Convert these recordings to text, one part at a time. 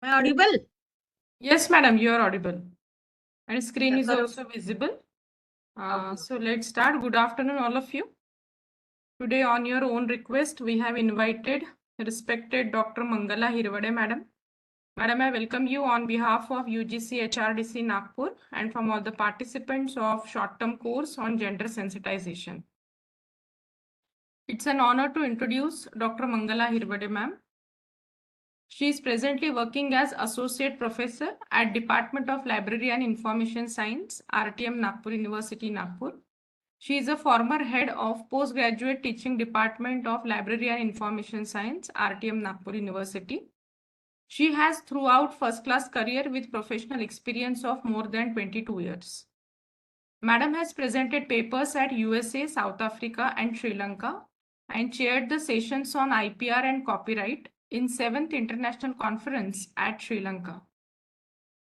Am I audible? Yes, madam, you are audible. And screen Yeah, is correct. also visible. Okay. So let's start. Good afternoon, all of you. Today, on your own request, we have invited respected Dr. Mangala Hirwade, madam. Madam, I welcome you on behalf of UGC HRDC Nagpur and from all the participants of short-term course on gender sensitization. It's an honor to introduce Dr. Mangala Hirwade, ma'am. She is presently working as Associate Professor at Department of Library and Information Science, RTM Nagpur University, Nagpur. She is a former head of Postgraduate Teaching Department of Library and Information Science, RTM Nagpur University. She has throughout first-class career with professional experience of more than 22 years. Madam has presented papers at USA, South Africa, and Sri Lanka and chaired the sessions on IPR and copyright in 7th International Conference at Sri Lanka.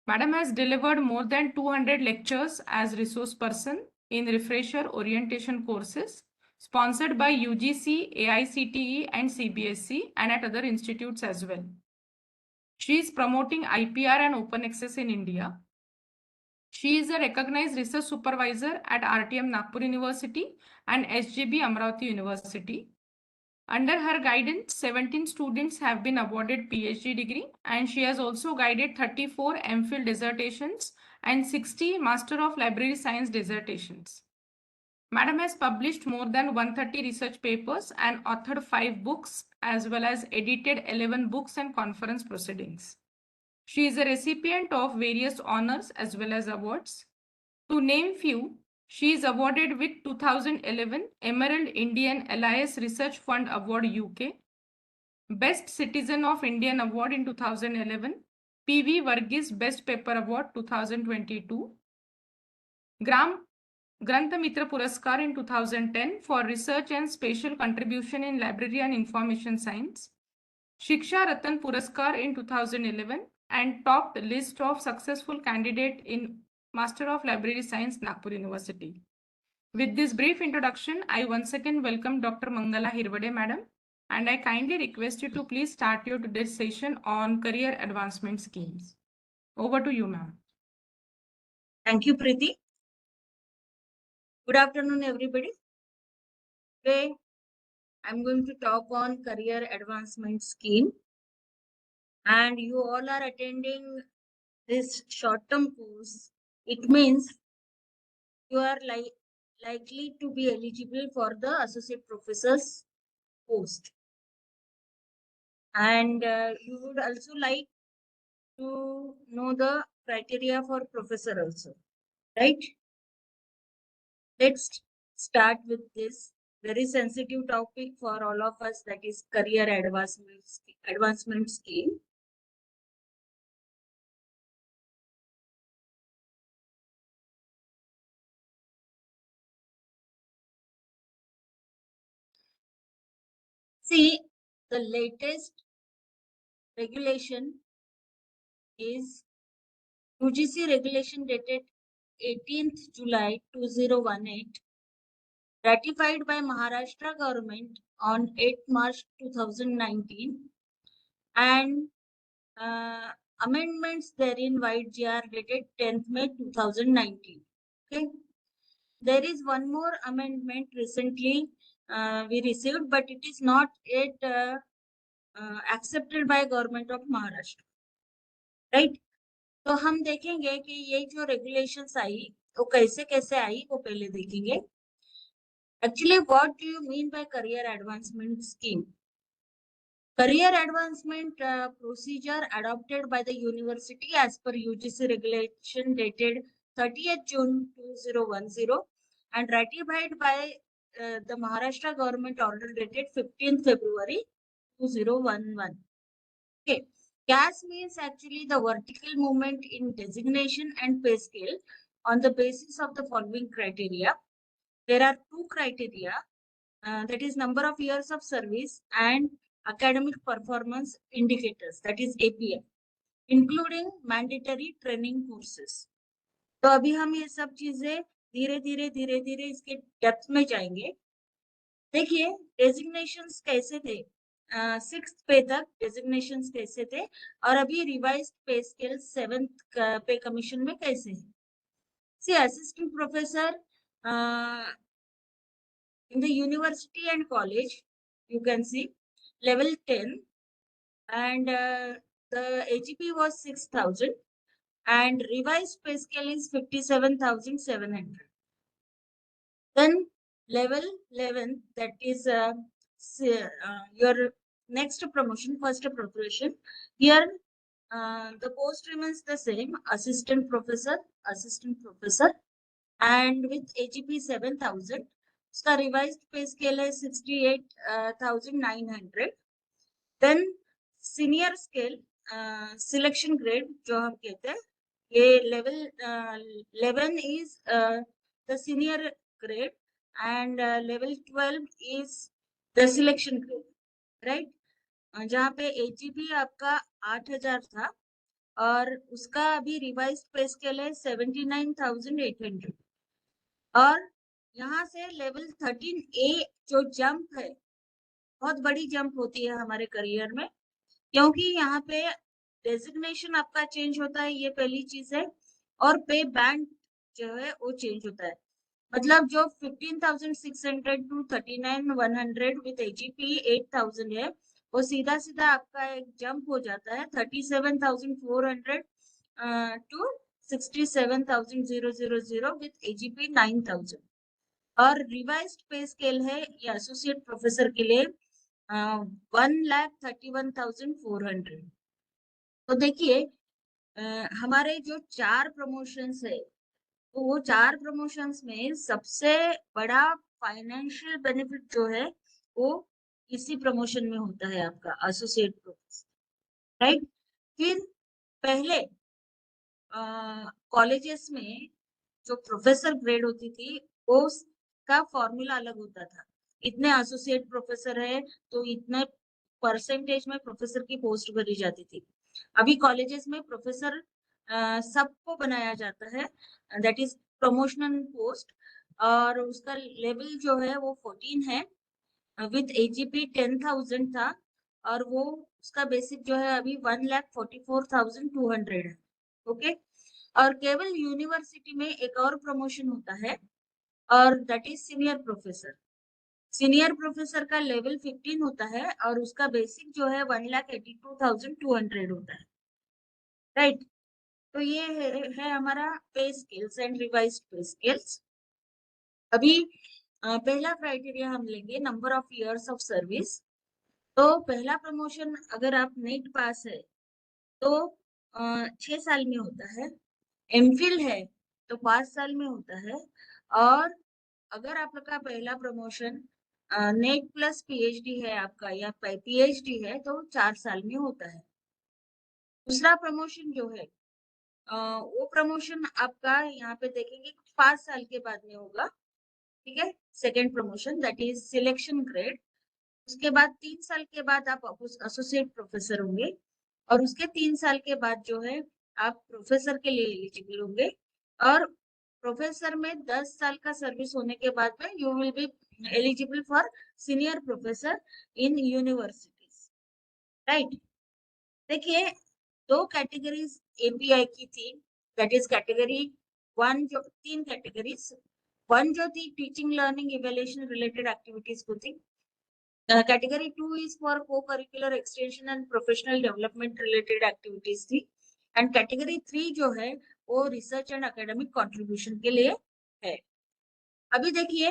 Madam has delivered more than 200 lectures as resource person in refresher orientation courses sponsored by UGC, AICTE, and CBSE and at other institutes as well. She is promoting IPR and open access in India. She is a recognized research supervisor at RTM Nagpur University and SJB Amravati University. Under her guidance, 17 students have been awarded PhD degree and she has also guided 34 MPhil dissertations and 60 Master of Library Science dissertations. Madam has published more than 130 research papers and authored 5 books as well as edited 11 books and conference proceedings. She is a recipient of various honors as well as awards. To name few, she is awarded with 2011 Emerald Indian Alliance Research Fund Award UK, Best Citizen of Indian Award in 2011, PV Varghese Best Paper Award 2022, Grantha Mitra Puraskar in 2010 for research and special contribution in library and information science, Shiksha Ratan Puraskar in 2011 and topped list of successful candidate in Master of Library Science, Nagpur University. With this brief introduction, I once again welcome Dr. Mangala Hirwade, madam, and I kindly request you to please start your today's session on career advancement schemes. Over to you, ma'am. Thank you, Preeti. Good afternoon, everybody. Today, I'm going to talk on career advancement scheme, and you all are attending this short-term course. It means you are likely to be eligible for the associate professor's post, and you would also like to know the criteria for professor also, right? Let's start with this very sensitive topic for all of us, that is career advancement scheme. See, the latest regulation is UGC regulation dated 18th July 2018, ratified by Maharashtra government on 8th March 2019, and amendments therein White GR dated 10th May 2019. Okay. There is one more amendment recently we received, but it is not yet accepted by government of Maharashtra. Right? तो हम देखेंगे कि ये जो regulations आई वो कैसे कैसे आई वो पहले देखेंगे. Actually, what do you mean by career advancement scheme? Career advancement procedure adopted by the university as per UGC regulation dated 30th June 2010 and ratified by the Maharashtra government order dated 15th February 2011. Okay. CAS means actually the vertical movement in designation and pay scale on the basis of the following criteria. There are 2 criteria, that is number of years of service and academic performance indicators, that is API, including mandatory training courses. तो अभी हम ये सब चीजें धीरे धीरे इसके depth में जाएंगे. देखिए डेजिग्नेशंस कैसे थे. 6th पे तक डेजिग्नेशन कैसे थे और अभी रिवाइज्ड पे स्केल 7th पे कमीशन में कैसे है. See assistant professor in the university and college, you can see level 10 and the AGP was 6,000 and revised pay scale is 57,700. Then level 11, that is your next promotion, first promotion. Here the post remains the same, assistant professor, and with AGP 7,000. उसका revised pay scale है 68,900. Then senior scale selection grade जो हम कहते हैं, ये level 11 is the senior grade and level 12 is the selection grade, right? जहाँ पे AGP आपका 8,000 था और उसका अभी रिवाइज पे स्केल है 79,800 और यहाँ से लेवल 13A जो जंप है, बहुत बड़ी जंप होती है हमारे करियर में, क्योंकि यहाँ पे डेजिग्नेशन आपका चेंज होता है, ये पहली चीज है, और पे बैंड जो है वो चेंज होता है. मतलब जो 15,600 टू 39,100 विद AGP 8,000 है, वो सीधा सीधा आपका एक जंप हो जाता है 37,400 टू 67,000 विद AGP 9,000. और रिवाइज्ड पे स्केल है ये एसोसिएट प्रोफेसर के लिए 1,31,400. तो देखिए हमारे जो 4 प्रमोशंस है, तो वो 4 प्रमोशंस में सबसे बड़ा फाइनेंशियल बेनिफिट जो है वो इसी प्रमोशन में होता है, आपका एसोसिएट प्रोफेसर, राइट. फिर पहले कॉलेजेस में जो प्रोफेसर ग्रेड होती थी वो का फॉर्मूला अलग होता था. इतने एसोसिएट प्रोफेसर है तो इतने परसेंटेज में प्रोफेसर की पोस्ट भरी जाती थी. अभी कॉलेजेस में प्रोफेसर सबको बनाया जाता है, दैट इज प्रमोशनल पोस्ट, और उसका लेवल जो है वो 14 है विद AGP 10,000 था और वो उसका बेसिक जो है अभी 1,44,200 है. ओके. और केवल यूनिवर्सिटी में एक और प्रमोशन होता है और that is senior professor. Senior professor का लेवल 15 होता है और उसका बेसिक जो है 1,82,200 होता है, राइट. तो ये है हमारा पे स्केल्स एंड रिवाइज्ड पे स्केल्स. अभी पहला क्राइटेरिया हम लेंगे number of years of service. तो पहला प्रमोशन अगर आप नेट पास है तो 6 साल में होता है, एमफिल है तो 5 साल में होता है, और अगर आपका पहला प्रमोशन नेट प्लस PhD है आपका या PhD है तो 4 साल में होता है. दूसरा प्रमोशन जो है वो प्रमोशन आपका यहाँ पे देखेंगे 5 साल के बाद में होगा, ठीक है. Second promotion that is selection grade. उसके बाद 3 साल के बाद आप एसोसिएट प्रोफेसर होंगे और उसके 3 साल के बाद जो है आप प्रोफेसर के लिए एलिजिबल होंगे, और प्रोफेसर में 10 साल का सर्विस होने के बाद में you will be eligible for senior professor in universities, right. देखिए 2 कैटेगरीज API की थी, दैट इज कैटेगरी 1 जो 3 कैटेगरीज. 1 जो थी teaching learning evaluation related activities को थी. Category 2 is for co-curricular extension and professional development related activities थी, and category 3 जो है वो रिसर्च एंड एकेडमिक कंट्रीब्यूशन के लिए है. अभी देखिए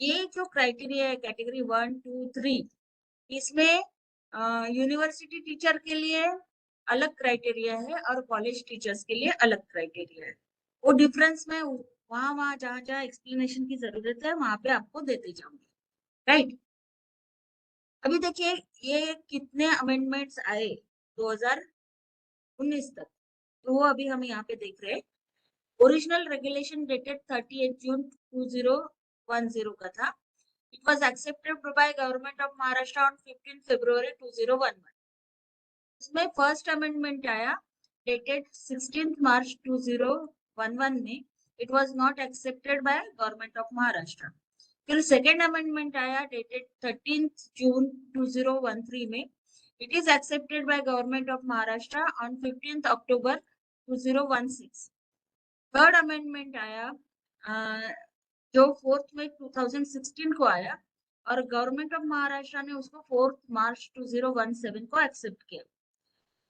ये जो क्राइटेरिया है कैटेगरी 1, 2, 3, इसमें यूनिवर्सिटी टीचर के लिए अलग क्राइटेरिया है और कॉलेज टीचर्स के लिए अलग क्राइटेरिया है. वो डिफरेंस में वहां जहाँ एक्सप्लेनेशन की जरूरत है वहां पे आपको देते जाऊंगी, राइट. अभी देखिए ये कितने अमेंडमेंट्स आए 2019 तक, तो वो अभी हम यहाँ पे देख रहे हैं. ओरिजिनल रेगुलेशन डेटेड 38 जून 2010 का था. It was accepted by government of Maharashtra on 15 फरवरी 2011. इसमें फर्स्ट अमेंडमेंट आया डेटेड 16 मार्च 2011 में. It was not accepted by government of Maharashtra. फिर सेकेंड अमेंडमेंट आया डेटेड 13th June 2013 में. It is accepted by Government of Maharashtra on 15th October 2016. Third amendment आया जो 4th में 2016 को आया और गवर्नमेंट ऑफ महाराष्ट्र ने उसको 4th March 2017 को एक्सेप्ट किया.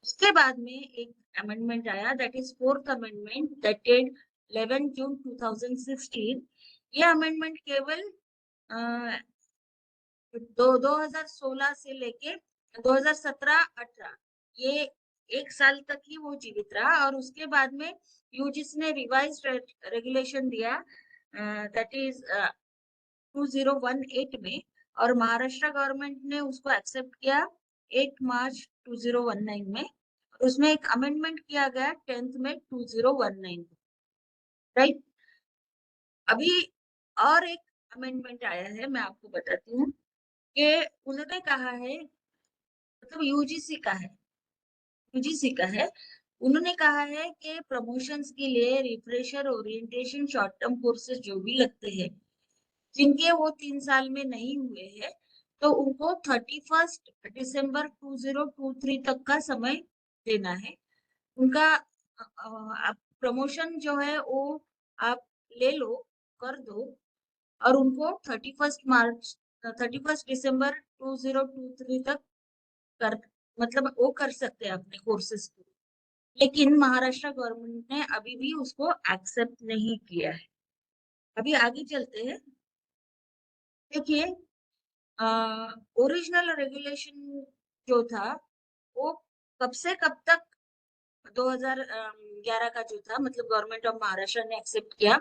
उसके बाद में एक अमेंडमेंट आया that is fourth amendment dated 11 June 2016. ये अमेंडमेंट केवल 2016 से लेके 2017-18 ये एक साल तक ही वो जीवित रहा और उसके बाद में यूजीसी ने रिवाइज रेगुलेशन दिया दैट इज 2018 में और महाराष्ट्र गवर्नमेंट ने उसको एक्सेप्ट किया 8 March 2019 में. उसमें एक अमेंडमेंट किया गया 10th में 2019 राइट. अभी और एक अमेंडमेंट आया है मैं आपको बताती हूँ कि उन्होंने कहा है मतलब यूजीसी का है उन्होंने कहा है कि प्रमोशंस के लिए refresher orientation short term courses जो भी लगते हैं जिनके वो 3 साल में नहीं हुए हैं तो उनको 31 December 2023 तक का समय देना है. उनका प्रमोशन जो है वो आप ले लो कर दो और उनको 31 December 2023 तक कर मतलब वो कर सकते हैं अपने कोर्सेज को. लेकिन महाराष्ट्र गवर्नमेंट ने अभी भी उसको एक्सेप्ट नहीं किया है. अभी आगे चलते हैं. देखिए ओरिजिनल रेगुलेशन जो था वो कब से कब तक 2011 का जो था मतलब गवर्नमेंट ऑफ महाराष्ट्र ने एक्सेप्ट किया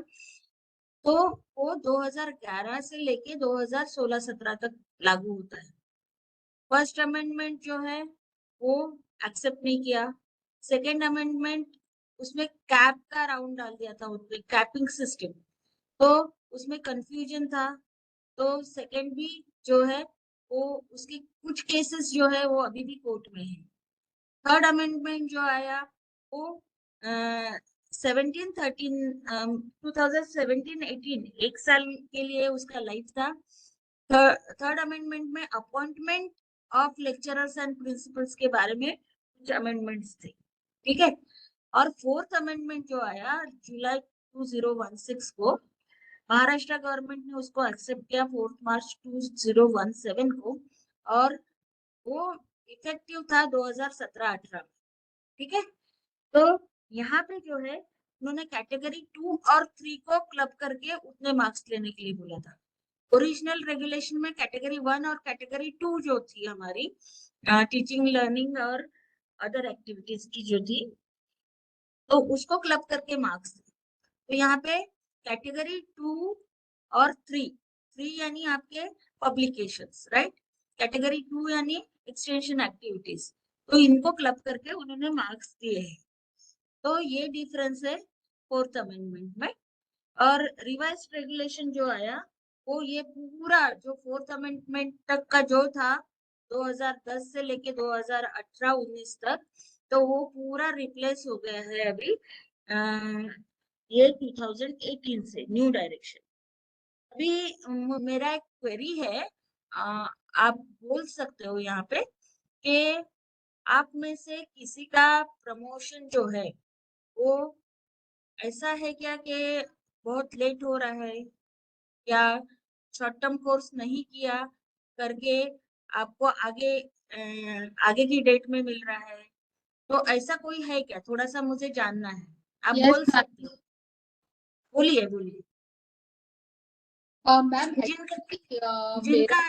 तो वो 2011 से लेके 2016-17 तक लागू होता है. फर्स्ट अमेंडमेंट जो है वो एक्सेप्ट नहीं किया. सेकेंड अमेंडमेंट उसमें कैप का राउंड डाल दिया था उसमें कैपिंग सिस्टम तो उसमें कंफ्यूजन था तो सेकेंड भी जो है वो उसकी कुछ केसेस जो है वो अभी भी कोर्ट में है. थर्ड अमेंडमेंट जो आया वो 2017-18 एक साल के लिए उसका लाइफ था. थर्ड अमेंडमेंट में appointment of lecturers and principles के बारे में कुछ अमेंडमेंट्स थे. ठीक है. और फोर्थ अमेंडमेंट जो आया जुलाई 2016 को महाराष्ट्र गवर्नमेंट ने उसको एक्सेप्ट किया 4th March 2017 को और वो इफेक्टिव था 2017-18 में. ठीक है. तो यहाँ पे जो है उन्होंने कैटेगरी 2 और 3 को क्लब करके उतने मार्क्स लेने के लिए बोला था. ओरिजिनल रेगुलेशन में कैटेगरी 1 और कैटेगरी 2 जो थी हमारी टीचिंग लर्निंग और अदर एक्टिविटीज की जो थी तो उसको क्लब करके मार्क्स थे. तो यहाँ पे कैटेगरी 2 और 3 यानी आपके पब्लिकेशंस राइट. कैटेगरी 2 यानी एक्सटेंशन एक्टिविटीज तो इनको क्लब करके उन्होंने मार्क्स दिए हैं. तो ये डिफरेंस है फोर्थ अमेंडमेंट में. और रिवाइज रेगुलेशन जो आया वो ये पूरा जो फोर्थ अमेंडमेंट तक का जो था 2010 से लेके 2018-19 तक तो वो पूरा रिप्लेस हो गया है अभी ये 2018 से न्यू डायरेक्शन. अभी मेरा एक क्वेरी है आप बोल सकते हो यहाँ पे कि आप में से किसी का प्रमोशन जो है वो ऐसा है क्या कि बहुत लेट हो रहा है या शॉर्ट टर्म कोर्स नहीं किया करके आपको आगे की डेट में मिल रहा है तो ऐसा कोई है क्या थोड़ा सा मुझे जानना है. आप Yes, बोल सकते हो. बोलिए बोलिए. मैम जिनका मेरा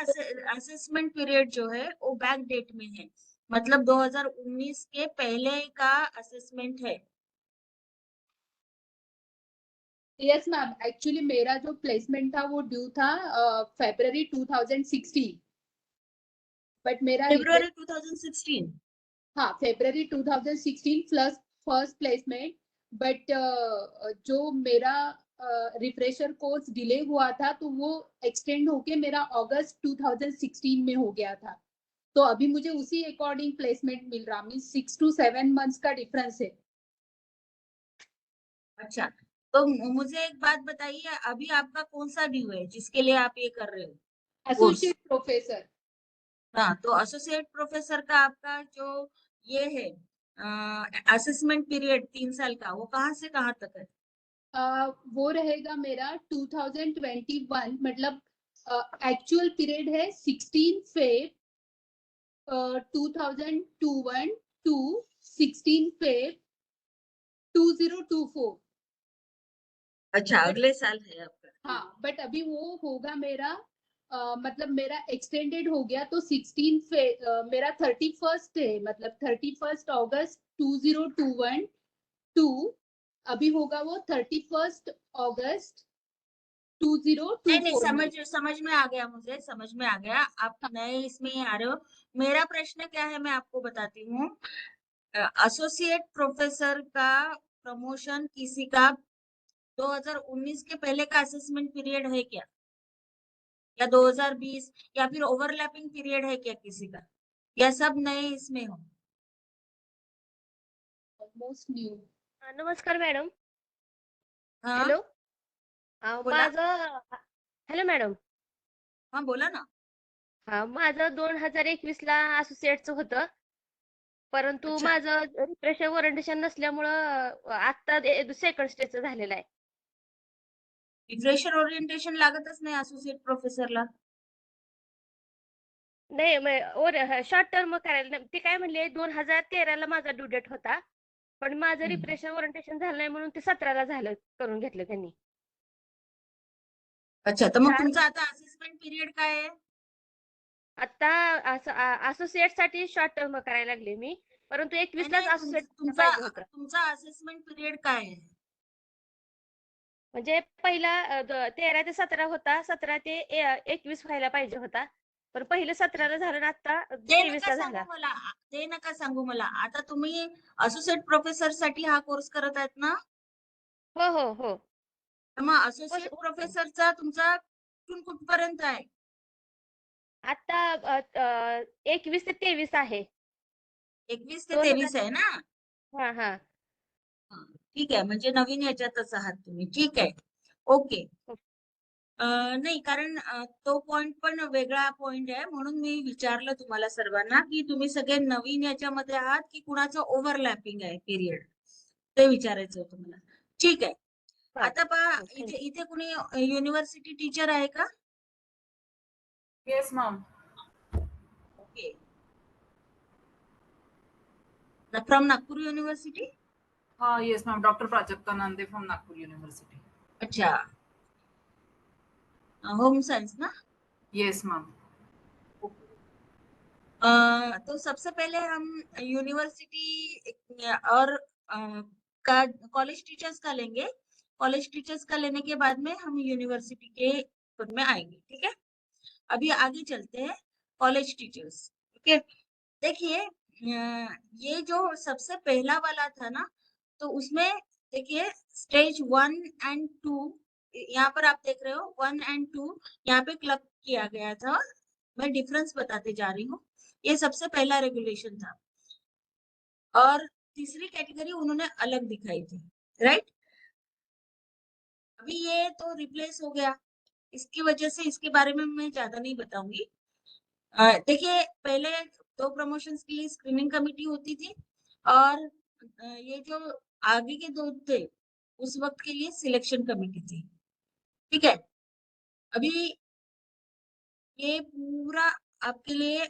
असेसमेंट पीरियड जो है वो बैक डेट में है मतलब 2019 के पहले का असेसमेंट है. यस मैम एक्चुअली मेरा जो प्लेसमेंट था वो ड्यू था February 2016 बट मेरा February 2016 हाँ February 2016 plus first placement but जो मेरा रिफ्रेशर कोर्स डिले हुआ था तो वो एक्सटेंड होके मेरा अगस्त 2016 में हो गया था. तो अभी मुझे उसी अकॉर्डिंग प्लेसमेंट मिल रहा मीन 6 to 7 months का डिफरेंस है. अच्छा तो मुझे एक बात बताइए, अभी आपका कौन सा ड्यू है जिसके लिए आप ये कर रहे हो? Associate professor. हाँ, तो एसोसिएट प्रोफेसर का आपका जो ये है असेसमेंट पीरियड 3 साल का, वो कहाँ से कहाँ तक है? वो रहेगा मेरा 2021, मतलब एक्चुअल पीरियड है 16 फेब 2021 टू 16 फेब 2024। अच्छा, अगले साल है आपका। हाँ, बट अभी वो होगा मेरा मतलब मेरा एक्सटेंडेड हो गया, तो 16 मेरा 31st है, मतलब 31st अगस्त 2021 टू अभी होगा वो 31st अगस्त नहीं नहीं, 2024 में। समझ में आ गया, मुझे समझ में आ गया। आप नए इसमें ही आ रहे हो। मेरा प्रश्न क्या है, मैं आपको बताती हूँ। एसोसिएट प्रोफेसर का प्रमोशन किसी का 2019 के पहले का असेसमेंट पीरियड है क्या, या 2020, या फिर ओवरलैपिंग पीरियड है क्या किसी का, या सब नए इसमें हो? Almost new. नमस्कार मॅडम. हाँ हॅलो. बोला. Hello madam. हाँ बोला ना. माझं 2021 ला असोसिएटचं होतं. परंतु अच्छा. माझं रिफ्रेशर ओरिएंटेशन नसल्यामुळं आता सेकंड स्टेजचं झालेलं आहे. रिफ्रेशर ओरिएंटेशन लागतच नाही असोसिएट प्रोफेसरला. नाही शॉर्ट टर्म करायला ते काय म्हणले 2013 ला माझा ड्यू डेट होता. पण माझं रिफ्रेशर ओरिएंटेशन झालं नाही म्हणून ते 17 ला झालं करून घेतलं त्यांनी. अच्छा, तर मग 4 तुमचा आता असेसमेंट पिरियड काय आहे? आता असोसिएट साठी शॉर्ट टर्म करायला लागले मी. परंतु 21 लाच नाही, असोसिएट तुमचा पाहिजे होतं. तुमचा असेसमेंट पिरियड काय आहे? म्हणजे पहिला 13 ते 17 होता, 17 ते 21 व्हायला पाहिजे होता. पण पहिलं 17 ला झालं आणि आता ते 23 नका ला सांगू झाला. मला, ते नका सांगू मला. आता तुम्ही असोसिएट प्रोफेसर साठी हा कोर्स करत आहेत ना? हो, हो, हो. तर मग असोसिएट प्रोफेसरचा तुमचा कुठून कुठपर्यंत आहे? आता 21 ते 23 आहे. 21 ते 2000 23 आहे ना? हां, हां. हा, ठीक आहे, म्हणजे नवीन याच्यातच आहात तुम्ही. ठीक आहे, ओके. नाही, कारण तो पॉइंट पण वेगळा पॉइंट आहे, म्हणून मी विचारलं तुम्हाला सर्वांना की तुम्ही सगळे नवीन याच्यामध्ये आहात की कुणाचं ओव्हरलॅपिंग आहे पीरियड, ते विचारायचं होतं मला. ठीक आहे. हां. आता पहा, हो, thank इथे इथे कुणी युनिव्हर्सिटी टीचर आहे का? Yes, ma'am. Okay. From Nagpur university. Yes, ma'am. Dr. Prajakta Nande from Nagpur University. अच्छा, होम साइंस ना? Yes, ma'am. तो सबसे पहले हम यूनिवर्सिटी और का कॉलेज टीचर्स का लेंगे. कॉलेज टीचर्स का लेने के बाद में हम यूनिवर्सिटी के खुद में आएंगे. ठीक है, अभी आगे चलते हैं. College teachers, okay. देखिए, ये जो सबसे पहला वाला था ना, तो उसमें देखिए स्टेज 1 एंड 2, यहाँ पर आप देख रहे हो 1 एंड 2 यहाँ पे क्लब किया गया था. मैं डिफरेंस बताते जा रही हूँ. ये सबसे पहला रेगुलेशन था, और तीसरी कैटेगरी उन्होंने अलग दिखाई थी, राइट. अभी ये तो रिप्लेस हो गया, इसकी वजह से इसके बारे में मैं ज्यादा नहीं बताऊंगी. देखिए, पहले 2 प्रमोशंस के लिए स्क्रीनिंग कमेटी होती थी, और ये जो आगे के 2 थे उस वक्त के लिए सिलेक्शन कमेटी थी. ठीक है, अभी ये पूरा आपके लिए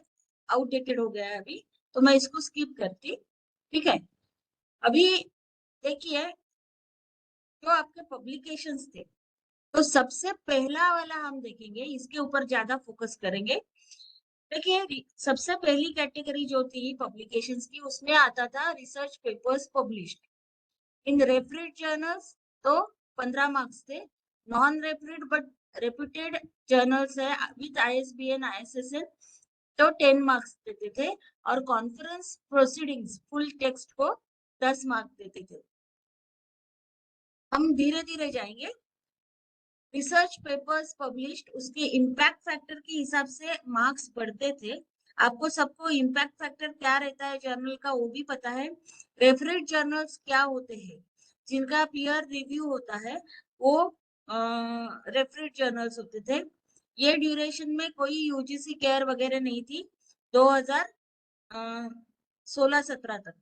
आउटडेटेड हो गया है अभी, तो मैं इसको स्किप करती. ठीक है, अभी देखिए जो आपके पब्लिकेशंस थे, तो सबसे पहला वाला हम देखेंगे, इसके ऊपर ज्यादा फोकस करेंगे. देखिए, सबसे पहली कैटेगरी जो थी पब्लिकेशंस की, उसमें आता था research papers published in refereed journals, तो 15 मार्क्स थे. Non refereed but reputed journals है विद ISBN ISSN, तो 10 मार्क्स देते थे. और कॉन्फ्रेंस प्रोसीडिंग्स फुल टेक्स्ट को 10 मार्क्स देते थे. हम धीरे धीरे जाएंगे. रिसर्च पेपर्स पब्लिश्ड, उसके इम्पैक्ट फैक्टर के हिसाब से मार्क्स बढ़ते थे. आपको सबको इम्पैक्ट फैक्टर क्या रहता है जर्नल का वो भी पता है. रेफरेड जर्नल्स क्या होते हैं, जिनका पीयर रिव्यू होता है वो रेफरेड जर्नल्स होते थे। ये ड्यूरेशन में कोई यूजीसी केयर वगैरह नहीं थी 2016-17 तक।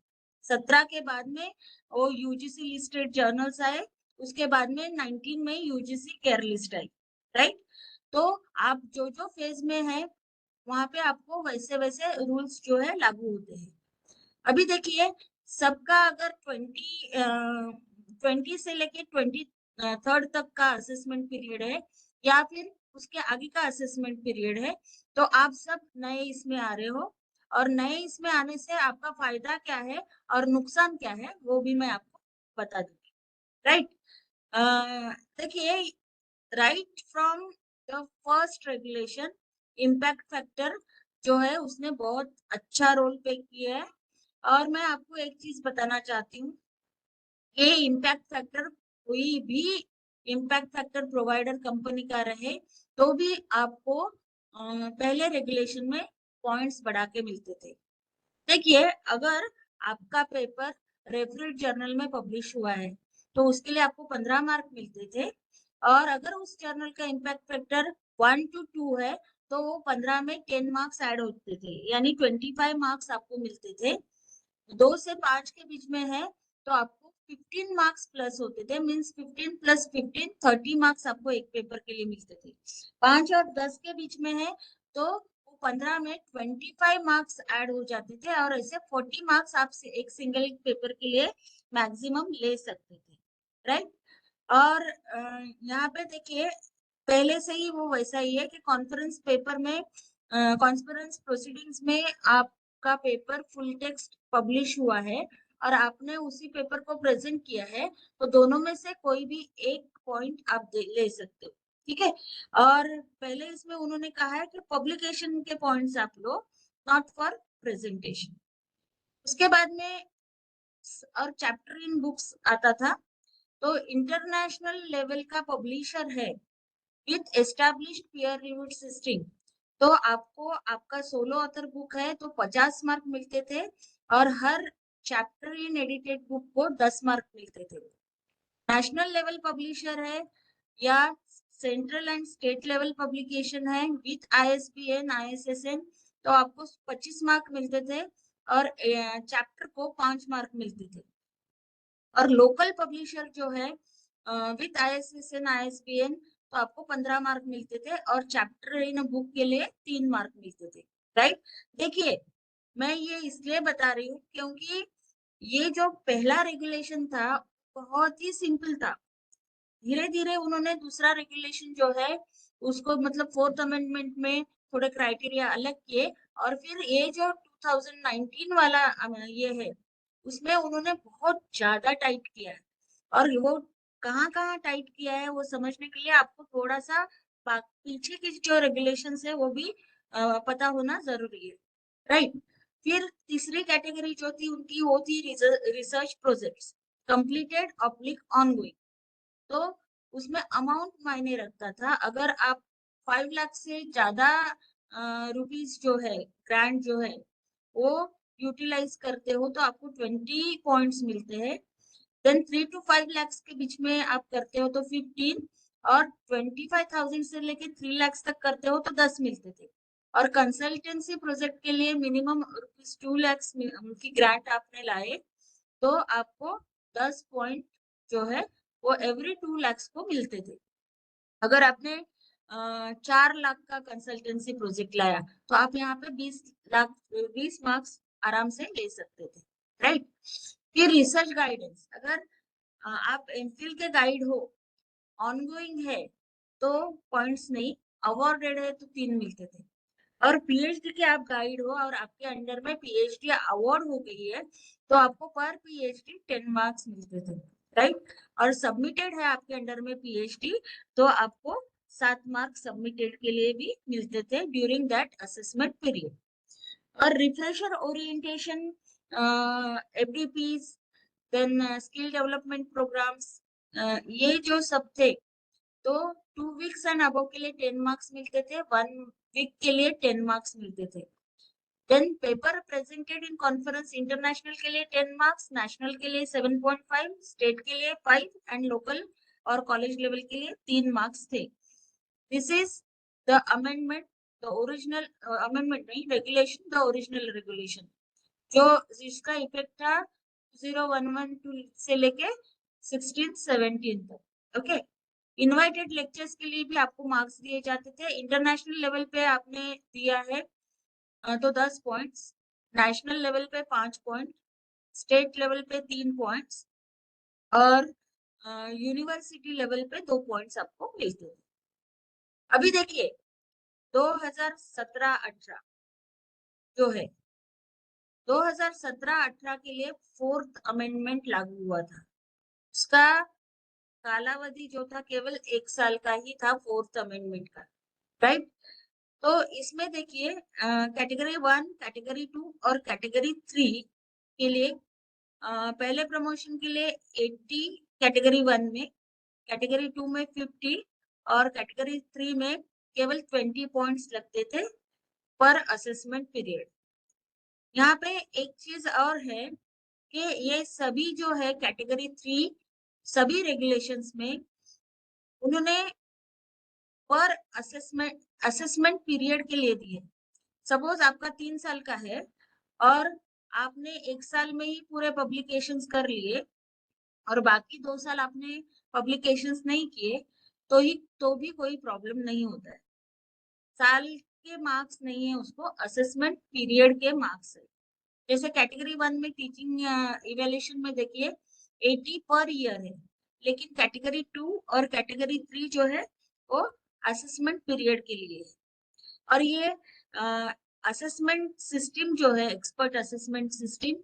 17 के बाद में वो यूजीसी लिस्टेड जर्नल्स आए, उसके बाद में 19 में यूजीसी केयर लिस्ट आई, राइट। तो आप जो जो फेज में है वहां पे आपको वैसे वैसे रूल्स जो है लागू होते हैं। अभी देखिए सबका अगर 20 से लेके 23rd तक का असेसमेंट पीरियड है या फिर उसके आगे का असेसमेंट पीरियड है, तो आप सब नए इसमें आ रहे हो और नए इसमें आने से आपका फायदा क्या है और नुकसान क्या है वो भी मैं आपको बता दूंगी, राइट। देखिए right from the first regulation impact factor जो है उसने बहुत अच्छा रोल प्ले किया है। और मैं आपको एक चीज बताना चाहती हूँ, ये इम्पैक्ट फैक्टर कोई भी इम्पैक्ट फैक्टर प्रोवाइडर कंपनी का रहे तो भी आपको पहले रेगुलेशन में पॉइंट्स बढ़ा के मिलते थे। देखिए अगर आपका पेपर रेफरेड जर्नल में पब्लिश हुआ है तो उसके लिए आपको 15 मार्क मिलते थे, और अगर उस जर्नल का इम्पैक्ट फैक्टर 1 to 2 है तो वो 15 में 10 मार्क्स ऐड होते थे, यानी 25 मार्क्स आपको मिलते थे। 2 से 5 के बीच में है तो आपको 15 मार्क्स प्लस होते थे, मींस 15 + 15 30 मार्क्स आपको एक पेपर के लिए मिलते थे। 5 और 10 के बीच में है तो 15 में 25 मार्क्स ऐड हो जाते थे, और ऐसे 40 मार्क्स आप एक सिंगल पेपर के लिए मैक्सिमम ले सकते थे, राइट। और यहाँ पे देखिए पहले से ही वो वैसा ही है कि कॉन्फ्रेंस पेपर में कॉन्फ्रेंस प्रोसीडिंग्स में आपका पेपर फुल टेक्स्ट पब्लिश हुआ है और आपने उसी पेपर को प्रेजेंट किया है, तो दोनों में से कोई भी एक पॉइंट आप ले सकते हो, ठीक है। और पहले इसमें उन्होंने कहा है कि पब्लिकेशन के पॉइंट्स आप लो, नॉट फॉर प्रेजेंटेशन। उसके बाद में और चैप्टर इन बुक्स आता था, तो इंटरनेशनल लेवल का पब्लिशर है with established peer reviewed system, तो आपको आपका सोलो ऑथर बुक है तो 50 मार्क मिलते थे, और हर चैप्टर इन एडिटेड बुक को 10 मार्क मिलते थे। नेशनल लेवल पब्लिशर है या central and state level publication है विथ ISBN ISSN, तो आपको 25 मार्क मिलते थे और चैप्टर को 5 मार्क मिलते थे। और लोकल पब्लिशर जो है विथ ISSN ISBN, तो आपको 15 मार्क मिलते थे और चैप्टर इन बुक के लिए 3 मार्क मिलते थे, राइट। देखिए मैं ये इसलिए बता रही हूँ क्योंकि ये जो पहला रेगुलेशन था बहुत ही सिंपल था। धीरे धीरे उन्होंने दूसरा रेगुलेशन जो है उसको मतलब 4th अमेंडमेंट में थोड़े क्राइटेरिया अलग किए, और फिर ये जो 2019 वाला ये है उसमें उन्होंने बहुत ज्यादा टाइट किया है। और वो कहाँ कहाँ टाइट किया है वो समझने के लिए आपको थोड़ा सा पीछे की जो रेगुलेशंस है वो भी पता होना जरूरी है, राइट। फिर तीसरी कैटेगरी जो थी उनकी वो थी research projects completed oblique ongoing, तो उसमें अमाउंट मायने रखता था। अगर आप 5 लाख से ज्यादा रुपीस जो है ग्रांट जो है वो यूटिलाइज करते हो तो आपको 20 पॉइंट्स मिलते हैं। देन 3 to 5 lakhs के बीच में आप करते हो तो 15, और 25,000 से लेके 3 lakhs तक करते हो तो 10 मिलते थे। और कंसल्टेंसी प्रोजेक्ट के लिए मिनिमम ₹2 lakhs की ग्रांट आपने लाए तो आपको 10 पॉइंट जो है वो एवरी 2 lakhs को मिलते थे। अगर आपने 4 लाख का कंसल्टेंसी प्रोजेक्ट लाया तो आप यहाँ पे 20 मार्क्स आराम से ले सकते थे, राइट। फिर रिसर्च गाइडेंस, अगर आप एमफिल के गाइड हो ऑनगोइंग है तो पॉइंट्स नहीं, अवॉर्डेड है तो 3 मिलते थे। और पीएचडी के आप गाइड हो और आपके अंडर में पीएचडी अवार्ड हो गई है तो आपको पर पीएचडी 10 मार्क्स मिलते थे, राइट। और सबमिटेड है आपके अंडर में पीएचडी तो आपको 7 मार्क सबमिटेड के लिए भी मिलते थे ड्यूरिंग दैट असेसमेंट पीरियड। और refresher orientation, FDPs, then skill development programmes, ये जो सब थे तो 2 वीक्स एंड अबव के लिए 10 मार्क्स मिलते थे, 1 वीक के लिए 10 मार्क्स मिलते थे। Then paper presented in conference international के लिए 10 मार्क्स, नेशनल के लिए 7.5, स्टेट के लिए 5 एंड लोकल और कॉलेज लेवल के लिए 3 मार्क्स थे. This is the amendment, the original amendment नहीं, रेगुलेशन, द ओरिजिनल रेगुलेशन जो जिसका इफेक्ट था 0112 से लेके 16-17 तक. ओके. इनवाइटेड लेक्चर्स के लिए भी आपको मार्क्स दिए जाते थे. इंटरनेशनल लेवल पे आपने दिया है तो 10 पॉइंट्स, नेशनल लेवल पे 5 पॉइंट, स्टेट लेवल पे 3 पॉइंट्स और यूनिवर्सिटी लेवल पे 2 पॉइंट्स आपको मिलते थे. अभी देखिए 2017-18 जो है 2017-18 के लिए 4th अमेंडमेंट लागू हुआ था. उसका कालावधि जो था केवल 1 साल का ही था 4th अमेंडमेंट का. राइट. तो इसमें देखिए कैटेगरी 1, कैटेगरी 2 और कैटेगरी 3 के लिए पहले प्रमोशन के लिए 80 कैटेगरी 1 में, कैटेगरी 2 में 50 और कैटेगरी 3 में केवल 20 पॉइंट्स लगते थे पर असेसमेंट पीरियड. यहाँ पे एक चीज और है कि ये सभी जो है कैटेगरी 3 सभी रेगुलेशंस में उन्होंने पर असेसमेंट पीरियड के लिए दिए. सपोज आपका 3 साल का है और आपने 1 साल में ही पूरे पब्लिकेशंस कर लिए और बाकी 2 साल आपने पब्लिकेशंस नहीं किए तो भी कोई प्रॉब्लम नहीं होता है. साल के मार्क्स नहीं है, उसको असेसमेंट पीरियड के मार्क्स है. जैसे कैटेगरी 1 में टीचिंग इवैल्यूएशन में देखिए 80 पर ईयर है, लेकिन कैटेगरी 2 और कैटेगरी 3 जो है वो असेसमेंट पीरियड के लिए है. और ये असेसमेंट सिस्टम जो है एक्सपर्ट असेसमेंट सिस्टम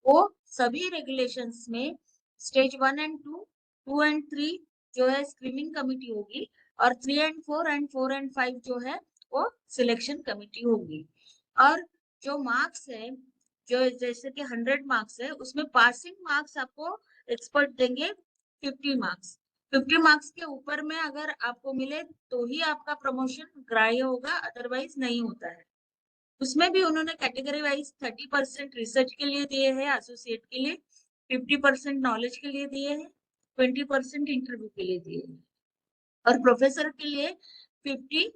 वो सभी रेगुलेशंस में स्टेज 1 एंड 2, 2 एंड 3 जो है स्क्रीनिंग कमिटी होगी और 3 एंड 4 एंड 4 एंड 5 जो है वो सिलेक्शन कमिटी होगी. और जो मार्क्स है जो जैसे कि 100 मार्क्स है उसमें पासिंग मार्क्स आपको एक्सपर्ट देंगे 50 मार्क्स. 50 मार्क्स के ऊपर में अगर आपको मिले तो ही आपका प्रमोशन ग्राह्य होगा, अदरवाइज नहीं होता है. उसमें भी उन्होंने कैटेगरी वाइज 30% रिसर्च के लिए दिए हैं, एसोसिएट के लिए 50% नॉलेज के लिए दिए हैं, 20% इंटरव्यू के लिए दिए हैं और प्रोफेसर के लिए 50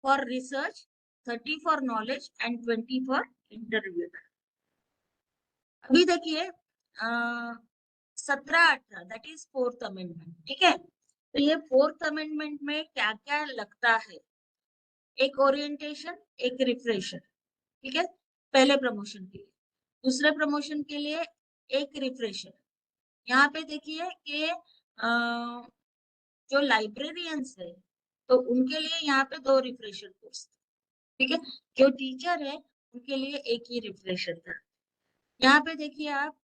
for research, 30 for knowledge and 20 for interview. अभी देखिए 17-18 दैट इज 4th अमेंडमेंट. ठीक है. तो ये 4th अमेंडमेंट में क्या क्या लगता है, एक ओरिएंटेशन, एक रिफ्रेशर. ठीक है, पहले प्रमोशन के लिए. दूसरे प्रमोशन के लिए एक रिफ्रेशर. यहाँ पे देखिए कि जो लाइब्रेरियंस है तो उनके लिए यहाँ पे 2 रिफ्रेशर कोर्स. ठीक है. जो टीचर है उनके लिए एक ही रिफ्रेशर था. यहाँ पे देखिए आप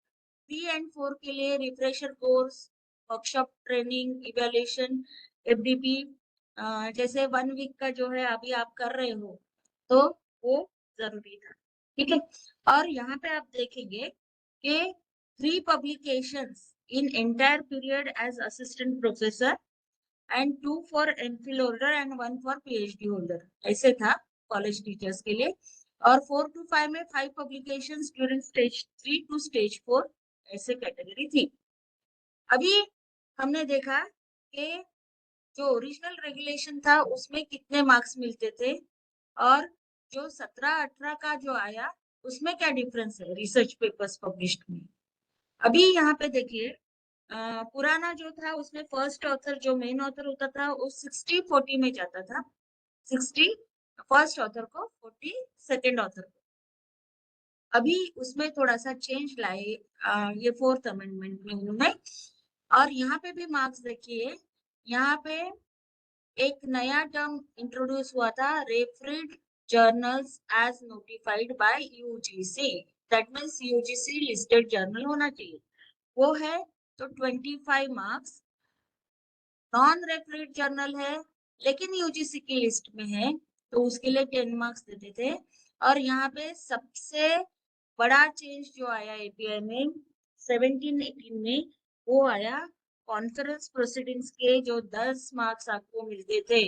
3 एंड 4 के लिए refresher course, workshop, training, evaluation, FDP जैसे 1 वीक का जो है अभी आप कर रहे हो तो वो जरूरी था. ठीक है. और यहाँ पे आप देखेंगे कि 3 publications in entire period as assistant professor and 2 for MPhil holder and 1 for PhD holder ऐसे था कॉलेज टीचर्स के लिए. और 4 to 5 में 5 publications during stage 3 to stage 4 ऐसे कैटेगरी थी. अभी हमने देखा कि जो ओरिजिनल रेगुलेशन था उसमें कितने मार्क्स मिलते थे और जो 17-18 का जो आया उसमें क्या डिफरेंस है रिसर्च पेपर्स पब्लिश्ड में. अभी यहाँ पे देखिए पुराना जो था उसमें फर्स्ट ऑथर जो मेन ऑथर होता था वो 60-40 में जाता था. 60 फर्स्ट ऑथर को, 40 सेकेंड ऑथर को. अभी उसमें थोड़ा सा चेंज लाए ये 4th अमेंडमेंट में उन्होंने. और यहाँ पे भी मार्क्स देखिए, यहाँ पे एक नया टर्म इंट्रोड्यूस हुआ था, refereed journals as notified by UGC. That means UGC listed journal होना चाहिए, वो है तो 25 मार्क्स. नॉन रेफरेड जर्नल है लेकिन यूजीसी की लिस्ट में है तो उसके लिए 10 मार्क्स देते थे. और यहाँ पे सबसे बड़ा चेंज जो आया एपीआई में 17-18 में वो आया कॉन्फ्रेंस प्रोसीडिंग्स के जो 10 मार्क्स आपको मिलते थे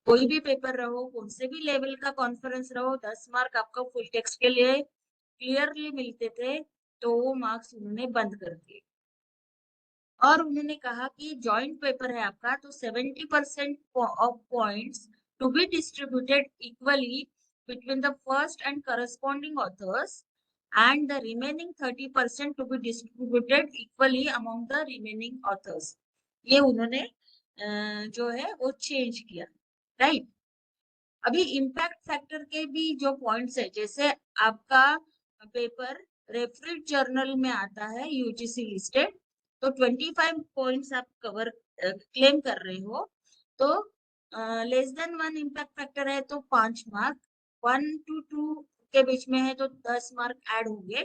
कोई भी पेपर रहो, कौन से भी लेवल का कॉन्फ्रेंस रहो, 10 मार्क आपको फुल टेक्स्ट के लिए क्लियरली मिलते थे, तो वो मार्क्स उन्होंने बंद कर दिए। और उन्होंने कहा कि जॉइंट पेपर है आपका, तो 70% of points to be distributed equally between the first and corresponding authors and the remaining 30% to be distributed equally among the remaining authors. ये उन्होंने जो है वो चेंज किया, राइट। अभी इम्पैक्ट फैक्टर के भी जो पॉइंट्स है, जैसे आपका पेपर रेफरेड जर्नल में आता है यूजीसी लिस्टेड, तो 25 पॉइंट्स आप कवर क्लेम कर रहे हो, तो लेस देन 1 इम्पैक्ट फैक्टर है तो 5 मार्क, 1 to 2 के बीच में है तो 10 मार्क ऐड होंगे,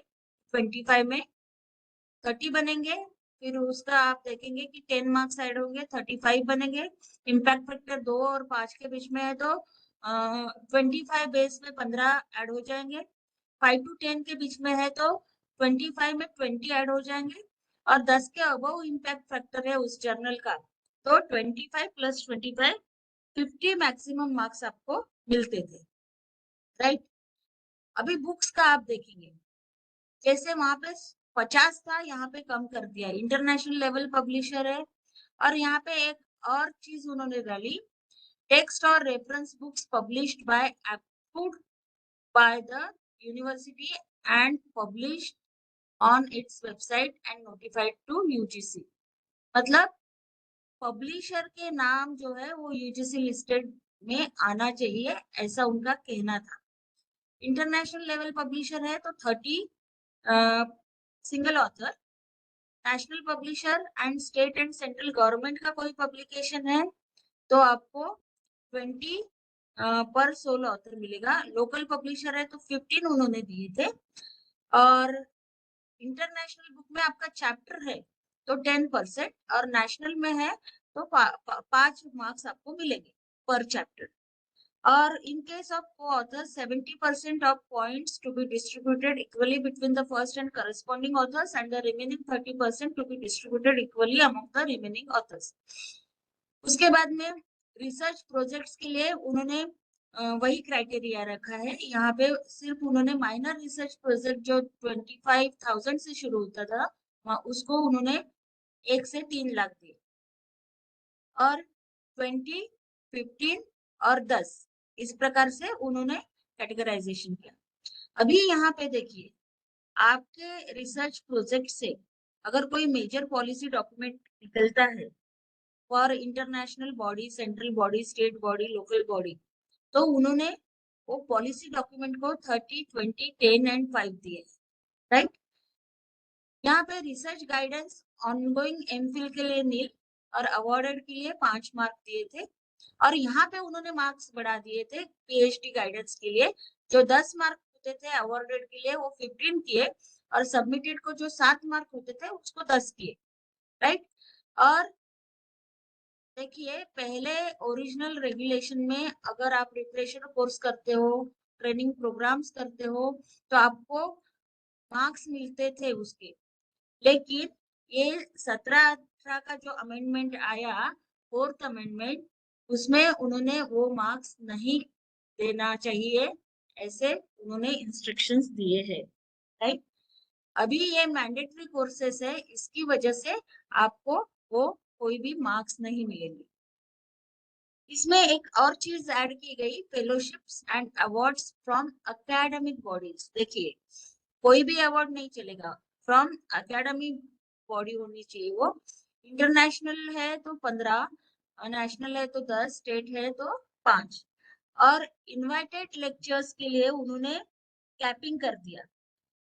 25 में 30 बनेंगे, फिर उसका आप देखेंगे कि 10 मार्क्स ऐड होंगे, 35 बनेंगे। इम्पैक्ट फैक्टर 2 और 5 के बीच में है तो 25 बेस में 15 ऐड हो जाएंगे, 5 to 10 के बीच में है तो 25 में 20 ऐड हो जाएंगे, और 10 के अबव इम्पैक्ट फैक्टर है उस जर्नल का, तो 25 प्लस 25 50 मैक्सिमम मार्क्स आपको मिलते थे, राइट। अभी बुक्स का आप देखेंगे, जैसे वहां पे 50 था, यहाँ पे कम कर दिया, इंटरनेशनल लेवल पब्लिशर है। और यहाँ पे एक और चीज उन्होंने डाली, टेक्स्ट और reference books published by approved by the university and published on its website and notified to UGC. मतलब पब्लिशर के नाम जो है वो यूजीसी लिस्टेड में आना चाहिए, ऐसा उनका कहना था। इंटरनेशनल लेवल पब्लिशर है तो 30 single author, national publisher and state and central government का कोई पब्लिकेशन है तो आपको 20 पर सोल ऑथर मिलेगा। लोकल पब्लिशर है तो 15 उन्होंने दिए थे, और इंटरनेशनल बुक में आपका चैप्टर है तो 10%, और नेशनल में है तो 5 मार्क्स आपको मिलेंगे पर चैप्टर। और in case of co-authors, 70% of points to be distributed equally between the first and corresponding authors, and the remaining 30% to be distributed equally among the remaining authors. उसके बाद में रिसर्च प्रोजेक्ट्स के लिए उन्होंने वही क्राइटेरिया रखा है। यहाँ पे सिर्फ उन्होंने माइनर रिसर्च प्रोजेक्ट जो 25,000 से शुरू होता था उसको उन्होंने 1 से 3 लाख दिए, और 20, 15 और 10 इस प्रकार से उन्होंने कैटेगराइजेशन किया। अभी यहाँ पे देखिए, आपके रिसर्च प्रोजेक्ट से अगर कोई मेजर पॉलिसी डॉक्यूमेंट निकलता है for international body, central body, state body, local body, तो उन्होंने वो पॉलिसी डॉक्यूमेंट को 30, 20, 10 एंड 5 दिए, राइट। यहाँ पे रिसर्च गाइडेंस ऑनगोइंग एमफिल के लिए नील और अवॉर्डेड के लिए 5 मार्क दिए थे, और यहाँ पे उन्होंने मार्क्स बढ़ा दिए थे पीएचडी गाइडेंस के लिए, जो 10 मार्क होते थे अवॉर्डेड के लिए वो 15 किए, और सबमिटेड को जो 7 मार्क होते थे उसको 10 किए, राइट। और देखिए, पहले ओरिजिनल रेगुलेशन में अगर आप रिफ्रेशर कोर्स करते हो, ट्रेनिंग प्रोग्राम्स करते हो, तो आपको मार्क्स मिलते थे उसके, लेकिन ये 17-18 का जो अमेंडमेंट आया, 4th अमेंडमेंट, उसमें उन्होंने वो मार्क्स नहीं देना चाहिए, ऐसे उन्होंने इंस्ट्रक्शंस दिए हैं, राइट। अभी ये मैंडेटरी कोर्सेस है, इसकी वजह से आपको वो कोई भी मार्क्स नहीं मिलेंगे। इसमें एक और चीज ऐड की गई, fellowships and awards from academic bodies. देखिए, कोई भी अवार्ड नहीं चलेगा, फ्रॉम एकेडमिक बॉडी होनी चाहिए वो। इंटरनेशनल है तो 15, नेशनल है तो 10, स्टेट है तो 5, और इनवाइटेड लेक्चर्स के लिए उन्होंने कैपिंग कर दिया।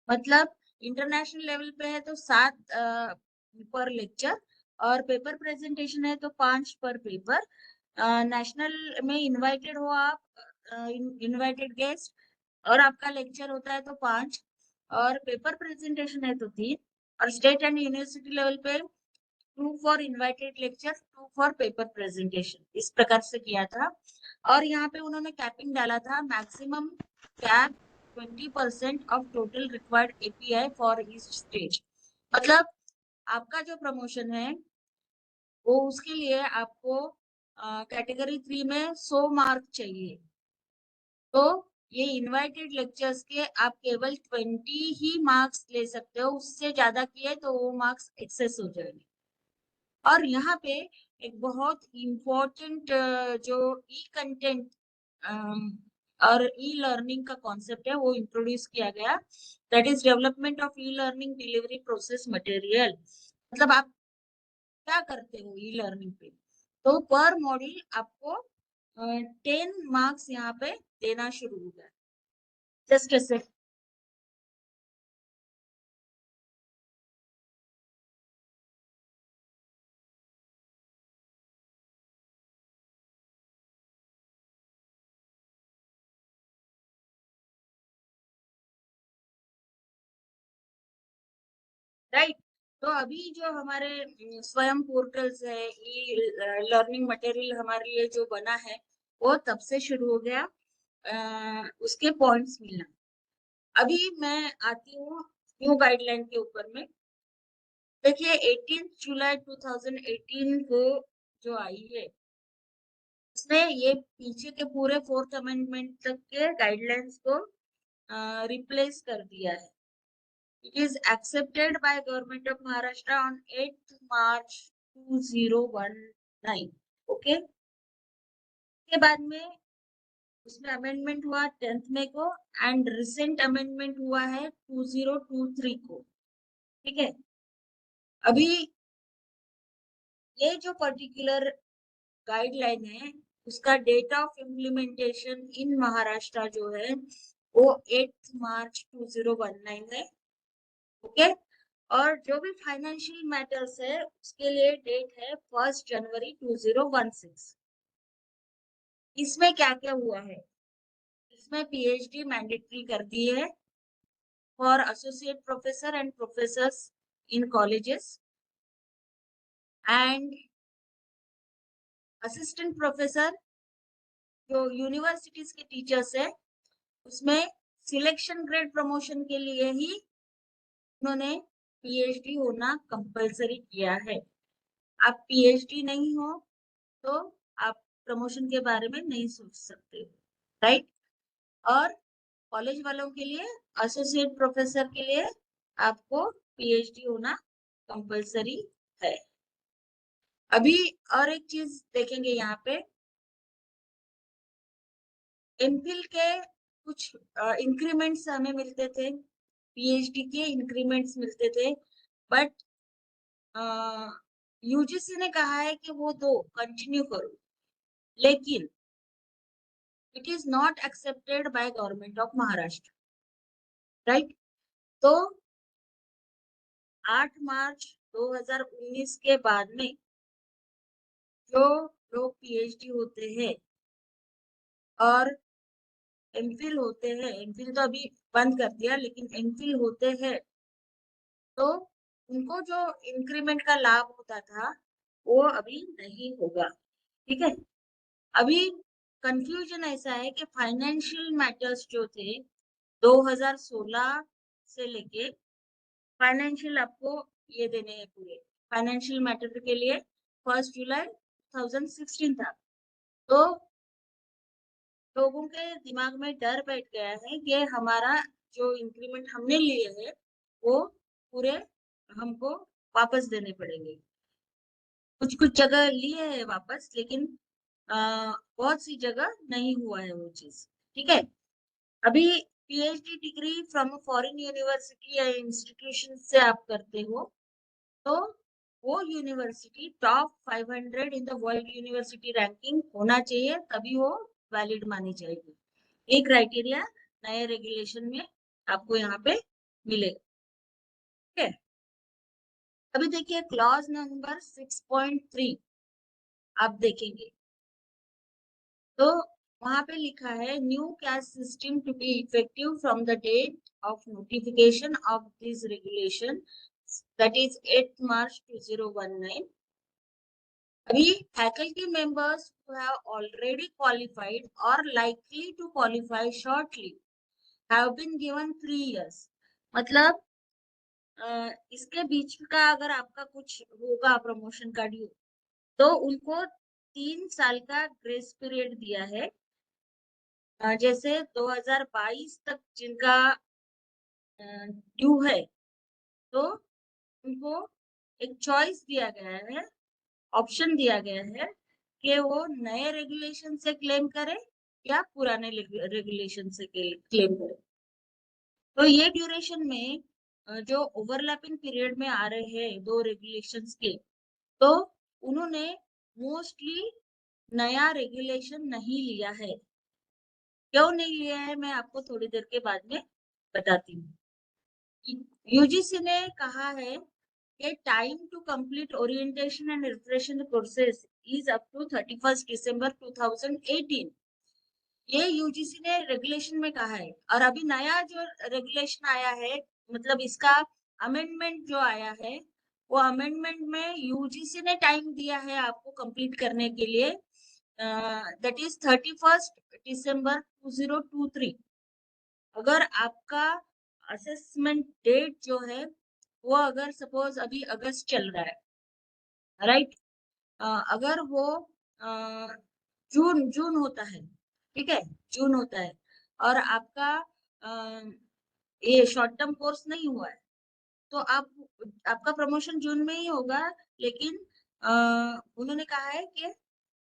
मतलब इंटरनेशनल लेवल पे है तो 7 पर लेक्चर, और पेपर प्रेजेंटेशन है तो 5 पर पेपर। नेशनल में इनवाइटेड हो आप, इनवाइटेड गेस्ट, और आपका लेक्चर होता है तो 5, और पेपर प्रेजेंटेशन है तो 3, और स्टेट एंड यूनिवर्सिटी लेवल पे 2 for invited lecture, 2 for paper presentation, इस प्रकार से किया था। और यहाँ पे उन्होंने कैपिंग डाला था, maximum cap 20% of total required API for each stage. मतलब आपका जो प्रमोशन है वो उसके लिए आपको कैटेगरी 3 में 100 मार्क चाहिए, तो ये इनवाइटेड लेक्चर्स के आप केवल 20 ही मार्क्स ले सकते हो, उससे ज्यादा किए तो वो मार्क्स एक्सेस हो जाएंगे। और यहाँ पे एक बहुत इम्पोर्टेंट जो ई कंटेंट और ई लर्निंग का कॉन्सेप्ट है वो इंट्रोड्यूस किया गया, that is development of e learning delivery process material. मतलब आप क्या करते हो ई लर्निंग पे, तो पर मॉड्यूल आपको 10 मार्क्स यहाँ पे देना शुरू हो गया। Just a second. राइट, तो अभी जो हमारे स्वयं पोर्टल्स है, ई लर्निंग मटेरियल हमारे लिए जो बना है वो तब से शुरू हो गया उसके पॉइंट्स मिलना। अभी मैं आती हूँ न्यू गाइडलाइन के ऊपर में। देखिए 18 जुलाई 2018 को जो आई है उसने ये पीछे के पूरे 4th अमेंडमेंट तक के गाइडलाइंस को रिप्लेस कर दिया है। It is accepted by Government of Maharashtra on 8th March 2019. Okay? के बाद में उसमें अमेंडमेंट हुआ 10th मई को एंड रिसेंट अमेंडमेंट हुआ है 2023 को। ठीक है, अभी ये जो पर्टिकुलर गाइडलाइन है उसका डेट ऑफ इम्प्लीमेंटेशन इन महाराष्ट्र जो है वो 8th मार्च 2019 है। ओके, और जो भी फाइनेंशियल मैटर्स है उसके लिए डेट है 1 जनवरी 2016। इसमें क्या क्या हुआ है, इसमें पीएचडी मैंडेटरी कर दी है for associate professor and professors in colleges and assistant professor जो यूनिवर्सिटीज के टीचर्स है उसमें सिलेक्शन ग्रेड प्रमोशन के लिए ही उन्होंने पीएचडी होना कंपलसरी किया है। आप पीएचडी नहीं हो तो आप प्रमोशन के बारे में नहीं सोच सकते, राइट। और कॉलेज वालों के लिए, एसोसिएट प्रोफेसर के लिए आपको पीएचडी होना कंपलसरी है। अभी और एक चीज देखेंगे यहाँ पे, एमफिल के कुछ इंक्रीमेंट्स हमें मिलते थे, पीएचडी के इंक्रीमेंट्स मिलते थे, बट यूजीसी ने कहा है कि वो दो कंटिन्यू करो, लेकिन it is not accepted by government of Maharashtra, right. तो 8 मार्च 2019 के बाद में जो लोग पीएचडी होते हैं और एमफिल होते हैं, एमफिल तो अभी बंद कर दिया, लेकिन एमफिल होते हैं तो उनको जो इंक्रीमेंट का लाभ होता था वो अभी नहीं होगा। ठीक है, अभी कंफ्यूजन ऐसा है कि फाइनेंशियल मैटर्स जो थे 2016 से लेके फाइनेंशियल आपको ये देने हैं पूरे, फाइनेंशियल मैटर के लिए 1 जुलाई 2016 था, तो लोगों के दिमाग में डर बैठ गया है कि हमारा जो इंक्रीमेंट हमने लिए है वो पूरे हमको वापस देने पड़ेंगे। कुछ कुछ जगह लिए है वापस, लेकिन बहुत सी जगह नहीं हुआ है वो चीज। ठीक है, अभी PhD degree from foreign university या इंस्टीट्यूशन से आप करते हो तो वो university top 500 in the world university ranking होना चाहिए, तभी वो वैलिड मानी जाएगी। ये क्राइटेरिया नए रेगुलेशन में आपको यहाँ पे मिलेगा। ठीक है, अभी देखिए क्लॉज नंबर 6.3 आप देखेंगे तो वहां पे लिखा है न्यू कैस्ट system to be effective from the date of notification of this regulation, that is 8 March 2019। अभी faculty members who have already qualified or likely to qualify shortly have been given 3 years। मतलब इसके बीच का अगर आपका कुछ होगा promotion का due तो उनको 3 साल का ग्रेस पीरियड दिया है। जैसे 2022 तक जिनका ड्यू है, तो उनको एक चॉइस दिया गया है, ऑप्शन दिया गया है कि वो नए रेगुलेशन से क्लेम करे या पुराने रेगुलेशन से क्लेम करे। तो ये ड्यूरेशन में जो ओवरलैपिंग पीरियड में आ रहे हैं दो रेगुलेशंस के, तो उन्होंने मोस्टली नया रेगुलेशन नहीं लिया है। क्यों नहीं लिया है मैं आपको थोड़ी देर के बाद में बताती हूँ। यूजीसी ने कहा है कि time to complete orientation and refresher courses is up to 31 December 2018। ये यूजीसी ने रेगुलेशन में कहा है। और अभी नया जो रेगुलेशन आया है, मतलब इसका अमेंडमेंट जो आया है, वो अमेंडमेंट में यूजीसी ने टाइम दिया है आपको कंप्लीट करने के लिए, दैट इज 31 दिसंबर 2023। अगर आपका असेसमेंट डेट जो है वो अगर सपोज अभी अगस्त चल रहा है, राइट, अगर वो जून होता है, ठीक है, जून होता है, और आपका ये शॉर्ट टर्म कोर्स नहीं हुआ है, तो आपका प्रमोशन जून में ही होगा। लेकिन उन्होंने कहा है कि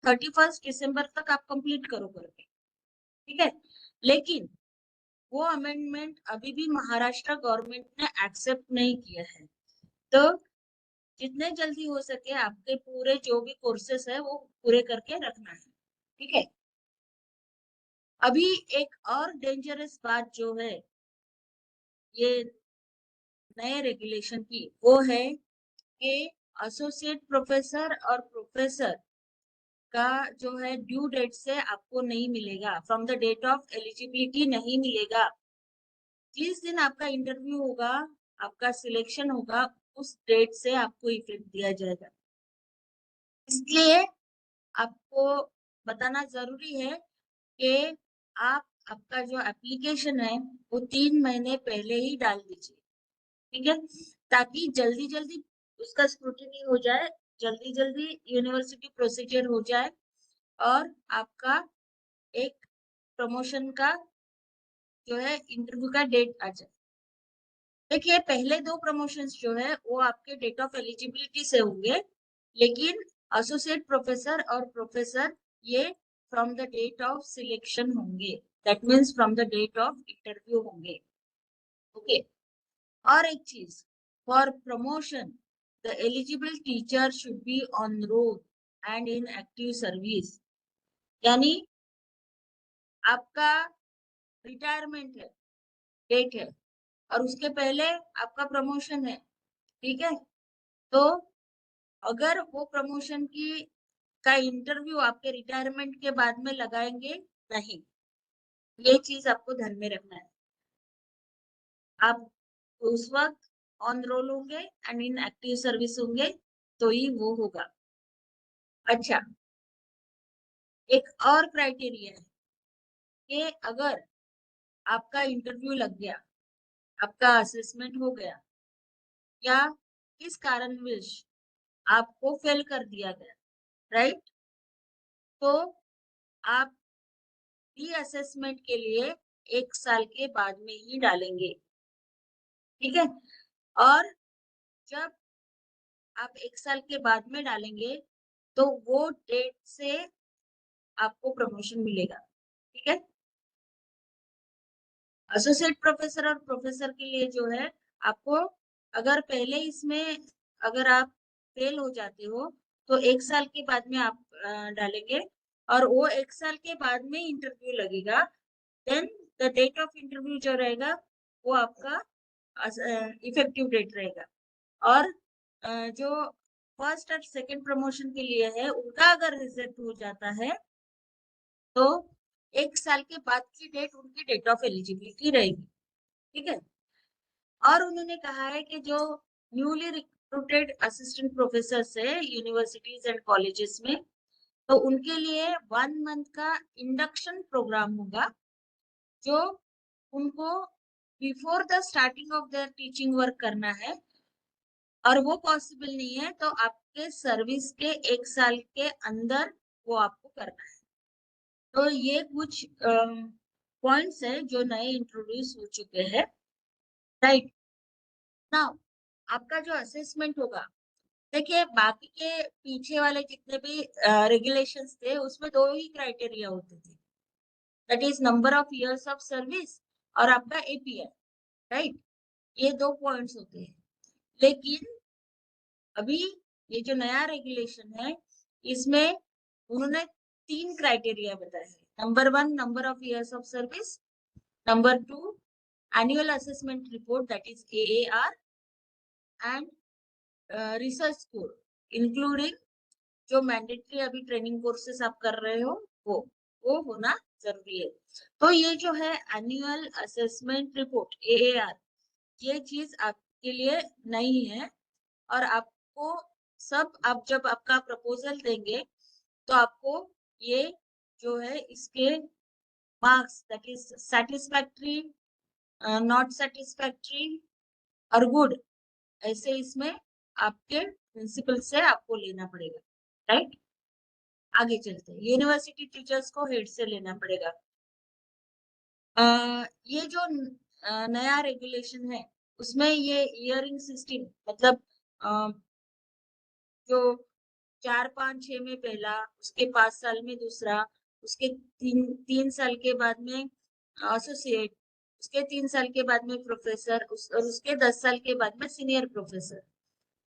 31 दिसंबर तक आप कंप्लीट करो करके, ठीक है। लेकिन वो अमेंडमेंट अभी भी महाराष्ट्र गवर्नमेंट ने एक्सेप्ट नहीं किया है। तो जितने जल्दी हो सके आपके पूरे जो भी कोर्सेस है वो पूरे करके रखना है, ठीक है। अभी एक और डेंजरस बात जो है ये नए रेगुलेशन की, वो है कि एसोसिएट प्रोफेसर और प्रोफेसर का जो है ड्यू डेट से आपको नहीं मिलेगा, from the date of eligibility नहीं मिलेगा। जिस दिन आपका इंटरव्यू होगा, आपका सिलेक्शन होगा, उस डेट से आपको इफेक्ट दिया जाएगा। इसलिए आपको बताना जरूरी है कि आपका जो एप्लीकेशन है वो 3 महीने पहले ही डाल दीजिए, ठीक है, ताकि जल्दी जल्दी उसका स्क्रूटिनी हो जाए, जल्दी जल्दी यूनिवर्सिटी प्रोसीजर हो जाए और आपका एक प्रमोशन का जो है इंटरव्यू का डेट आ जाए। देखिए, पहले 2 प्रमोशंस जो है वो आपके डेट ऑफ एलिजिबिलिटी से होंगे, लेकिन एसोसिएट प्रोफेसर और प्रोफेसर ये from the date of selection होंगे, that means from the date of interview होंगे, ओके। और एक चीज, for promotion the eligible teacher should be on roll and in active service. यानी आपका रिटायरमेंट है, डेट है, और उसके पहले आपका प्रमोशन है, ठीक है। तो अगर वो प्रमोशन का इंटरव्यू आपके रिटायरमेंट के बाद में लगाएंगे नहीं, ये चीज आपको ध्यान में रखना है। आप उस वक्त ऑन रोल होंगे एंड इन एक्टिव सर्विस होंगे तो ही वो होगा। अच्छा, एक और क्राइटेरिया है कि अगर आपका इंटरव्यू लग गया, आपका असेसमेंट हो गया, या किस कारणवश आपको फेल कर दिया गया, राइट, तो आप रीअसेसमेंट के लिए 1 साल के बाद में ही डालेंगे, ठीक है। और जब आप 1 साल के बाद में डालेंगे तो वो डेट से आपको प्रमोशन मिलेगा, ठीक है। एसोसिएट प्रोफेसर और प्रोफेसर के लिए जो है आपको, अगर पहले इसमें अगर आप फेल हो जाते हो तो 1 साल के बाद में आप डालेंगे, और वो 1 साल के बाद में इंटरव्यू लगेगा, then the date of interview जो रहेगा वो आपका इफेक्टिव डेट रहेगा। और जो फर्स्ट और सेकंड प्रमोशन के लिए है उनका अगर रिजेक्ट हो जाता है तो 1 साल के बाद की डेट उनकी डेट ऑफ एलिजिबिलिटी रहेगी, ठीक है। और उन्होंने कहा है कि जो न्यूली रिक्रूटेड असिस्टेंट प्रोफेसर है यूनिवर्सिटीज एंड कॉलेजेस में, तो उनके लिए 1 मंथ का इंडक्शन प्रोग्राम होगा, जो उनको before the starting of their teaching work करना है। और वो पॉसिबल नहीं है तो आपके सर्विस के 1 साल के अंदर वो आपको करना है। तो ये कुछ पॉइंट्स है जो नए इंट्रोड्यूस हो चुके हैं, राइट। नाउ आपका जो असेसमेंट होगा, देखिए बाकी के पीछे वाले जितने भी रेगुलेशंस थे उसमें 2 ही क्राइटेरिया होते थे, that is number of years of service और आपका एपीआई, राइट। ये 2 पॉइंट्स होते हैं। लेकिन अभी ये जो नया रेगुलेशन है इसमें उन्होंने 3 क्राइटेरिया बताए हैं। Number 1 number of years of service, number 2 annual assessment report that is AAR and research score including जो मैंडेटरी अभी ट्रेनिंग कोर्सेस आप कर रहे हो वो होना जरूरी है। तो ये जो है एनुअल असेसमेंट रिपोर्ट AAR, ये चीज आपके लिए नहीं है और आपको आप जब आपका प्रपोजल देंगे तो आपको ये जो है इसके marks that is satisfactory, not satisfactory और गुड, ऐसे इसमें आपके प्रिंसिपल से आपको लेना पड़ेगा, राइट। आगे चलते हैं, यूनिवर्सिटी टीचर्स को हेड से लेना पड़ेगा। ये जो नया रेगुलेशन है उसमें ये ईयरिंग सिस्टम, मतलब जो 4, 5, 6 में पहला, उसके 5 साल में दूसरा, उसके 3 साल के बाद में एसोसिएट, उसके 3 साल के बाद में प्रोफेसर, और उसके 10 साल के बाद में सीनियर प्रोफेसर,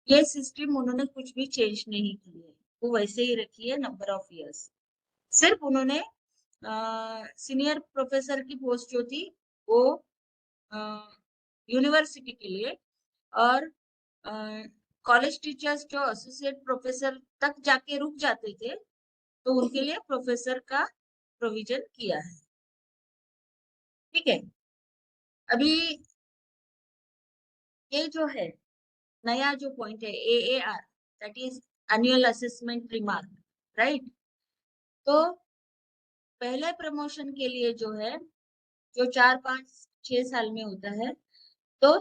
ये सिस्टम उन्होंने कुछ भी चेंज नहीं की है, वो वैसे ही रखी है नंबर ऑफ इयर्स। सिर्फ उन्होंने सीनियर प्रोफेसर की पोस्ट जो थी वो यूनिवर्सिटी के लिए, और कॉलेज टीचर्स जो एसोसिएट प्रोफेसर तक जाके रुक जाते थे तो उनके लिए प्रोफेसर का प्रोविजन किया है, ठीक है। अभी ये जो है नया जो पॉइंट है AAR that is annual assessment remark, right. तो पहले प्रमोशन के लिए जो है, जो 4, 5, 6 साल में होता है, तो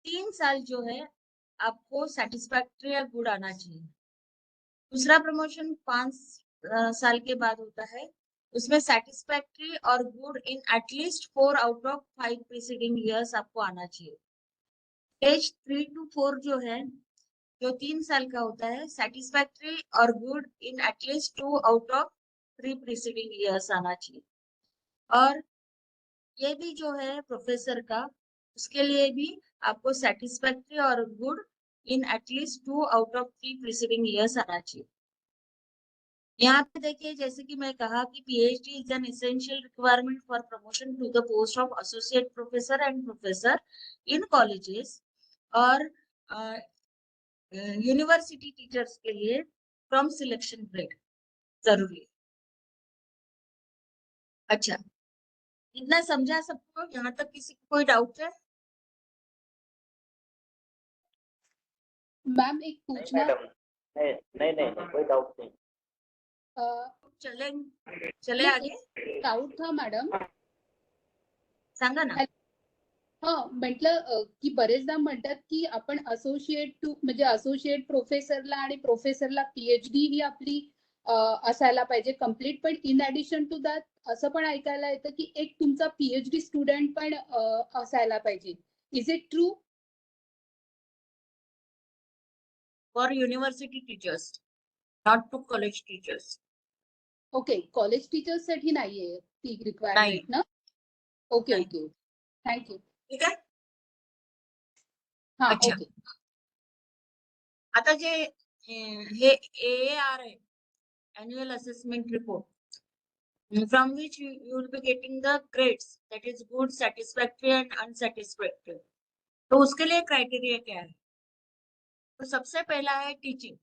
3 साल जो है आपको सेटिस्फैक्ट्री या गुड आना चाहिए। दूसरा प्रमोशन 5 साल के बाद होता है, उसमें सेटिस्फैक्ट्री और good in at least 4 out of 5 preceding years आपको आना चाहिए। स्टेज 3 to 4 जो है, जो 3 साल का होता है, सेटिस्फैक्ट्री और good in at least 2 out of 3 preceding years आना चाहिए। और ये भी जो है प्रोफेसर का, उसके लिए भी आपको सेटिस्फैक्ट्री और good in at least 2 out of 3 preceding years आना चाहिए। यहाँ पे देखिए, जैसे कि मैं कहा कि PhD is an essential requirement for promotion to the post of associate professor and professor in colleges, और यूनिवर्सिटी टीचर्स के लिए फ्रॉम सिलेक्शन ग्रेड जरूरी है। अच्छा, इतना समझा सबको? यहाँ तक किसी को कोई डाउट है? मैम एक नहीं पूछना, मैडम, नहीं, कोई डाउट नहीं। चले आगे, डाउट था मॅडम. सांगा ना. म्हटलं की बरेचदा म्हणतात की आपण असोसिएट टू म्हणजे असोसिएट प्रोफेसरला आणि प्रोफेसरला PhD ही आपली असायला पाहिजे कम्प्लीट, पण इन ऍडिशन टू दॅट असं पण ऐकायला येतं की एक तुमचा PhD स्टुडंट पण असायला पाहिजे. Is it true? For university teachers, not to college teachers. Okay, college teachers साठी नाहीये ती रिक्वायरमेंट ना? ओके नाही. Okay, thank you. ठीक आहे. हा अच्छा. ओके. आता जे हे AAR आहे, annual assessment report, from which you will be getting the grades, that is good, satisfactory and unsatisfactory. तो उसके लिए क्राइटेरिया क्या है? तो सबसे पहला है टीचिंग.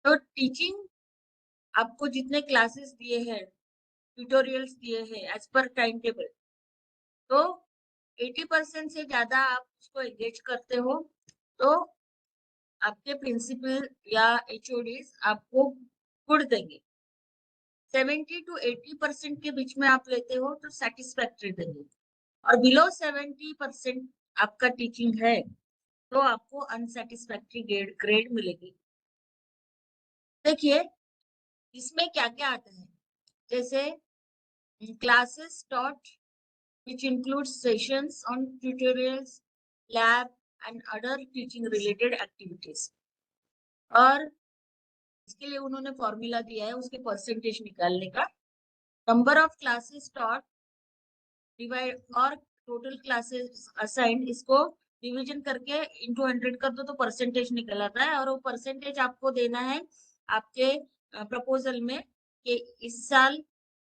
तो टीचिंग आपको जितने क्लासेस दिए हैं, ट्यूटोरियल्स दिए हैं एज पर टाइम टेबल, तो 80% से ज्यादा आप उसको एंगेज करते हो तो आपके प्रिंसिपल या HODs आपको गुड देंगे. 70 to 80% के बीच में आप लेते हो तो सेटिस्फैक्ट्री देंगे, और बिलो 70% आपका टीचिंग है तो आपको अनसेटिस्फैक्ट्री ग्रेड मिलेगी. देखिए, इसमें क्या क्या आता है, जैसे classes taught which includes sessions on tutorials, lab and other teaching related activities. और इसके लिए उन्होंने फॉर्मूला दिया है उसके परसेंटेज निकालने का। Number of classes taught divide और टोटल क्लासेस असाइंड, इसको डिवीजन करके इंटू 100 कर दो तो परसेंटेज निकल आता है। और वो परसेंटेज आपको देना है आपके प्रपोजल में कि इस साल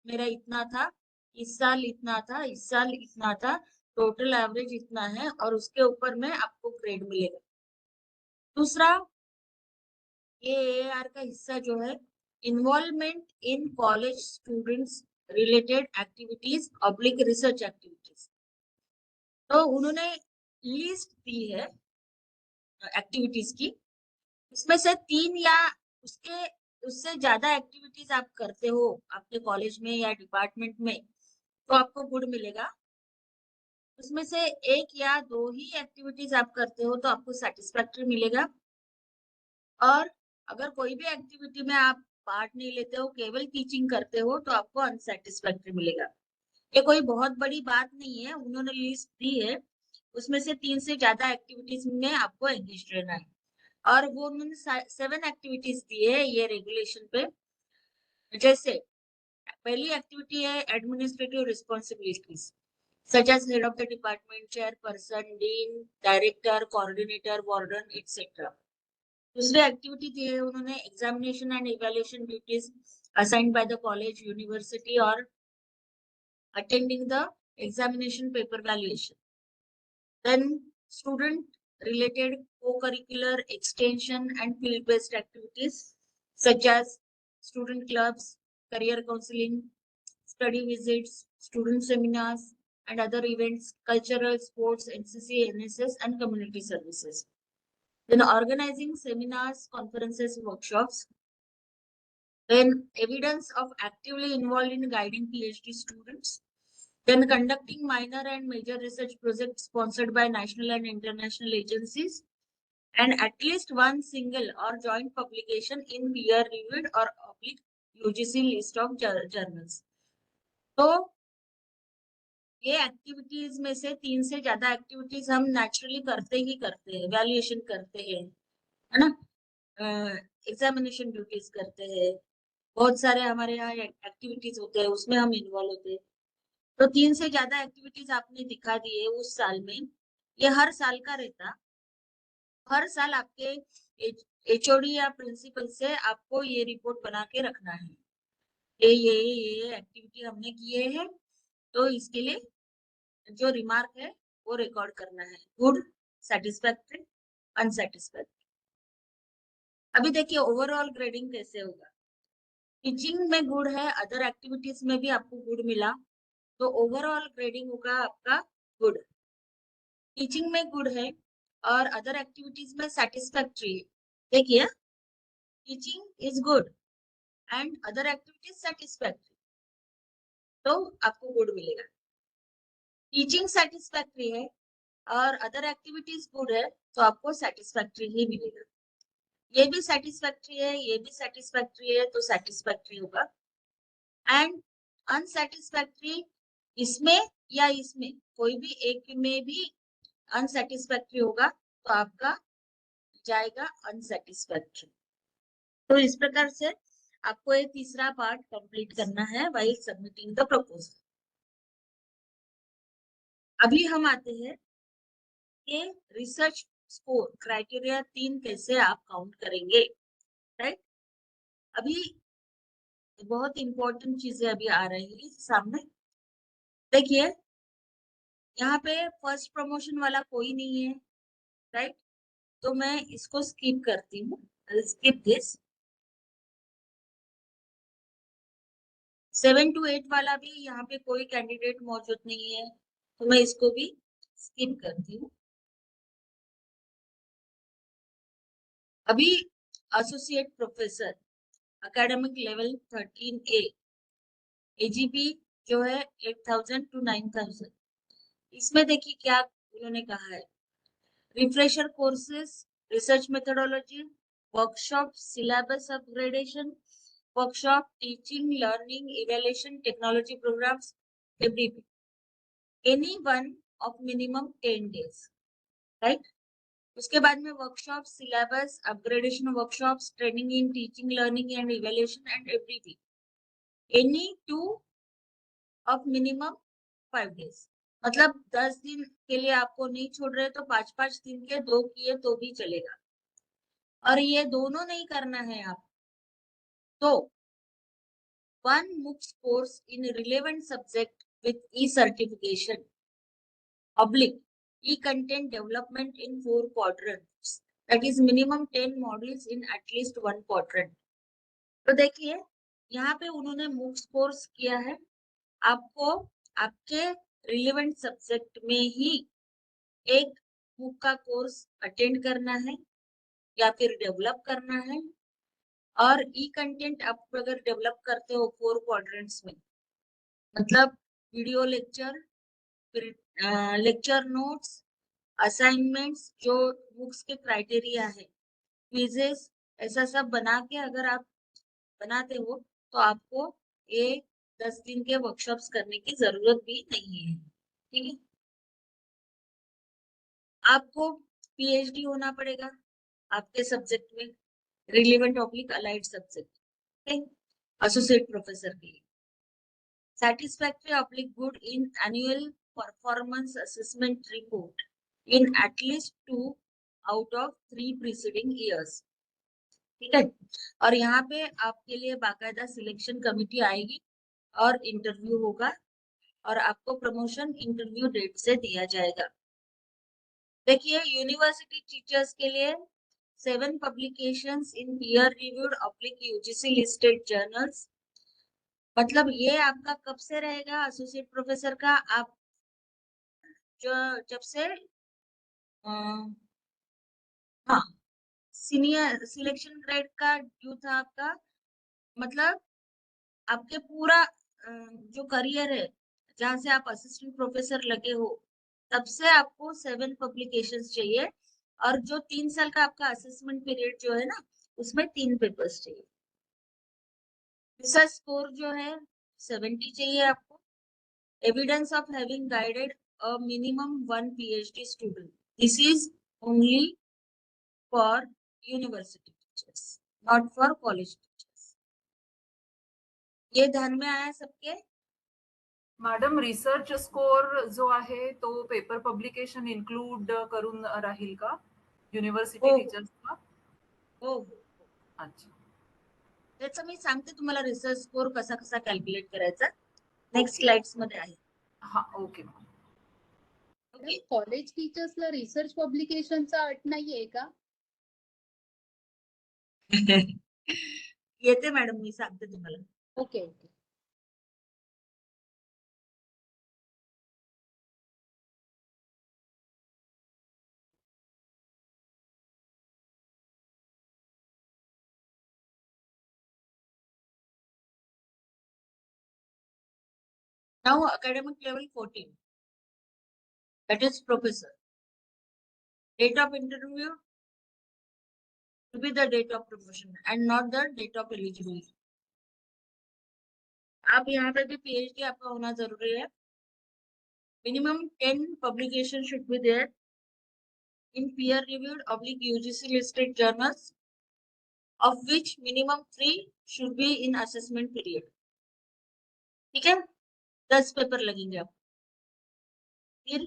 मेरा इतना था, इस साल इतना था, इस साल इतना था, टोटल एवरेज इतना है और उसके ऊपर में आपको ग्रेड मिलेगा। दूसरा ये AAR का हिस्सा जो है involvement in college students related activities oblique research activities. तो उन्होंने लिस्ट दी है एक्टिविटीज की, इसमें से 3 या उसके उससे ज्यादा एक्टिविटीज आप करते हो आपके कॉलेज में या डिपार्टमेंट में तो आपको गुड मिलेगा। उसमें से 1 या 2 ही एक्टिविटीज आप करते हो तो आपको सेटिस्फैक्टरी मिलेगा। और अगर कोई भी एक्टिविटी में आप पार्ट नहीं लेते हो, केवल टीचिंग करते हो, तो आपको अनसेटिस्फैक्टरी मिलेगा। ये कोई बहुत बड़ी बात नहीं है, उन्होंने लिस्ट दी है, उसमें से 3 से ज्यादा एक्टिविटीज में आपको एंगेज रहना है। और वो उन्होंने 7 एक्टिविटीज दी है ये रेगुलेशन पे। जैसे पहली एक्टिविटी है administrative responsibilities such as head of the department, chairperson, dean, director, coordinator, warden, etc. दूसरी एक्टिविटी दी है उन्होंने examination and evaluation duties assigned by the college university और attending the examination paper valuation. Then student related co-curricular extension and field based activities such as student clubs, career counseling, study visits, student seminars and other events, cultural, sports, NCC, NSS and community services. Then organizing seminars, conferences, workshops. Then evidence of actively involved in guiding PhD students. Then conducting minor and major research projects sponsored by national and international agencies. And at least one single or joint publication in peer-reviewed or oblique UGC list of journals. तो ये activities में से 3 से ज्यादा activities हम naturally करते हैं, valuation करते हैं, है ना, एग्जामिनेशन ड्यूटीज करते हैं, बहुत सारे हमारे यहाँ एक्टिविटीज होते हैं उसमें हम इन्वॉल्व होते हैं। तो 3 से ज्यादा एक्टिविटीज आपने दिखा दी है उस साल में, ये हर साल का रहता। हर साल आपके HOD या प्रिंसिपल से आपको ये रिपोर्ट बना के रखना है, ये एक्टिविटी हमने किए हैं, तो इसके लिए जो रिमार्क है वो रिकॉर्ड करना है, गुड, सेटिस्फैक्टरी, अनसेटिस्फैक्टरी। अभी देखिए ओवरऑल ग्रेडिंग कैसे होगा। टीचिंग में गुड है, अदर एक्टिविटीज में भी आपको गुड मिला, तो ओवरऑल ग्रेडिंग होगा आपका गुड। टीचिंग में गुड है और अदर एक्टिविटीज में सेटिस्फैक्टरी है। देखिए teaching is good and other activities satisfactory, तो आपको गुड मिलेगा। टीचिंग सेटिस्फैक्टरी है और अदर एक्टिविटीज गुड है तो आपको सेटिस्फैक्टरी ही मिलेगा। ये भी सेटिस्फैक्टरी है, ये भी सेटिस्फैक्टरी है, तो सेटिस्फैक्टरी होगा। एंड अनसेटिस्फैक्टरी इसमें या इसमें कोई भी एक में भी अनसेटिस्फैक्टरी होगा तो आपका जाएगा अनसेटिस्फैक्टरी। तो इस प्रकार से आपको ये तीसरा पार्ट कंप्लीट करना है व्हाइल सबमिटिंग द प्रपोजल। अभी हम आते हैं कि रिसर्च स्कोर क्राइटेरिया 3 कैसे आप काउंट करेंगे, राइट। अभी बहुत इंपॉर्टेंट चीजें अभी आ रही है सामने। देखिए यहाँ पे फर्स्ट प्रमोशन वाला कोई नहीं है, राइट, तो मैं इसको स्किप करती हूँ, स्किप दिस। 7 to 8 वाला भी यहाँ पे कोई कैंडिडेट मौजूद नहीं है, तो मैं इसको भी स्किप करती हूँ। अभी associate professor academic level 13A AGP जो है 8,000 to 9,000, इसमें देखिए क्या उन्होंने कहा है। Refresher courses, research methodology, workshop, syllabus upgradation, workshop, teaching, learning, evaluation, technology programs, everything. Any one of minimum 10 days, right? उसके बाद में workshop, syllabus, upgradation workshops, training in teaching, learning and evaluation and everything. Any 2 of minimum 5 days. मतलब 10 दिन के लिए आपको नहीं छोड़ रहे तो 5-5 दिन के 2 किए तो भी चलेगा. और ये दोनों नहीं करना है आप तो 1 MOOCs course in relevant subject with e-certification oblique e-content development in 4 quadrants, that is minimum 10 modules in at least 1 quadrant. तो देखिए यहाँ पे उन्होंने MOOCs कोर्स किया है. आपको आपके रिलेवेंट सब्जेक्ट में ही एक बुक का कोर्स अटेंड करना है या फिर डेवलप करना है. और ई कंटेंट आप अगर डेवलप करते हो 4 क्वाड्रेंट्स में, मतलब वीडियो लेक्चर, फिर लेक्चर नोट्स, असाइनमेंट्स जो बुक्स के क्राइटेरिया है, क्विजेस, ऐसा सब बना के अगर आप बनाते हो तो आपको ये 10 दिन के वर्कशॉप्स करने की जरूरत भी नहीं है. ठीक है. आपको पीएचडी होना पड़ेगा आपके सब्जेक्ट में, relevant oblique allied subject, associate professor के लिए. satisfactory oblique good in annual performance assessment report in at least 2 out of 3 preceding years. ठीक है. और यहाँ पे आपके लिए बाकायदा सिलेक्शन कमिटी आएगी और इंटरव्यू होगा और आपको प्रमोशन इंटरव्यू डेट से दिया जाएगा. देखिए यूनिवर्सिटी टीचर्स के लिए 7 publications in peer reviewed oblique UGC listed journals. मतलब ये आपका कब से रहेगा एसोसिएट प्रोफेसर का? आप जो जब से हाँ सीनियर सिलेक्शन ग्रेड का ड्यू था आपका, मतलब आपके पूरा जो करियर है जहाँ से आप असिस्टेंट प्रोफेसर लगे हो तब से आपको 7 पब्लिकेशंस चाहिए. और जो 3 साल का आपका असेसमेंट पीरियड जो है ना, उसमें 3 पेपर्स चाहिए. रिसर्च स्कोर जो है 70 चाहिए आपको. Evidence of having guided a minimum 1 PhD student. This is only for university teachers, not for college teachers. ये ध्यान में आया सबके? मॅडम रिसर्च स्कोर जो आहे तो पेपर पब्लिकेशन इन्क्लूड करून राहील का युनिव्हर्सिटी हो. टीचर्सला? हो, अच्छा. त्याचं मी सांगते तुम्हाला रिसर्च स्कोर कसा कसा कॅल्क्युलेट करायचा. नेक्स्ट स्लाइड्स मध्ये आहे. हा ओके मॅम. ओके. कॉलेज टीचर्सला रिसर्च पब्लिकेशनचा अट नाहीये का? येते मॅडम, मी सांगते तुम्हाला. Okay okay. Now academic level 14, that is professor. Date of interview to be the date of promotion and not the date of eligibility. आप यहाँ पे भी PhD आपका होना जरूरी है. Minimum 10 publications should be there in peer reviewed oblique UGC listed journals, of which minimum 3 should be in assessment period. ठीक है. 10 पेपर लगेंगे आप. फिर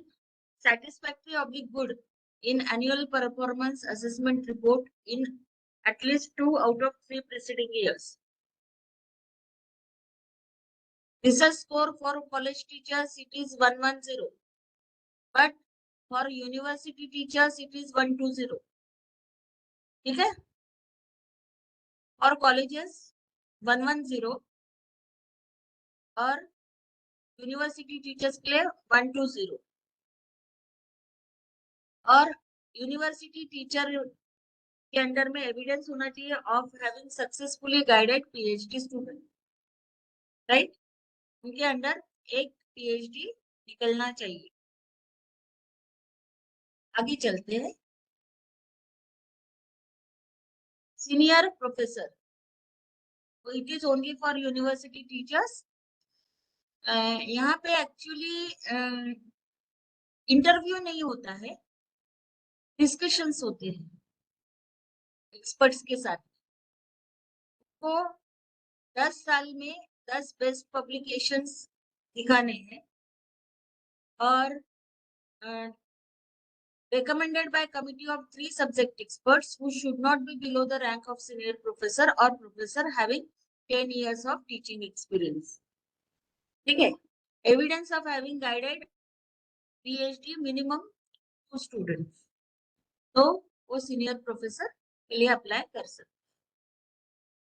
satisfactory oblique good in annual performance assessment report in at least 2 out of 3 preceding years. Research score for college teachers it is 110, but for university teachers it is 120. ठीक है. और colleges 110 और university teachers के लिए 120. और university teacher के under में evidence होना चाहिए of having successfully guided PhD student, right. उनके अंडर एक PhD निकलना चाहिए. आगे चलते हैं. Senior professor it is only for university teachers. यहाँ पे एक्चुअली इंटरव्यू नहीं होता है, डिस्कशंस होते हैं एक्सपर्ट्स के साथ। तो 10 साल में 10 बेस्ट पब्लिकेशंस दिखाने हैं और recommended by committee of 3 subject experts who should not be below the rank of senior professor or professor having 10 years of teaching experience. ठीक है, evidence of having guided PhD minimum to students, तो वो senior professor के लिए apply कर सकते।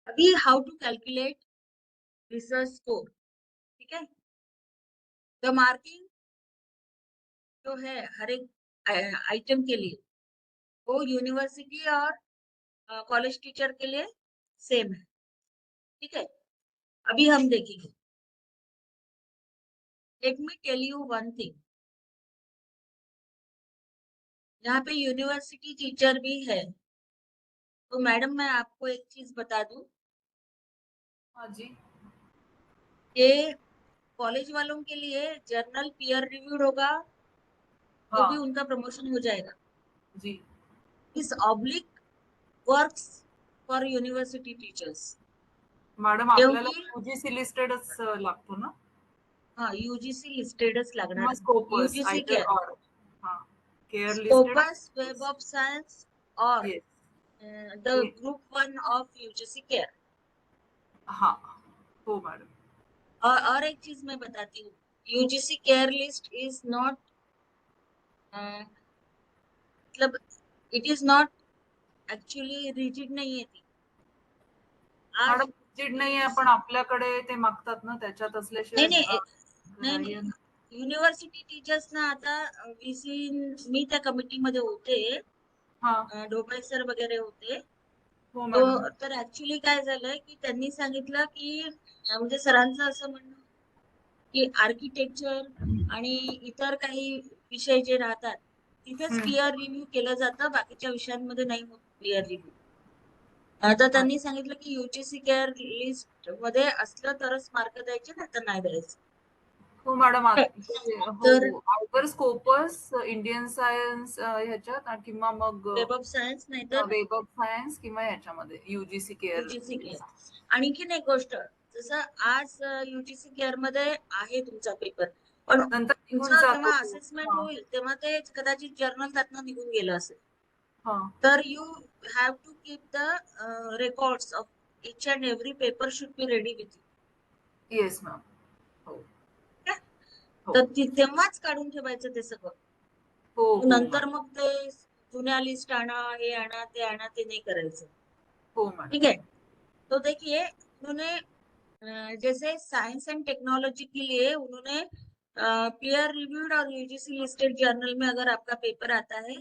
अभी how to calculate research score, ठीक है। the marking जो है हर एक आइटम के लिए वो यूनिवर्सिटी और कॉलेज टीचर के लिए सेम है, ठीक है। अभी हम देखेंगे। Let me tell you one thing, यहाँ पे यूनिवर्सिटी टीचर भी है, तो मैडम मैं आपको एक चीज बता दूं, हाँ जी। कि कॉलेज वालों के लिए जर्नल पीयर रिव्यूड होगा तो भी हाँ उनका प्रमोशन हो जाएगा। जी। इस oblique works for university teachers, madam आपल्याला क्योंकि UGC लिस्टेडच लागतो ना, हाँ यूजीसी लिस्टेडच लागणार, किंवा Scopus UGC either CARE, or. हाँ, CARE listed. Scopus, web of science और yes. The group 1 of UGC CARE. हाँ हो मॅडम. और एक चीज मैं बताती हूँ, UGC CARE list is not मतलब it is not actually rigid नहीं है ती। आज मॅडम रिजिड नाही आहे, पण आपल्याकडे ते मागतात ना, त्याच्यात नहीं असल्याशिवाय नहीं नहीं युनिव्हर्सिटी टीचर्स ना आता VC मी त्या कमिटीमध्ये होते, हा ढोबळे सर वगैरे होते, हो तो मॅडम. तर ऍक्च्युली काय झालंय की त्यांनी सांगितलं की म्हणजे सरांचं असं म्हणणं की आर्किटेक्चर आणि इतर काही विषय जे राहतात तिथेच पीयर रिव्ह्यू केलं जातं, बाकीच्या विषयांमध्ये नाही होत पीयर रिव्ह्यू। आता त्यांनी सांगितलं की यूजीसी केअर लिस्ट मध्ये असलं तरच मार्क द्यायचे, नाही तर नाही द्यायचे। हो मॅडम. तर आयदर स्कोपस, इंडियन सायन्स ह्याच्यात किंवा मग वेब ऑफ सायन्स नाही तर वेब ऑफ सायन्स किंवा ह्याच्यामध्ये UGC केअर. UGC care. आणखीन एक गोष्ट, जसं आज यूजीसी केअर मध्ये आहे तुमचा पेपर, पण नंतर निघून तुमचं जातो जेव्हा तो. असेसमेंट हा, होईल तेव्हा ते कदाचित जर्नल त्यातनं निघून गेलं असेल, हा. तर you have to keep the records of each and every paper should be ready with you. Yes ma'am. हो हो तर तेव्हाच काढून ठेवायचं ते सगळं, हो हो नंतर मॅडम. मग ते जुन्या लिस्ट आणा, हे आणा, ते आणा, ते नाही करायचं, हो मॅडम. ठीक है। तो देखिए उन्होंने जैसे साइंस एंड टेक्नोलॉजी के लिए उन्होंने पीयर रिव्यूड और यूजीसी लिस्टेड जर्नल में अगर आपका पेपर आता है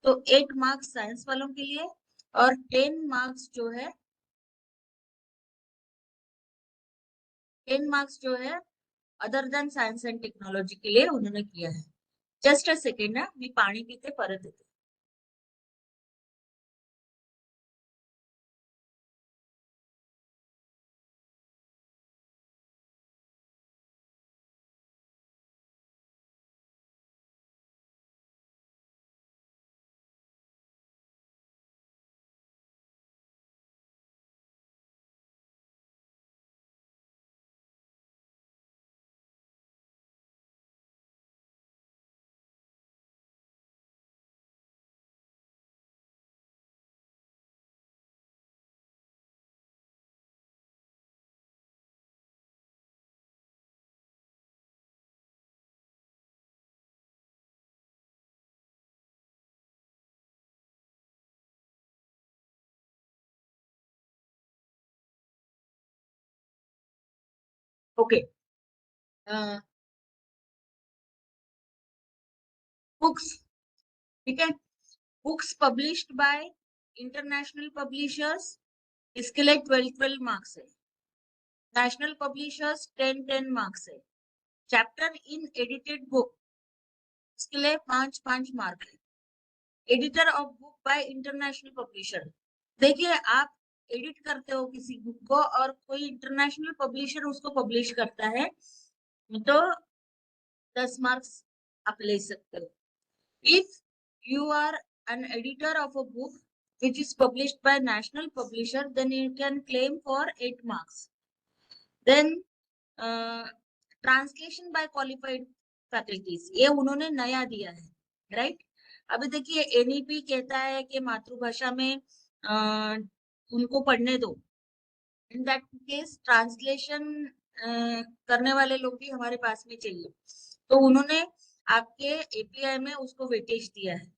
तो 8 मार्क्स साइंस वालों के लिए और 10 मार्क्स जो है 10 मार्क्स जो है other than science and technology के लिए उन्होंने किया है। जस्ट अ सेकंड ना, मी पाणी पिते परत येते। ओके, बुक्स, ठीक है। Books published bye international publishers, इसके लिए 12 मार्क्स है। नेशनल पब्लिशर्स 10 मार्क्स है। चैप्टर इन एडिटेड बुक, इसके लिए 5 मार्क है। Editor of book by international publisher, देखिए आप एडिट करते हो किसी बुक को और कोई इंटरनेशनल पब्लिशर उसको पब्लिश करता है तो 10 मार्क्स आप ले सकते हो. If you are an editor of a book which is published by national publisher, then you can claim for 8 marks. Then translation by qualified faculties, ये उन्होंने नया दिया है, right? अभी देखिए NEP कहता है कि मातृभाषा में उनको पढ़ने दो. In that case ट्रांसलेशन करने वाले लोग भी हमारे पास में चाहिए. तो उन्होंने आपके API में उसको वेटेज दिया है.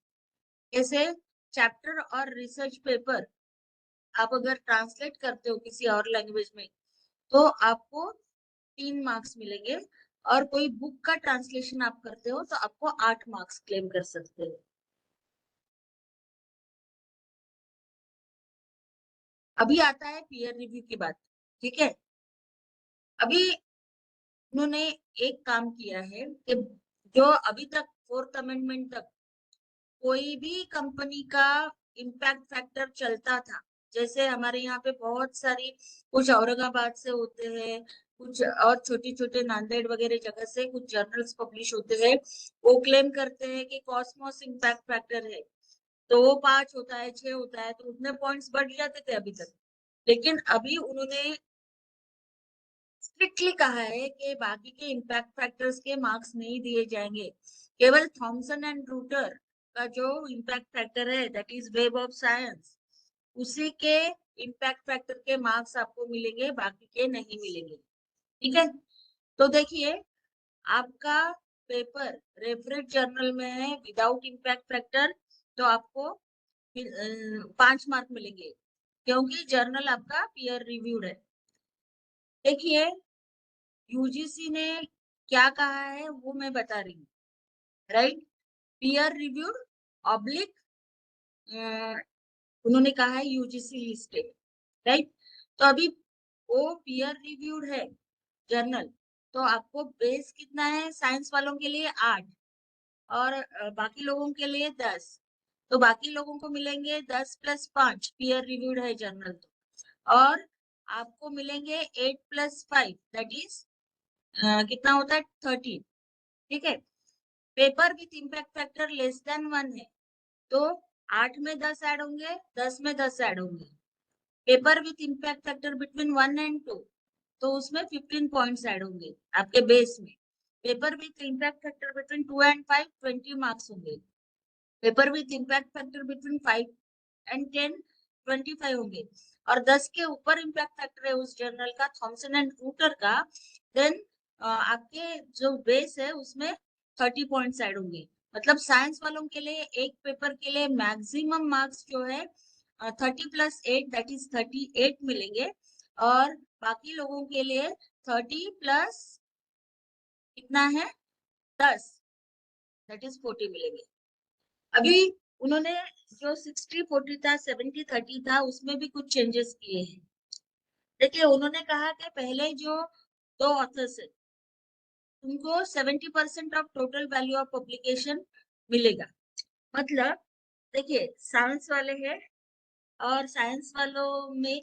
ऐसे चैप्टर और रिसर्च पेपर आप अगर ट्रांसलेट करते हो किसी और लैंग्वेज में तो आपको 3 मार्क्स मिलेंगे और कोई बुक का ट्रांसलेशन आप करते हो तो आपको 8 मार्क्स क्लेम कर सकते हो. अभी आता है पीयर रिव्यू की बात. ठीक है, अभी उन्होंने एक काम किया है कि जो अभी तक 4th अमेंडमेंट तक कोई भी कंपनी का इम्पैक्ट फैक्टर चलता था, जैसे हमारे यहाँ पे बहुत सारी कुछ औरंगाबाद से होते हैं, कुछ और छोटे छोटे नांदेड़ वगैरह जगह से कुछ जर्नल्स पब्लिश होते हैं, वो क्लेम करते हैं कि कॉस्मोस इम्पैक्ट फैक्टर है तो वो 5 होता है 6 होता है तो उतने पॉइंट्स बढ़ जाते थे अभी तक. लेकिन अभी उन्होंने स्ट्रिक्टली कहा है कि बाकी के इम्पैक्ट फैक्टर्स के मार्क्स नहीं दिए जाएंगे. केवल थॉमसन एंड रूटर का जो इम्पैक्ट फैक्टर है that is web of science, उसी के इम्पैक्ट फैक्टर के मार्क्स आपको मिलेंगे, बाकी के नहीं मिलेंगे. ठीक है, तो देखिए आपका पेपर रेफरेंस जर्नल में है विदाउट इम्पैक्ट फैक्टर तो आपको 5 मार्क मिलेंगे क्योंकि जर्नल आपका पीयर रिव्यूड है. देखिए यूजीसी ने क्या कहा है वो मैं बता रही हूँ, राइट? पीयर रिव्यूड ऑब्लिक उन्होंने कहा है यूजीसी लिस्टेड, राइट? तो अभी वो पीयर रिव्यूड है जर्नल तो आपको बेस कितना है? साइंस वालों के लिए 8 और बाकी लोगों के लिए 10. तो बाकी लोगों को मिलेंगे 10 + 5 पीयर रिव्यूड है जर्नल तो, और आपको मिलेंगे 8 + 5 दैट इज कितना होता है 13. ठीक है, paper with impact factor less than 1 है तो 8 में 10 ऐड होंगे, 10 में 10 ऐड होंगे. Paper with impact factor between 1 and 2 तो उसमें 15 पॉइंट्स ऐड होंगे आपके बेस में. Paper with impact factor between 2 and 5 20 marks होंगे. Paper with impact factor between 5 and 10 25 होंगे. और 10 के ऊपर इम्पैक्ट फैक्टर है उस जर्नल का थॉमसन एंड रूटर का, देन आपके जो बेस है उसमें 30 पॉइंट्स ऐड होंगे. मतलब साइंस वालों के लिए एक पेपर के लिए मैक्सिमम मार्क्स जो है 30 + 8 दैट इज 38 मिलेंगे और बाकी लोगों के लिए 30 प्लस कितना है 10 दैट इज 40 मिलेंगे. अभी उन्होंने जो 60-40 था 70-30 था उसमें भी कुछ चेंजेस किए हैं. देखिए उन्होंने कहा कि पहले जो 2 ऑथर्स है उनको 70% of total value of publication मिलेगा. मतलब देखिए साइंस वाले हैं और साइंस वालों में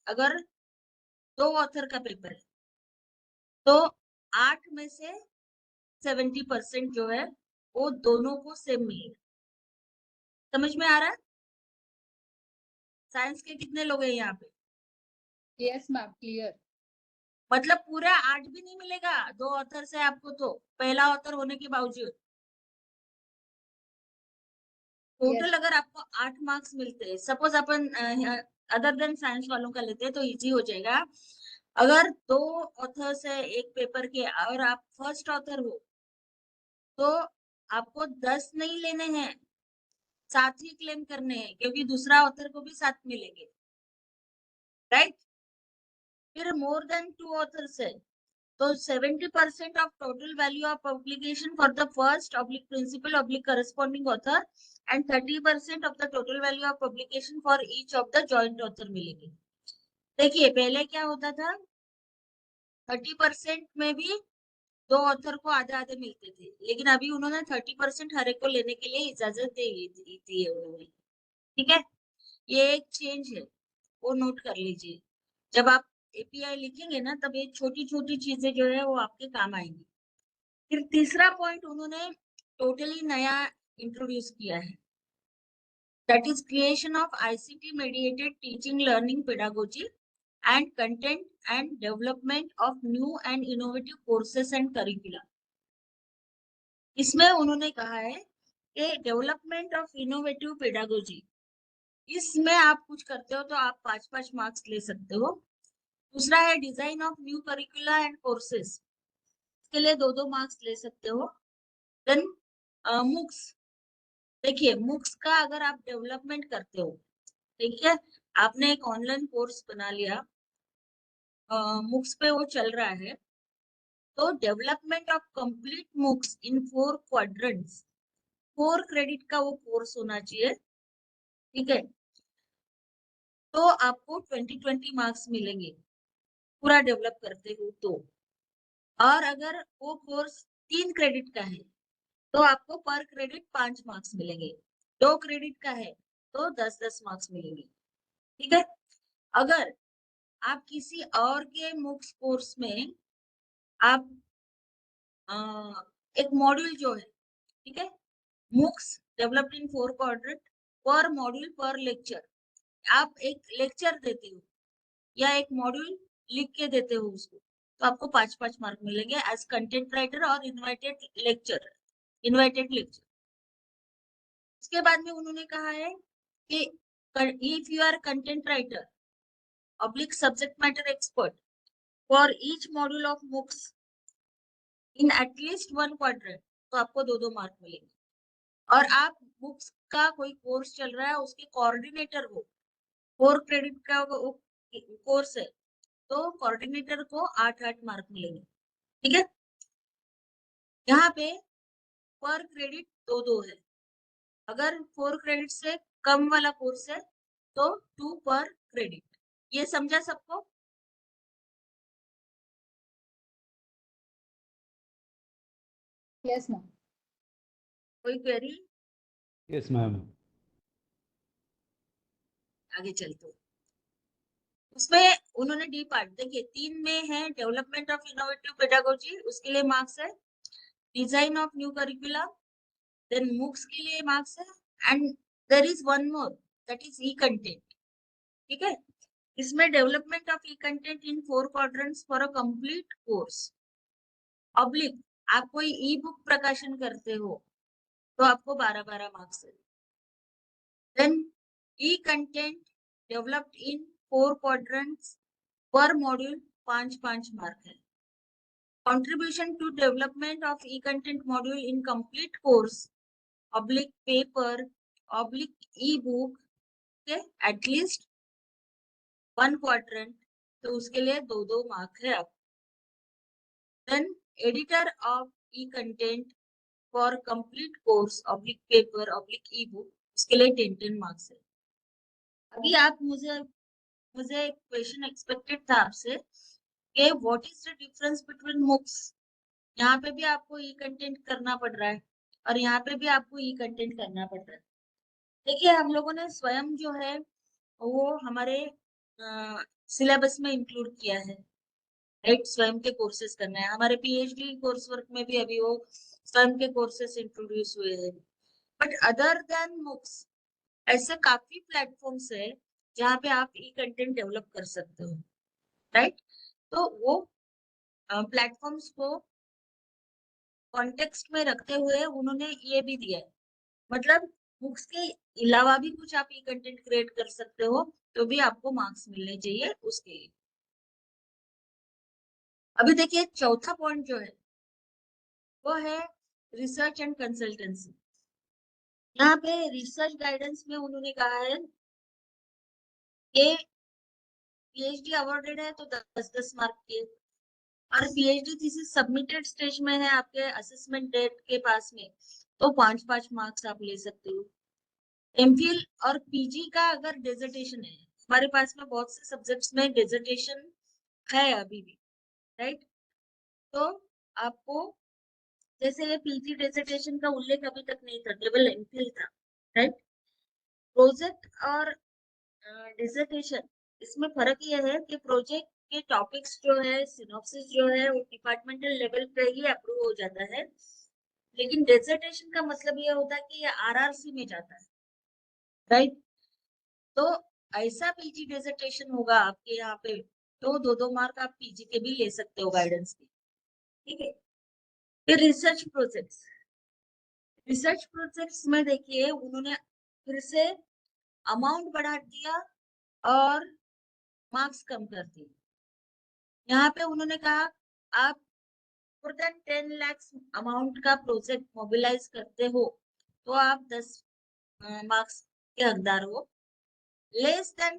अगर 2 ऑथर का पेपर है तो 8 में से 70% जो है वो दोनों को सेम मिलेगा. समझ में आ रहा है? साइंस के कितने लोग हैं यहाँ पे? Yes ma'am, clear. मतलब पूरा 8 भी नहीं मिलेगा 2 ऑथर से आपको, तो पहला ऑथर होने के बावजूद टोटल अगर आपको 8 मार्क्स मिलते हैं, सपोज अपन अदर देन साइंस वालों का लेते हैं तो इजी हो जाएगा. अगर 2 ऑथर्स है एक पेपर के और आप फर्स्ट ऑथर हो तो आपको 10 नहीं लेने हैं, 7 ही क्लेम करने हैं क्योंकि दूसरा ऑथर को भी 7 मिलेंगे, राइट? फिर मोर देन 2 ऑथर्स है तो 70% of total value of publication for the first principle corresponding author and 30% of the total value of publication for each of the joint author मिलेंगे. देखिए पहले क्या होता था 30% में भी 2 ऑथर को आधे आधे मिलते थे, लेकिन अभी उन्होंने 30% हर एक को लेने के लिए इजाजत दी है उन्होंने. ठीक है, ये एक चेंज है. वो नोट कर लीजिए। जब आप एपीआई लिखेंगे ना तब ये छोटी छोटी चीजें जो है वो आपके काम आएंगी। फिर तीसरा पॉइंट उन्होंने टोटली नया इंट्रोड्यूस किया है, that is creation of ICT mediated teaching learning pedagogy and content and development of new and innovative courses and curricula। इसमें उन्होंने कहा है कि डेवलपमेंट ऑफ इनोवेटिव पेडागोजी, इसमें आप कुछ करते हो तो आप 5-5 मार्क्स ले सकते हो। दूसरा है design of new करिकुला and courses, इसके लिए 2-2 मार्क्स ले सकते हो। देन मूक्स, देखिए मूक्स का अगर आप डेवलपमेंट करते हो, ठीक है, आपने एक ऑनलाइन कोर्स बना लिया, मूक्स पे वो चल रहा है, तो development of complete MOOCs in 4 quadrants, 4 credit का वो कोर्स होना चाहिए, ठीक है। तो आपको 20 मार्क्स मिलेंगे पूरा डेवलप करते हो तो। और अगर वो कोर्स 3 क्रेडिट का है तो आपको पर क्रेडिट 5 मार्क्स मिलेंगे। 2 क्रेडिट का है तो 10-10 मार्क्स मिलेंगे, ठीक है। अगर आप किसी और के मूक्स कोर्स में आप एक मॉड्यूल जो है, ठीक है, मूक्स डेवलप्ड इन 4 क्वाड्रेंट, पर मॉड्यूल पर लेक्चर, आप एक लेक्चर देते हो या एक मॉड्यूल लिख के देते हो उसको, तो आपको 5-5 मार्क मिलेंगे एज कंटेंट राइटर और इनवाइटेड लेक्चर। उसके बाद में उन्होंने कहा है कि if you are content writer oblique subject matter expert for each module of MOOCs in at least 1 quadrant, तो आपको 2-2 मार्क मिलेंगे। और आप बुक्स का कोई कोर्स चल रहा है, उसके कोऑर्डिनेटर हो, 4 क्रेडिट का कोर्स है, तो कोऑर्डिनेटर को 8-8 मार्क मिलेंगे, ठीक है। यहाँ पे पर क्रेडिट 2-2 है। अगर 4 क्रेडिट से कम वाला कोर्स है तो 2 पर क्रेडिट। ये समझा सबको? Yes ma'am. कोई क्वेरी? Yes ma'am. आगे चलते हैं। उसमें उन्होंने डी पार्ट, देखिए 3 में है डेवलपमेंट ऑफ इनोवेटिव पेडागोजी, उसके लिए मार्क्स है। Design of new curricula, then MOOCs के लिए मार्क्स है, and there is one more, that is e content, ठीक है। इसमें development of e content in 4 quadrants for a complete course oblique, आप कोई ई बुक प्रकाशन करते हो तो आपको 12-12 मार्क्स है। Then e content developed in 4 quadrants, पर मॉड्यूल 5-5 मार्क है। Contribution to development of e-content module in complete course oblique paper oblique e-book, okay, at least 1 quadrant, तो उसके लिए 2-2 मार्क है आप। Then editor of e-content for complete course oblique paper oblique e-book, उसके लिए 10-10 marks है। अभी आप मुझे एक क्वेश्चन एक्सपेक्टेड था आपसे कि what is the difference between MOOCs. यहाँ पे भी आपको ई कंटेंट करना पड़ रहा है और यहाँ पे भी आपको ई कंटेंट करना पड़ रहा है। देखिए हम लोगों ने स्वयं जो है वो हमारे सिलेबस में इंक्लूड किया है, राइट, स्वयं के कोर्सेज करना है। हमारे पीएचडी कोर्स वर्क में भी अभी वो स्वयं के कोर्सेज इंट्रोड्यूस हुए हैं। बट अदर देन मूक्स ऐसे काफी प्लेटफॉर्म्स है जहाँ पे आप ई कंटेंट डेवलप कर सकते हो, राइट। तो वो प्लेटफॉर्म्स को कॉन्टेक्स्ट में रखते हुए उन्होंने ये भी दिया है, मतलब बुक्स के अलावा भी कुछ आप ई कंटेंट क्रिएट कर सकते हो तो भी आपको मार्क्स मिलने चाहिए उसके लिए। अभी देखिए चौथा पॉइंट जो है वो है रिसर्च एंड कंसल्टेंसी। यहाँ पे रिसर्च गाइडेंस में उन्होंने कहा है कि पीएचडी अवॉर्डेड है तो 10-10 मार्क के, और पीएचडी थीसिस सबमिटेड स्टेज में है आपके असेसमेंट डेट के पास में, तो 5-5 मार्क्स आप ले सकते हो। एमफिल और पीजी का अगर डेजर्टेशन है, हमारे पास में बहुत से सब्जेक्ट्स में डेजर्टेशन है अभी भी, राइट, तो आपको जैसे ये पीजी डेजर्टेशन का उल्लेख अभी तक नहीं था, केवल एमफिल था, राइट। प्रोजेक्ट और डिसर्टेशन इसमें फर्क ये है कि प्रोजेक्ट के टॉपिक्स जो है, सिनॉप्सिस जो है, वो डिपार्टमेंटल लेवल पे ही अप्रूव हो जाता है, लेकिन डिसर्टेशन का मतलब ये होता है कि ये आरआरसी में जाता है, राइट? तो ऐसा पीजी डिसर्टेशन होगा आपके यहाँ पे, तो 2-2 मार्क आप पीजी के भी ले सकते हो गाइडेंस के, ठीक है? फिर रिसर्च प्रोजेक्ट्स, रिसर्च प्रोजेक्ट्स में देखिए उन्होंने फिर से अमाउंट बढ़ा दिया और मार्क्स कम कर दिए। यहाँ पे उन्होंने कहा आप more than 10 लाख अमाउंट का प्रोजेक्ट मोबिलाइज करते हो तो आप 10 मार्क्स के हकदार हो। लेस देन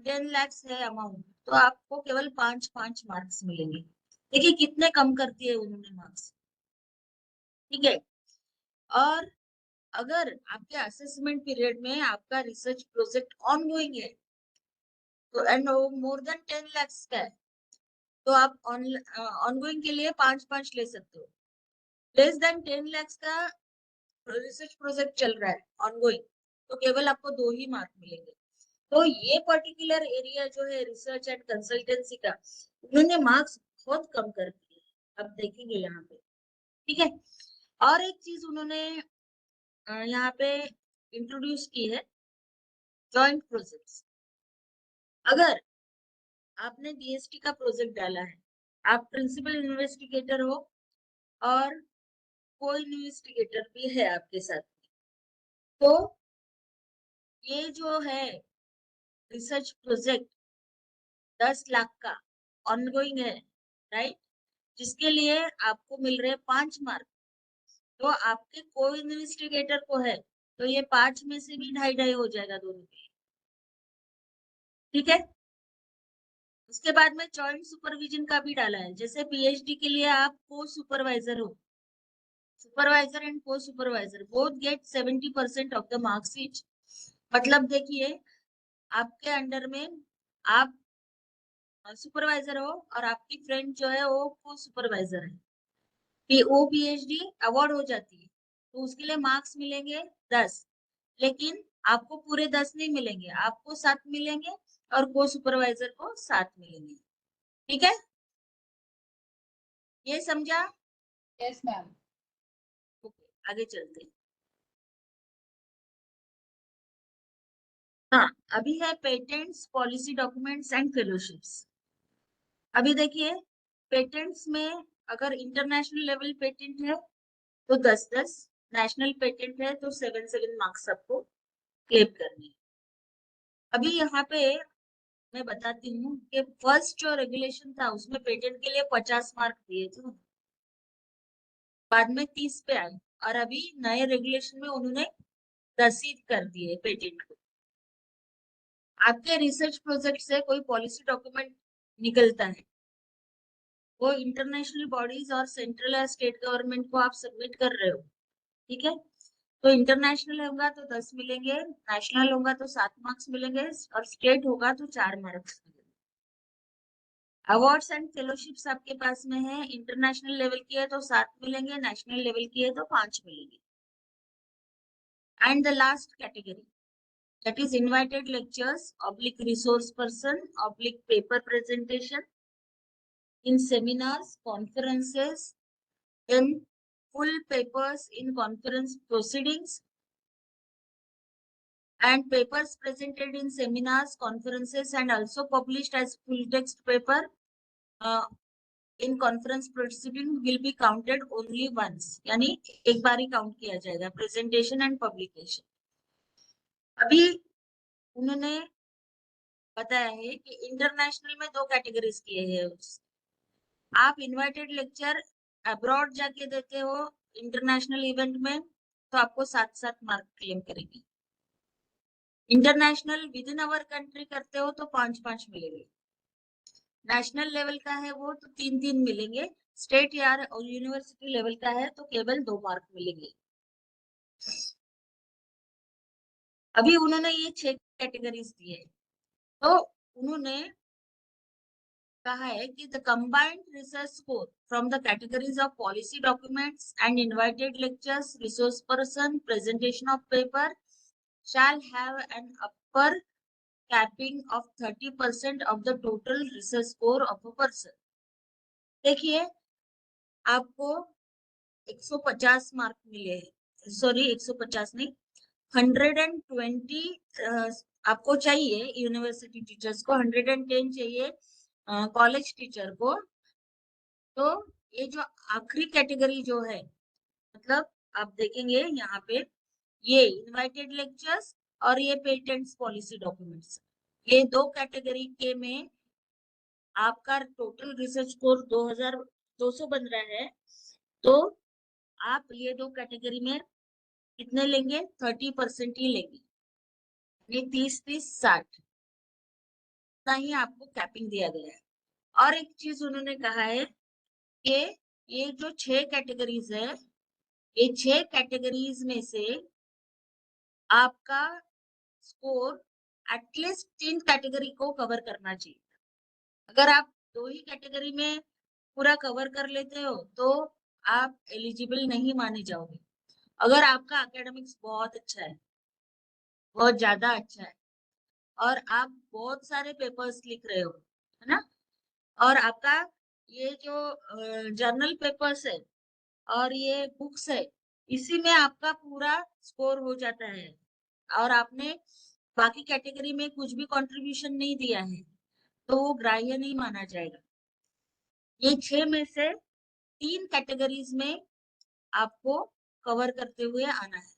10 लाख है अमाउंट तो आपको केवल 5 मार्क्स मिलेंगे। देखिए कितने कम कर दिए उन्होंने मार्क्स, ठीक है? और अगर आपके असेसमेंट पीरियड में आपका रिसर्च प्रोजेक्ट ऑनगोइंग है तो एंड मोर देन 10 लाख का है तो आप ऑनगोइंग के लिए 5 ले सकते हो। लेस देन 10 लाख का रिसर्च प्रोजेक्ट चल रहा है ऑनगोइंग तो केवल आपको 2 ही मार्क मिलेंगे। तो ये पर्टिकुलर एरिया जो है रिसर्च एंड कंसल्टेंसी का, उन्होंने मार्क्स बहुत कम कर दिए, अब देखेंगे यहाँ पे, ठीक है? और एक चीज उन्होंने यहाँ पे इंट्रोड्यूस की है, जॉइंट प्रोजेक्ट्स। अगर आपने बीएसटी का प्रोजेक्ट डाला है, आप प्रिंसिपल इन्वेस्टिगेटर हो और कोई इन्वेस्टिगेटर भी है आपके साथ, तो ये जो है रिसर्च प्रोजेक्ट 10 लाख का ऑनगोइंग है, राइट? जिसके लिए आपको मिल रहे 5 मार्क, तो आपके को इन्वेस्टिगेटर को है तो ये 5 में से भी 2.5 हो जाएगा दोनों के, ठीक है? उसके बाद में जॉइंट सुपरविजन का भी डाला है, जैसे पीएचडी के लिए आप को सुपरवाइजर हो, सुपरवाइजर एंड को supervisor both get 70% of the marks each. मतलब देखिए आपके अंडर में आप सुपरवाइजर हो और आपकी फ्रेंड जो है वो को सुपरवाइजर है, वो पीएचडी अवार्ड हो जाती है तो उसके लिए मार्क्स मिलेंगे 10, लेकिन आपको पूरे 10 नहीं मिलेंगे, आपको 7 मिलेंगे और को सुपरवाइजर को 7 मिलेंगे, ठीक है? ये समझा? Yes ma'am. ओके, आगे चलते हैं। हाँ, अभी है patents, policy documents and fellowships. अभी देखिए पेटेंट्स में अगर इंटरनेशनल लेवल पेटेंट है तो 10-10, नेशनल पेटेंट है तो 7-7 मार्क्स आपको क्लेम करने हैं। अभी यहाँ पे मैं बताती हूँ कि फर्स्ट जो रेगुलेशन था उसमें पेटेंट के लिए 50 मार्क दिए थे, बाद में 30 पे आए और अभी नए रेगुलेशन में उन्होंने 10 ही कर दिए पेटेंट को। आपके रिसर्च प्रोजेक्ट से कोई पॉलिसी डॉक्यूमेंट निकलता है, वो इंटरनेशनल बॉडीज और सेंट्रल या स्टेट गवर्नमेंट को आप सबमिट कर रहे हो, ठीक है? तो इंटरनेशनल होगा तो 10 मिलेंगे, नेशनल होगा तो 7 मार्क्स मिलेंगे और स्टेट होगा तो 4 मार्क्स मिलेंगे। अवार्ड्स एंड फेलोशिप्स आपके पास में है, इंटरनेशनल लेवल की है तो 7 मिलेंगे, नेशनल लेवल की है तो 5 मिलेंगे। And the last category that is invited lectures / resource person / paper presentation in seminars, conferences, in full papers in conference proceedings and papers presented in seminars, conferences and also published as full text paper in conference proceeding will be counted only once, यानी एक बार ही count किया जाएगा presentation and publication। अभी उन्होंने बताया है कि international में 2 कैटेगरीज किए हैं। आप इनवाइटेड लेक्चर अब्रॉड जाके देते हो इंटरनेशनल इवेंट में तो आपको 7-7 मार्क क्लेम करेंगे। International with in our country करते हो तो 5-5 मिलेंगे। नेशनल लेवल का है वो तो 3-3 मिलेंगे। स्टेट या यूनिवर्सिटी लेवल का है तो केवल 2 मार्क मिलेंगे। अभी उन्होंने ये 6 कैटेगरीज दी है, तो उन्होंने कहा है कि the combined research score from the categories of policy documents and invited lectures, resource person, presentation of paper shall have an upper capping of 30% of the total research score of a person. देखिए आपको 150 mark मिले हैं, sorry 150 नहीं, 120 आपको चाहिए university teachers को, 110 चाहिए college teacher को। तो ये जो आखिरी कैटेगरी जो है, मतलब आप देखेंगे यहाँ पे ये इनवाइटेड लेक्चर्स और ये पेटेंट्स पॉलिसी डॉक्यूमेंट्स, ये दो कैटेगरी के में आपका टोटल रिसर्च स्कोर 2200 बन रहा है। तो आप ये दो कैटेगरी में कितने लेंगे? 30% ही लेंगे, ये 30-30-60 ही आपको कैपिंग दिया गया है। और एक चीज उन्होंने कहा है कि ये जो 6 कैटेगरीज है, ये 6 कैटेगरीज में से आपका स्कोर एटलीस्ट 3 कैटेगरी को कवर करना चाहिए। अगर आप 2 ही कैटेगरी में पूरा कवर कर लेते हो तो आप एलिजिबल नहीं माने जाओगे। अगर आपका एकेडमिक्स बहुत अच्छा है, बहुत ज्यादा अच्छा है, और आप बहुत सारे पेपर्स लिख रहे हो, है ना, और आपका ये जो जर्नल पेपर्स है और ये बुक्स है, इसी में आपका पूरा स्कोर हो जाता है और आपने बाकी कैटेगरी में कुछ भी कंट्रीब्यूशन नहीं दिया है, तो वो ग्राह्य नहीं माना जाएगा। ये 6 में से 3 कैटेगरीज में आपको कवर करते हुए आना है,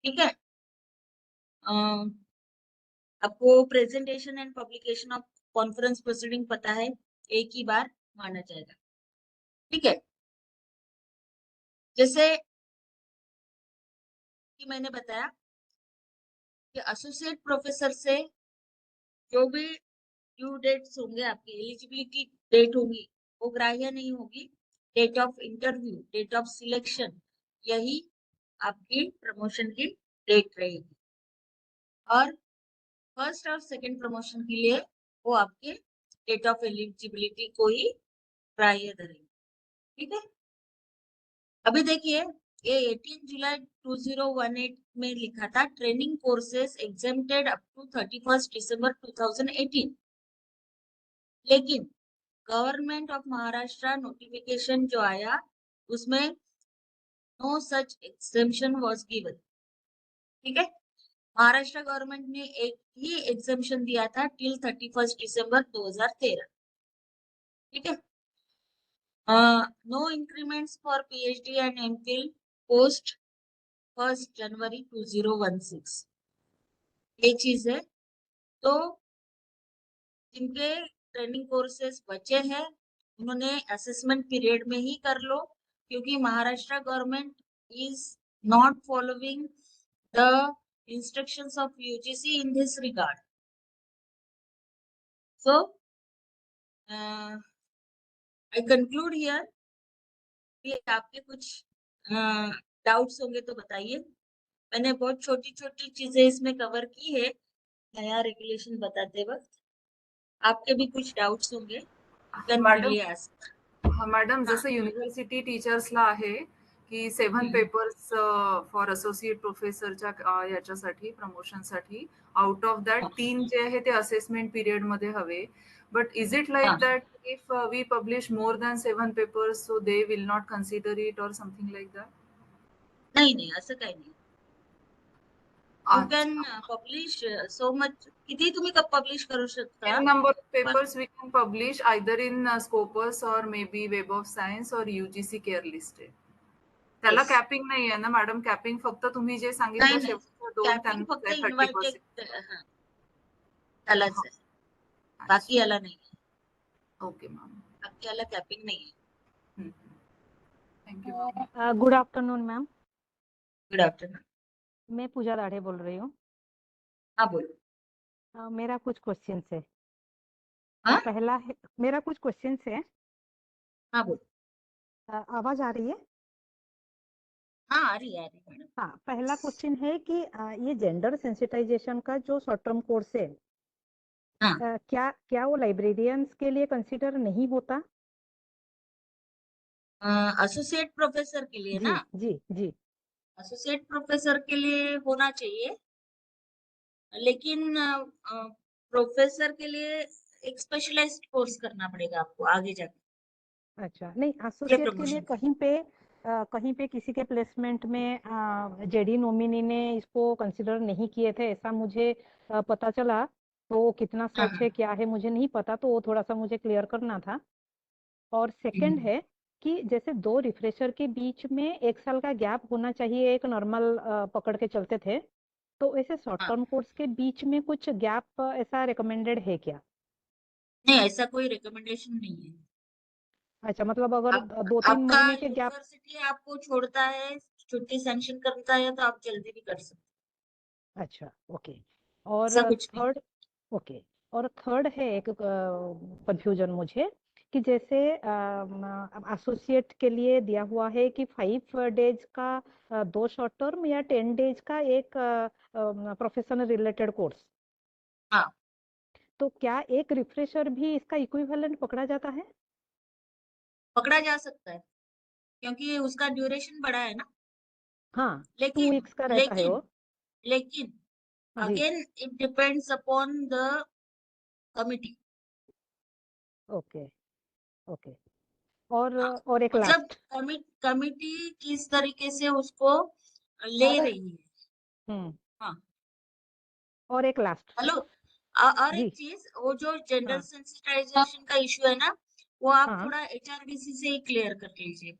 ठीक है। आपको presentation and publication of conference proceeding पता है, एक ही बार माना जाएगा, ठीक है। जैसे कि मैंने बताया कि एसोसिएट प्रोफेसर से जो भी ड्यू डेट्स होंगे, आपकी एलिजिबिलिटी डेट होगी, वो ग्राह्य नहीं होगी। Date of interview, date of selection, यही आपकी प्रमोशन की डेट रहेगी। और फर्स्ट और सेकंड प्रमोशन के लिए वो आपके डेट ऑफ एलिजिबिलिटी को ही ग्राह्य धरेंगे, ठीक है। अभी देखिए ये 18 जुलाई 2018 में लिखा था training courses exempted up to 31 December 2018, लेकिन गवर्नमेंट ऑफ महाराष्ट्र नोटिफिकेशन जो आया उसमें no such exemption was given, ठीक है। महाराष्ट्र गवर्नमेंट ने एक ही एग्जेम्पशन दिया था टिल 31 दिसंबर 2013, ठीक है। No increments for PhD and MPhil post 1 January 2016, ये चीज है। तो जिनके ट्रेनिंग कोर्सेज बचे हैं उन्होंने असेसमेंट पीरियड में ही कर लो, क्योंकि Maharashtra government is not following the instructions of UGC in this regard. So I conclude here. आपके कुछ डाउट्स होंगे तो बताइए। मैंने बहुत छोटी छोटी चीजें इसमें कवर की है नया रेगुलेशन बताते वक्त। आपके भी कुछ डाउट्स होंगे, मॅडम जसं युनिव्हर्सिटी टीचर्सला आहे की 7 पेपर्स फॉर असोसिएट प्रोफेसरच्या याच्यासाठी प्रमोशनसाठी, आउट ऑफ दॅट 3 जे आहे ते असेसमेंट पिरियड मध्ये हवे. But is it like that if we publish more than 7 papers so they will not consider it or something like that? नाही, असं काही नाही. You can publish so much. किती तुम्ही पब्लिश करू शकता? Number of papers we can publish either in Scopus or maybe Web of Science or UGC care listed. त्याला capping नाही आहे ना मॅडम? कॅपिंग फक्त तुम्ही जे सांगितलं शेवटच्या 2 कॅपिंग फक्त 30%. इन्व्हायटेड त्यालाच आहे, बाकी याला नाही. ओके मॅम, बाकी याला कॅपिंग नाही आहे. Thank you. Good afternoon ma'am. Good afternoon. मैं पूजा दाढ़े बोल रही हूँ। हाँ बोलो. मेरा कुछ क्वेश्चंस है। हाँ? पहला है, मेरा कुछ क्वेश्चंस है। हाँ बोलो. आवाज आ रही है? हाँ आ रही है मैडम. हाँ, पहला क्वेश्चन है कि ये जेंडर सेंसिटाइजेशन का जो शॉर्ट टर्म कोर्स है, हाँ. क्या वो लाइब्रेरियंस के लिए कंसीडर नहीं होता? एसोसिएट प्रोफेसर के लिए जी ना? जी जी। एसोसिएट प्रोफेसर के लिए होना चाहिए, लेकिन प्रोफेसर के लिए एक स्पेशलाइज्ड कोर्स करना पड़ेगा आपको आगे जाके अच्छा, नहीं एसोसिएट के लिए प्रमोशन कहीं पे किसी के प्लेसमेंट में जेडी नॉमिनी ने इसको कंसिडर नहीं किए थे, ऐसा मुझे पता चला। तो कितना हाँ सच है क्या है मुझे नहीं पता, तो वो थोड़ा सा मुझे क्लियर करना था। और सेकंड है कि जैसे दो रिफ्रेशर के बीच में 1 साल का गैप होना चाहिए, एक नॉर्मल पकड़ के चलते थे। तो ऐसे शॉर्ट हाँ टर्म कोर्स के बीच में कुछ गैप ऐसा रिकमेंडेड है क्या? नहीं, ऐसा कोई रिकमेंडेशन नहीं है। अच्छा, मतलब अगर आप, 2-3 आपका महीने के गैप। यूनिवर्सिटी आपको छोड़ता है, छुट्टी सैंक्शन करता है, तो आप जल्दी भी कर सकते अच्छा, ओके। हैं, और ऐसा कुछ नहीं। थर्ड, ओके, और थर्ड है एक कंफ्यूजन मुझे कि जैसे एसोसिएट के लिए दिया हुआ है कि 5 डेज का 2 शॉर्ट टर्म या 10 डेज का एक प्रोफेशनल रिलेटेड कोर्स। हाँ, तो क्या एक रिफ्रेशर भी इसका इक्विवेलेंट पकड़ा जाता है? पकड़ा जा सकता है क्योंकि उसका ड्यूरेशन बड़ा है ना। हाँ, 2 लेकिन वीक्स का रहता है वो। लेकिन जी, again it depends upon the committee. Okay, okay. और हाँ, और एक मतलब लास्ट। कमिटी किस तरीके से उसको ले रही है। हम्म। हाँ, और एक लास्ट। हेलो। और जी, एक चीज, वो जो जेंडर हाँ, सेंसिटाइजेशन का इशू है ना, वो आप हाँ। थोड़ा एचआरडीसी से ही क्लियर कर लीजिए।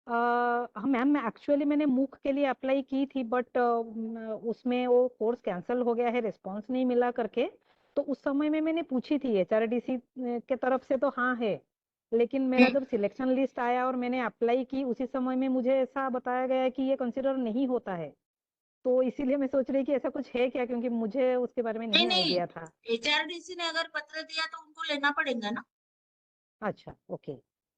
हाँ मैम, मैं एक्चुअली मैंने मूक के लिए अप्लाई की थी, बट उसमें वो कोर्स कैंसिल हो गया है, रिस्पांस नहीं मिला करके। तो उस समय में मैंने पूछी थी एचआरडीसी के तरफ से, तो हाँ है। लेकिन मेरा हम्म, जब सिलेक्शन लिस्ट आया और मैंने अप्लाई की, उसी समय में मुझे ऐसा बताया गया कि ये कंसिडर नहीं होता है। तो इसीलिए मैं सोच रही कि ऐसा कुछ है क्या, क्योंकि मुझे उसके बारे में नहीं नहीं नहीं, आइडिया था। एचआरडीसी ने अगर पत्र दिया तो उनको लेना पड़ेगा ना। अच्छा, ओके।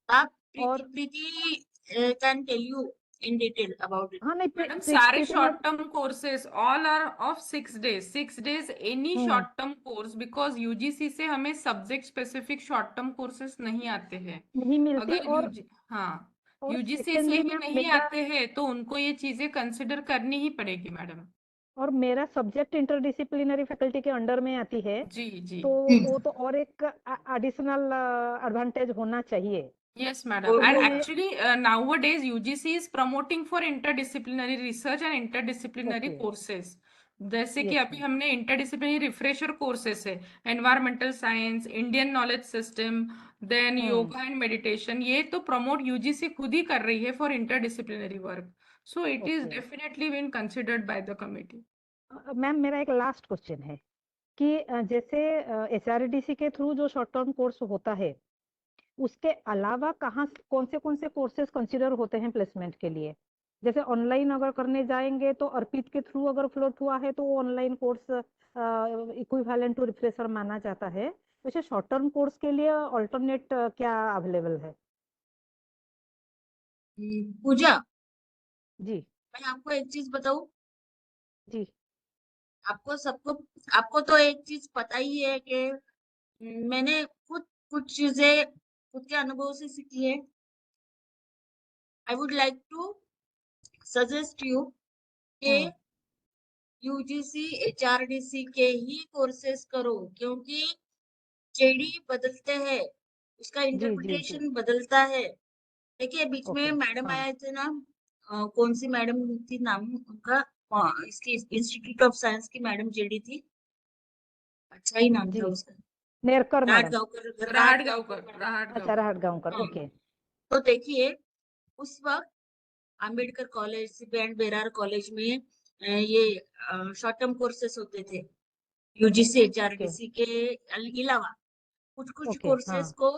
आप और Preeti can tell you in detail about it. हाँ, नहीं, मैडम सारे Preeti short ma'am. Term courses all are of 6 days, 6 days any hmm. Short term course, because UGC से हमें subject specific short term courses नहीं आते हैं। नहीं मिलती। अगर हाँ, और यूजीसी से सेकेंडली ही मैम, नहीं मेरा आते हैं तो उनको ये चीजें कंसिडर करनी ही पड़ेगी मैडम। और मेरा सब्जेक्ट इंटरडिसिप्लिनरी फैकल्टी के अंडर में आती है। जी जी। तो वो तो और एक एडिशनल एडवांटेज होना चाहिए। Yes, madam. वो And तो होगा। actually, nowadays UGC is promoting for interdisciplinary research and interdisciplinary okay, courses. जैसे कि यस अभी मैम। हमने इंटरडिसिप्लिनरी रिफ्रेशर कोर्सेस है, environmental science, Indian knowledge system, then hmm. Yoga and meditation, ये तो प्रमोट यूजीसी खुद ही कर रही है for interdisciplinary work. So it is okay definitely been considered by the committee. Ma'am, मेरा एक लास्ट क्वेश्चन है कि जैसे एचआरडीसी के थ्रू जो शॉर्ट टर्म कोर्स होता है, उसके अलावा कौन से कोर्सेज कंसिडर होते हैं प्लेसमेंट के लिए? जैसे ऑनलाइन अगर करने जाएंगे तो अर्पित के थ्रू अगर फ्लोट हुआ है तो वो online course equivalent to refresher माना जाता है। वैसे शॉर्ट टर्म कोर्स के लिए अल्टरनेट क्या अवेलेबल है? पूजा, जी, मैं आपको एक चीज बताऊं। जी, आपको तो एक चीज पता ही है कि मैंने खुद कुछ चीजें खुद के अनुभव से सीखी है। I would like to suggest you कि हम्म। यूजीसी एचआरडीसी के ही कोर्सेस करो, क्योंकि जेडी बदलते हैं, उसका जी, जी, जी। इंटरप्रिटेशन बदलता है। देखिए, बीच में ओके, मैडम हाँ। आए थे ना, कौन सी मैडम थी, नाम उनका, इसकी इंस्टीट्यूट ऑफ साइंस की मैडम जेडी थी। अच्छा ही नाम था जी, उसका। नेरकर मैडम। राहट राहटगांवकर गांवकर, राहट अच्छा, गांवकर। राहटगांवकर, हाँ, ओके। तो देखिए, उस वक्त Ambedkar college, CP and Berar college में ये शॉर्ट टर्म कोर्सेस होते थे यूजीसी ओके, एचआरडीसी के अलावा। कुछ कुछ ओके, हाँ, कोर्सेज को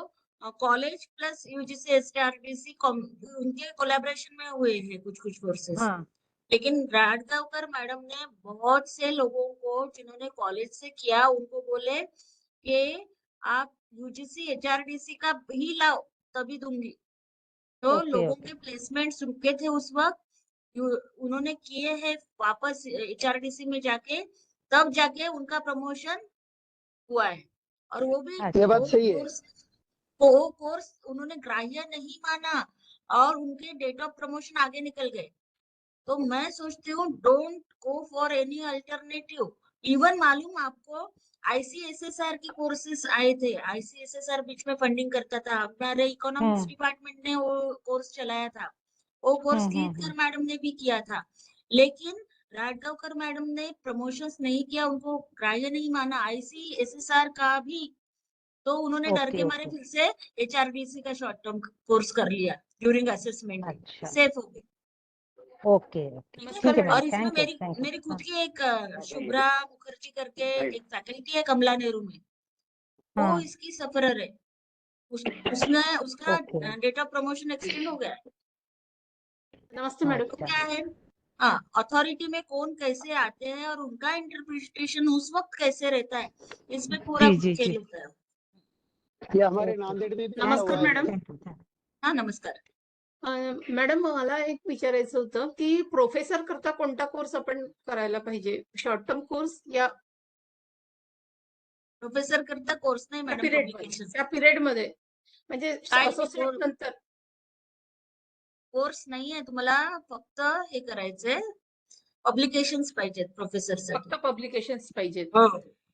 कॉलेज प्लस यूजीसी एचआरडीसी उनके कोलैबोरेशन में हुए हैं कुछ कुछ कोर्सेज। हाँ। लेकिन राडगांवकर मैडम ने बहुत से लोगों को जिन्होंने कॉलेज से किया उनको बोले कि आप यूजीसी एचआरडीसी का ही लाओ, तभी दूंगी। तो ओके, लोगों ओके, के प्लेसमेंट्स रुके थे उस वक्त, उन्होंने किए हैं वापस एचआरडीसी में जाके, तब जाके उनका प्रमोशन हुआ है। और वो भी अच्छा, वो कोर्स उन्होंने ग्राह्य नहीं माना और उनके डेट ऑफ प्रमोशन आगे निकल गए। तो मैं सोचती हूँ, don't go for any alternative. Even मालूम आपको, ICSSR के कोर्सेस आए थे। ICSSR बीच में फंडिंग करता था, हमारे इकोनॉमिक्स डिपार्टमेंट ने वो कोर्स चलाया था। वो कोर्स लीडकर मैडम ने भी किया था, लेकिन राजगांवकर मैडम ने प्रमोशंस नहीं किया, उनको ग्राह्य नहीं माना ICSSR का भी। तो उन्होंने डर ओके के मारे ओके फिर से HRDC का शॉर्ट टर्म कोर्स कर लिया ड्यूरिंग असेसमेंट। अच्छा सेफ हो गए। ओके ओके ठीक है, ठीक है और मैडम, इसमें थैंक यू मेरी खुद की एक शुभ्रा मुखर्जी करके एक फैकल्टी है कमला नेहरू में, वो हाँ इसकी सफरर है। उसने उसका okay date of promotion extend हो गया। नमस्ते मैडम। तो क्या है, हाँ, अथॉरिटी में कौन कैसे आते हैं और उनका इंटरप्रिटेशन उस वक्त कैसे रहता है, इसमें पूरा जी जी खेल जी होता है। ये हमारे ओके नांदेड में भी नमस्कार हुआ है मॅडम. सर। हाँ, नमस्कार. मॅडम मला एक विचारायचं होतं की प्रोफेसर करता कोणता कोर्स आपण करायला पाहिजे, शॉर्ट टर्म कोर्स या प्रोफेसर करता कोर्स नाही मॅडम, पब्लिकेशन. त्या पिरियड मध्ये म्हणजे काय असोसिएट कोर्स नंतर नाहीये तुम्हाला, फक्त हे करायचंय, पब्लिकेशन्स पाहिजेत प्रोफेसर फक्त साठी. पब्लिकेशन्स पाहिजेत. हो,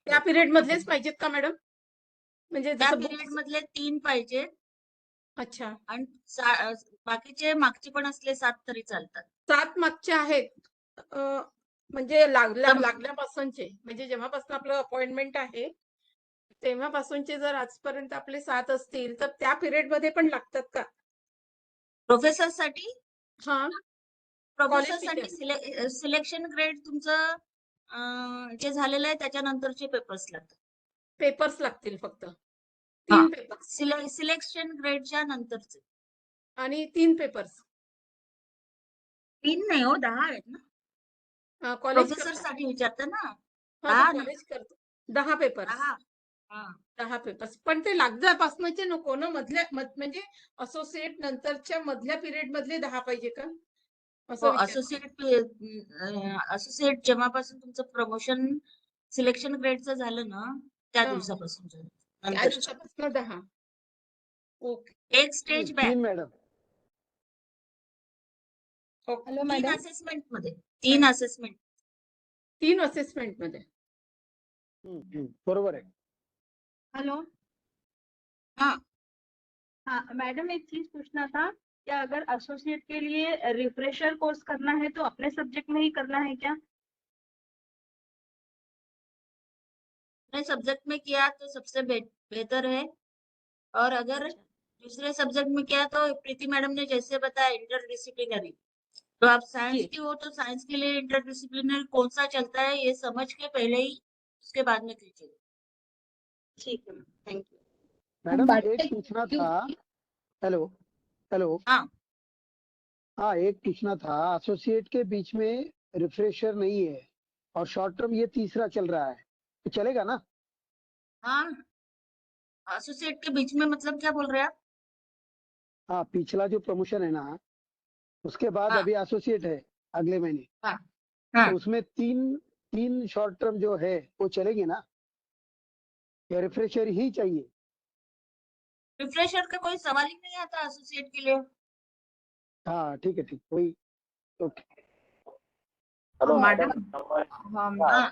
त्या पिरियड मधलेच पाहिजेत का मॅडम? म्हणजे त्या जसं पिरियड books- मधले 3 पाहिजेत अच्छा, आणि बाकीचे मागचे पण असले 7 तरी चालतात. 7 मागचे आहेत. म्हणजे तर- लागल्यापासूनचे, म्हणजे जेव्हापासून आपलं अपॉइंटमेंट आहे तेव्हापासूनचे जर आजपर्यंत आपले 7 असतील तर त्या पिरियड मध्ये पण लागतात का? प्रोफेसर साठी हा, प्रोफेसर College साठी सिलेक्शन ग्रेड तुमचं जे झालेलं आहे त्याच्यानंतरचे पेपर्स लागतात. पेपर्स लागतील फक्त हा. 3 पेपर्स सिलेक्शन ग्रेडच्या नंतरचे. आणि 3 पेपर्स 3 नाही हो, 10 आहेत ना. कॉलेज प्रोफेसर साठी विचारता ना. हा, 10 नाही, कॉलेज करतो 10 पेपर्स 10. हा. 10 पेपर्स. पण ते लागल्यापासूनचे नको ना, म्हणजे असोसिएट नंतरच्या मधल्या पिरियड मधले 10 पाहिजे का? हो, असं असोसिएट जेव्हापासून तुमचं प्रमोशन सिलेक्शन ग्रेडचं झालं ना, त्या हा. दिवसापासून त्या नंतर दिवसापासून 10. ओके. एक stage back. 3 madam. Hello 3 madam. Assessment मध्ये, 3 असेसमेंट. 3 असेसमेंट मध्ये. बरोबर आहे. हेलो. हाँ. हाँ मैडम, एक चीज पूछना था, क्या अगर एसोसिएट के लिए रिफ्रेशर कोर्स करना है तो अपने सब्जेक्ट में ही करना है क्या? अपने सब्जेक्ट में किया तो सबसे बेहतर है, और अगर दूसरे सब्जेक्ट में किया तो प्रीति मैडम ने जैसे बताया इंटरडिसिप्लिनरी, तो आप साइंस की हो तो साइंस के लिए इंटरडिसिप्लिनरी कौन सा चलता है ये समझ के पहले ही उसके बाद में कीजिए. ठीक है, थैंक यू. मैडम एक पूछना था. Hello hello. हाँ. हाँ, एक पूछना था. एसोसिएट के बीच में रिफ्रेशर नहीं है और शॉर्ट टर्म ये तीसरा चल रहा है, तो चलेगा ना? हाँ, एसोसिएट के बीच में मतलब क्या बोल रहे हैं आप? हाँ, पिछला जो प्रमोशन है ना, उसके बाद हाँ. अभी एसोसिएट है अगले महीने. हाँ. हाँ. तो उसमें तीन शॉर्ट टर्म जो है वो चलेगी ना, या रिफ्रेशर ही चाहिए? रिफ्रेशर का कोई सवाल ही नहीं आता एसोसिएट के लिए. हाँ ठीक है, ठीक. वही. ओके. Hello madam. मॅडम. हाँ.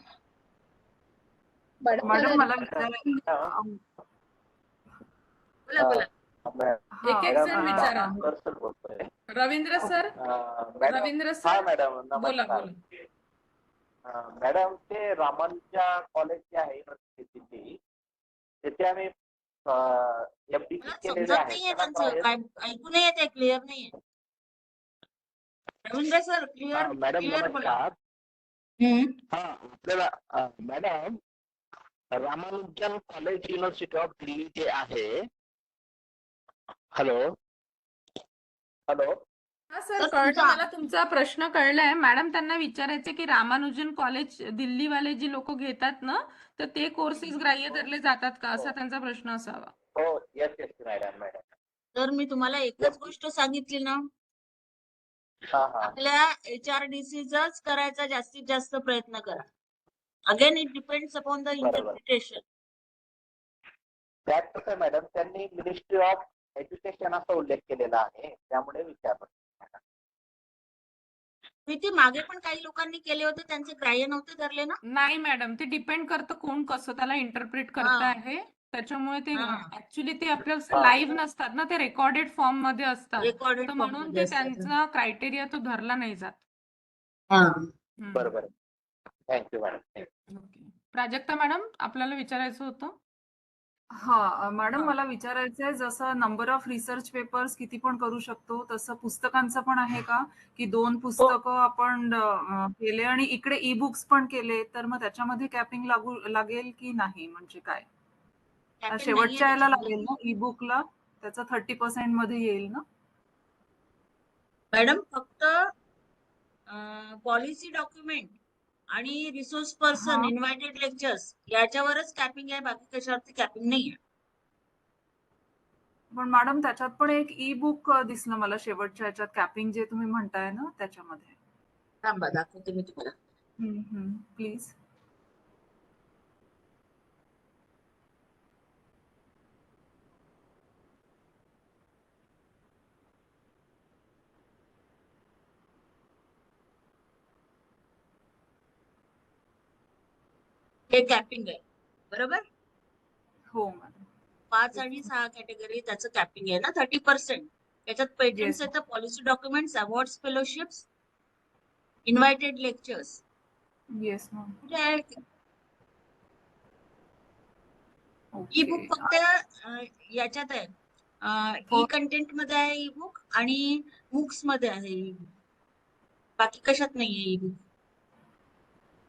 मॅडम मला विचारायचं बोला बोला. एक एक जण विचारा. सर बोलतोय. Ravindra sir, madam. रवींद्र हा सर, मॅडम, बोला नमस्कार. बोला. मॅडम, ते रामानुजा कॉलेज जे आहे युनिव्हर्सिटीची, तिथे आम्ही FDC मला केलेले समजत आहे. नाहीये त्याला त्यांचं, काय ऐकू नाही येते, क्लिअर नाहीये. Ravindra sir, clear madam clear बोला. नमस्कार. हा, आपल्याला madam, Ramanujan college university of Delhi जे आहे. Hello hello. हा सर, सर, कळलं, तुमचा मला तुमचा प्रश्न कळलाय. मॅडम, त्यांना विचारायचे की रामानुजन कॉलेज दिल्लीवाले जी लोक घेतात ना, तर ते कोर्सेस ग्राह्य धरले जातात का, असा त्यांचा प्रश्न असावा. हो, येस येस मॅडम. तर मी तुम्हाला एकच गोष्ट सांगितली ना, हा हा. आपल्या HRDCचाच करायचा जास्तीत जास्त प्रयत्न करा. Again it depends upon the बरोबर. इंटरप्रिटेशन. त्यात कसं मॅडम, त्यांनी मिनिस्ट्री ऑफ एज्युकेशन असा उल्लेख केलेला आहे, त्यामुळे विचारलं. प्रीती मागे पण काही लोकांनी केले होते, त्यांचे ग्राह्य नव्हते धरले ना? नाही मॅडम, ते डिपेंड करतं कोण कसं त्याला इंटरप्रिट करत हा. आहे. त्याच्यामुळे ते हा. ऍक्च्युली ते आपल्या लाईव्ह नसतात ना, ते रेकॉर्डेड फॉर्म मध्ये असतात. रेकॉर्डेड तर फॉर्म म्हणून मध्ये ते असतात. त्यांचा क्रायटेरिया तो धरला नाही जात. हा. हम्म. बरोबर. Thank you madam. Okay. Prajakta madam, आपल्याला विचारायचं होतं. हा मॅडम, हा. मला विचारायचं आहे, जसं नंबर ऑफ रिसर्च पेपर्स किती पण करू शकतो, तसं पुस्तकांचं पण आहे का? की 2 पुस्तकं आपण केले आणि इकडे ई बुक्स पण केले, तर मग त्याच्यामध्ये कॅपिंग लागेल की नाही, म्हणजे काय? Capping नाहीये शेवटच्या याला त्याच्यामध्ये. लागेल ना ई बुकला? त्याचा 30% मध्ये येईल ना? मॅडम फक्त पॉलिसी डॉक्युमेंट आणि रिसोर्स पर्सन, हा. इन्व्हायटेड लेक्चर्स याच्यावरच कॅपिंग आहे, बाकी कशावरती कॅपिंग नाहीये. पण मॅडम, त्याच्यात पण एक ई बुक दिसलं मला शेवटच्या याच्यात, कॅपिंग जे तुम्ही म्हणताय ना त्याच्यामध्ये. थांबा, दाखवते मी तुम्हाला. प्लीज. हे कॅपिंग आहे, बरोबर? हो मॅडम. 5 आणि 6 कॅटेगरी त्याचं कॅपिंग आहे ना, 30%. त्याच्यात पेटंट्स Yes. येतं, policy documents, awards, fellowships, invited lectures. Yes ma'am. कुठे आहे? ई बुक ओके. फक्त याच्यात आहे, ई कंटेंट मध्ये आहे ई बुक, आणि बुक्स मध्ये आहे ई बुक, बाकी कशात नाहीये ई बुक.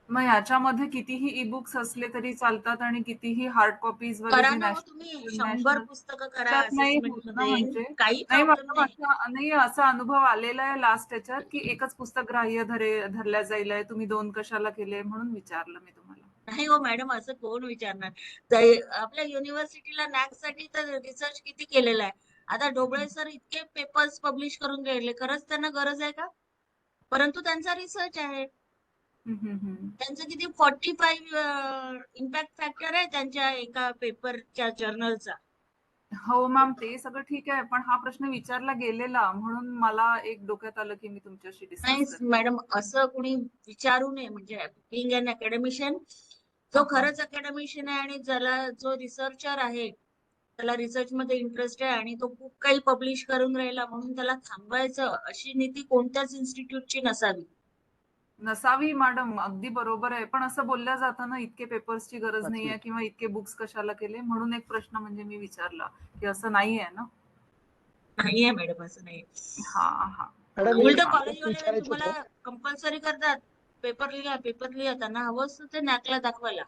मग याच्यामध्ये कितीही ई बुक्स असले तरी चालतात आणि कितीही हार्ड कॉपीज वगैरे करा जे ना हो तुम्ही, 100 नॅशनल पुस्तकं करा त्यात नाही असेसमेंट होत ना, मध्ये, म्हणजे काही नाही प्रॉब्लेम मॅडम, नाही. नाही असा अनुभव आलेला आहे लास्ट याच्यात की एकच पुस्तक ग्राह्य धरल्या जाईल आहे, तुम्ही 2 कशाला केले, म्हणून विचारलं मी तुम्हाला. नाही हो मॅडम, असं कोण विचारणार? आपल्या युनिव्हर्सिटीला नॅक साठी तर रिसर्च किती केलेला आहे. आता ढोबळे सर इतके पेपर्स पब्लिश करून गेले, खरंच त्यांना गरज आहे का? परंतु त्यांचा रिसर्च आहे. त्यांचं किती 45 इम्पॅक्ट फॅक्टर आहे त्यांच्या एका पेपरच्या जर्नलचा. हो मॅम, ते सगळं ठीक आहे, पण हा प्रश्न विचारला गेलेला म्हणून मला एक डोक्यात आलं की मी तुमच्याशी नाही डिस्कस करते. मॅडम, असं कुणी विचारू नये. म्हणजे बिंग अन अकॅडमिशियन, जो खरंच अकॅडमिशियन आहे आणि ज्याला जो रिसर्चर आहे, त्याला रिसर्च मध्ये इंटरेस्ट आहे आणि तो खूप काही पब्लिश करून राहिला म्हणून त्याला थांबवायचं, अशी नीती कोणत्याच इन्स्टिट्यूटची नसावी मॅडम, अगदी बरोबर आहे, पण असं बोलल्या जातं ना, इतके पेपर्सची गरज नाहीये किंवा इतके बुक्स कशाला केले, म्हणून एक प्रश्न म्हणजे मी विचारला की असं नाहीये ना. नाहीये मॅडम, असं नाही. हा हा. मॅडम उलट एक कॉलेजवाले विचारायचं तुम्हाला होतं. कंपल्सरी करतात, पेपर लिहा. त्यांना हवं असतं ते नॅकला दाखवायला.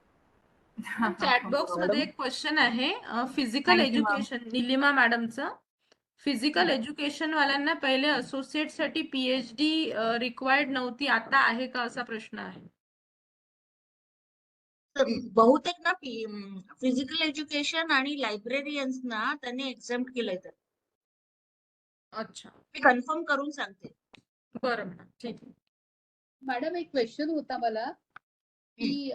चॅट बॉक्स मध्ये मॅडम एक क्वेश्चन आहे, physical thank you ma'am. Education, Nilima मॅडमचं. फिजिकल एज्युकेशन वाल्यांना पहिले असोसिएट साठी पीएचडी रिक्वायर्ड नव्हती, आता आहे का, असा प्रश्न आहे. बहुतेक ना फिजिकल एज्युकेशन आणि लायब्रेरियन्स ना त्यांनी एक्झाम्प्ट केलंय. तर अच्छा, मी कन्फर्म करून सांगते. बरं मॅडम, ठीक आहे. मॅडम, एक क्वेश्चन होता मला की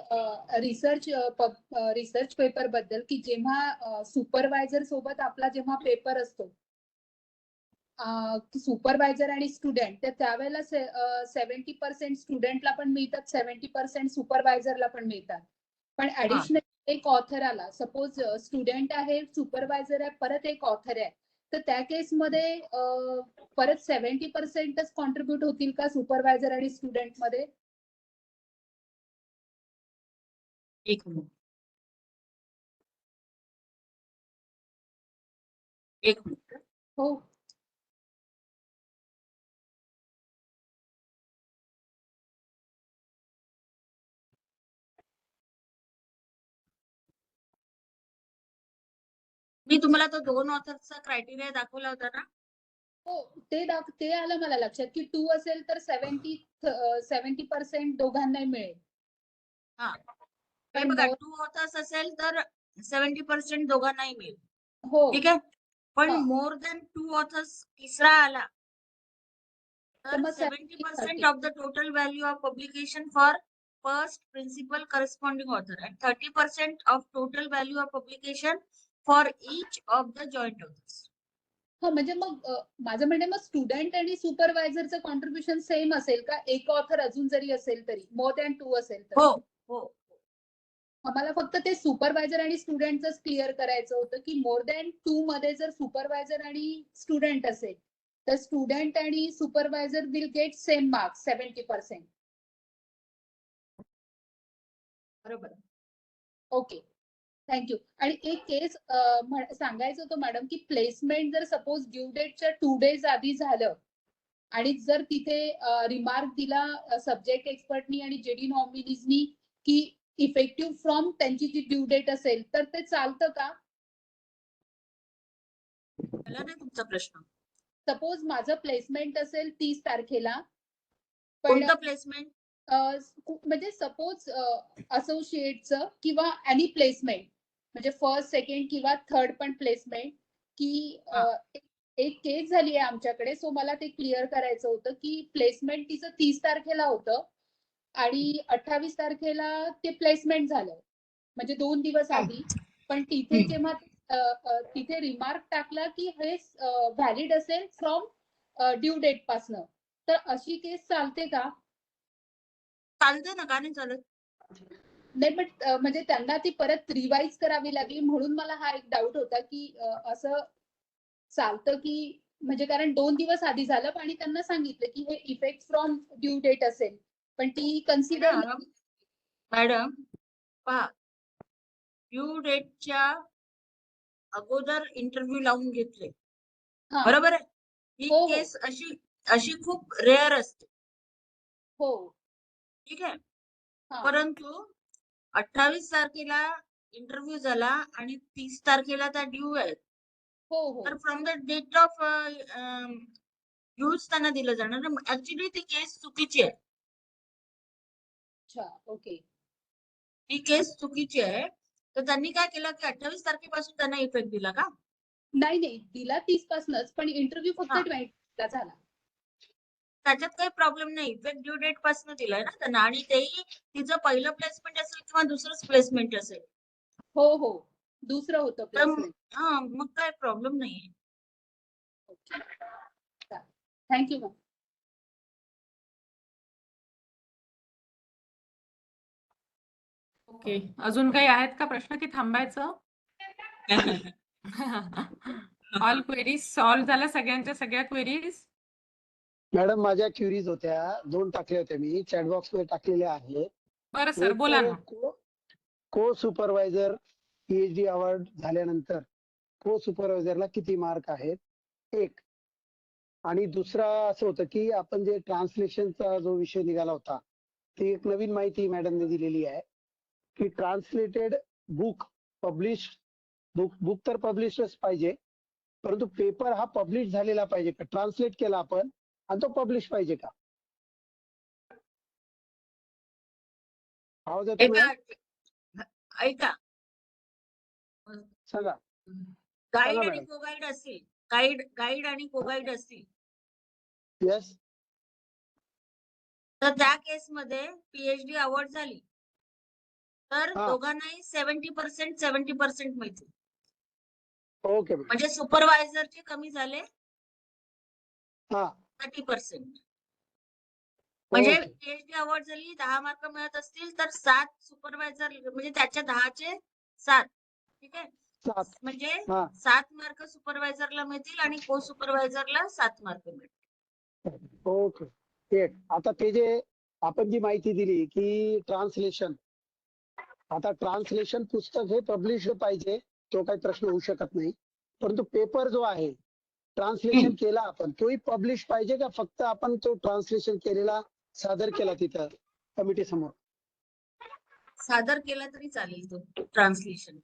रिसर्च पेपर बद्दल, की जेव्हा सुपरवायझर सोबत आपला जेव्हा पेपर असतो, सुपरवायझर आणि स्टुडंट, तर त्यावेळेला 70% स्टुडंटला पण मिळतात, 70% सुपरवायझरला पण मिळतात. पण ऍडिशनल एक ऑथर आला, सपोज स्टुडंट आहे, सुपरवायझर आहे, परत एक ऑथर आहे, तर त्या केसमध्ये परत 70%च कॉन्ट्रीब्युट होतील का सुपरवायझर आणि स्टुडंट मध्ये? एक मिनिट. हो. मी तुम्हाला तो 2 ऑथर्सचा क्रायटेरिया दाखवला होता ना. हो, ते आलं मला लक्षात की 2 असेल तर 70% दोघांनाही मिळेल. हा, हे पण बघा, 2 ऑथर्स असेल तर 70% दोघांनाही मिळेल. हो. ठीक आहे, पण हा. मोर दॅन 2 ऑथर्स तिसरा आला तर मग 70% of the total value of publication for first principal corresponding author and 30% of total value of publication for each of the joint authors. हा म्हणजे मग माझं म्हणणे मग स्टुडंट आणि सुपरवायझरचं कॉन्ट्रीब्युशन सेम असेल का? एक ऑथर अजून जरी असेल तरी, मोर दॅन 2 असेल तर? हो हो. आम्हाला फक्त ते सुपरवायझर आणि स्टुडंटच क्लिअर करायचं होतं की मोर दॅन 2 मध्ये जर सुपरवायझर आणि स्टुडंट असेल तर स्टुडंट आणि supervisor will get same marks 70%. बरोबर. Okay, thank you. आणि एक केस सांगायचं होतं मॅडम की प्लेसमेंट जर सपोज ड्यू डेटच्या 2 डेज आधी झालं आणि जर तिथे रिमार्क दिला सब्जेक्ट एक्सपर्टनी आणि जेडी नॉमिनीजनी की इफेक्टिव्ह फ्रॉम त्यांची जी ड्यू डेट असेल तर ते चालतं का? मला नाही तुमचा प्रश्न. सपोज माझं प्लेसमेंट असेल 30 तारखेला, पण कोणतं प्लेसमेंट? म्हणजे सपोज असोसिएटचं किंवा एनी प्लेसमेंट म्हणजे फर्स्ट, सेकंड किंवा थर्ड पण प्लेसमेंट की एक केस झाली आहे आमच्याकडे. सो मला ते क्लिअर करायचं होतं की प्लेसमेंट तिचं 30 तारखेला होतं आणि 28 तारखेला ते प्लेसमेंट झालं म्हणजे 2 दिवस आधी. पण तिथे जेव्हा तिथे रिमार्क टाकला की हे व्हॅलिड असेल फ्रॉम ड्यू डेट पासनं, तर अशी केस चालते का? चालते ना, का नाही चालत? नाही बट म्हणजे त्यांना ती परत रिवाइज करावी लागली म्हणून मला हा एक डाऊट होता की असं चालतं की म्हणजे कारण 2 दिवस आधी झालं आणि त्यांना सांगितलं की हे इफेक्ट फ्रॉम ड्यू डेट असेल पण ती कन्सिडर. मॅडम पहा, ड्यू डेटच्या अगोदर इंटरव्ह्यू लावून घेतले, बरोबर आहे. ही हो, हो. केस अशी अशी खूप रेअर असते. हो. ठीक आहे. हा. परंतु 28 तारखेला इंटरव्ह्यू झाला आणि 30 तारखेला त्या ड्यू आहेत. हो, हो. तर from the date of dues त्यांना दिलं जाणार. ऍक्च्युली ती केस चुकीची आहे. अच्छा, ओके. ही केस चुकीची आहे. तर त्यांनी काय केलं की 28 तारखेपासून त्यांना इफेक्ट दिला का? नाही नाही, दिला 30 पासूनच पण इंटरव्ह्यू फक्त हा. 20 ला झाला. त्याच्यात काही प्रॉब्लेम नाही. इफेक्ट ड्यू डेट पासून दिलाय ना त्यांना. आणि तेही तिचं पहिलं प्लेसमेंट असेल किंवा दुसरंच प्लेसमेंट असेल. हो हो, दुसरं होतं तर प्लेसमेंट. हा, मग काय प्रॉब्लेम नाहीये. Thank you ma'am. ओके, अजून काही आहेत का प्रश्न की थांबायचं? ऑल क्वेरीज सॉल्व्ह झाल्या सगळ्यांच्या सगळ्या क्वेरीज? मॅडम माझ्या क्युरीज होत्या, 2 टाकल्या होत्या मी चॅट बॉक्स मध्ये टाकलेल्या आहेत. बरं सर, एक बोला तर ना. को सुपरवायझर पीएचडी अवॉर्ड झाल्यानंतर को सुपरवायझरला किती मार्क आहेत? एक. आणि दुसरा असं होतं की आपण जे ट्रान्सलेशनचा जो विषय निघाला होता, ती एक नवीन माहिती मॅडमने दिलेली आहे की ट्रान्सलेटेड बुक पब्लिश बुक तर पब्लिशच पाहिजे, परंतु पेपर हा पब्लिश झालेला पाहिजे का? ट्रान्सलेट केला आपण आणि तो पब्लिश पाहिजे का? आवाज येतो एका मॅडम? ऐका, सांगा. गाईड आणि मॅडम. को-गाईड असतील, गाईड आणि को-गाईड असतील, येस. तर त्या केसमध्ये पीएचडी अवॉर्ड झाली तर हा. दोघांनाही 70% मिळतील. Okay madam. म्हणजे सुपरवायझरचे कमी झाले हा. 30%. म्हणजे ओके. पीएचडी अवॉर्ड झाली, 10 मार्क मिळत असतील तर 7 सुपरवायझर म्हणजे त्याच्या 10चे 7. ठीक आहे. 7. म्हणजे हा. 7 मार्क सुपरवायझरला मिळतील आणि को सुपरवायझरला 7 मार्क मिळतील. ओके. एक. आता ते जे आपण जी माहिती दिली की ट्रान्सलेशन, आता ट्रान्सलेशन पुस्तक हे पब्लिश पाहिजे, तो काही प्रश्न होऊ शकत नाही. परंतु पेपर जो आहे ट्रान्सलेशन केला आपण, तोही पब्लिश पाहिजे का फक्त आपण तो ट्रान्सलेशन केलेला सादर केला तिथं कमिटी समोर? सादर केला तरी चालेल तो ट्रान्सलेशन.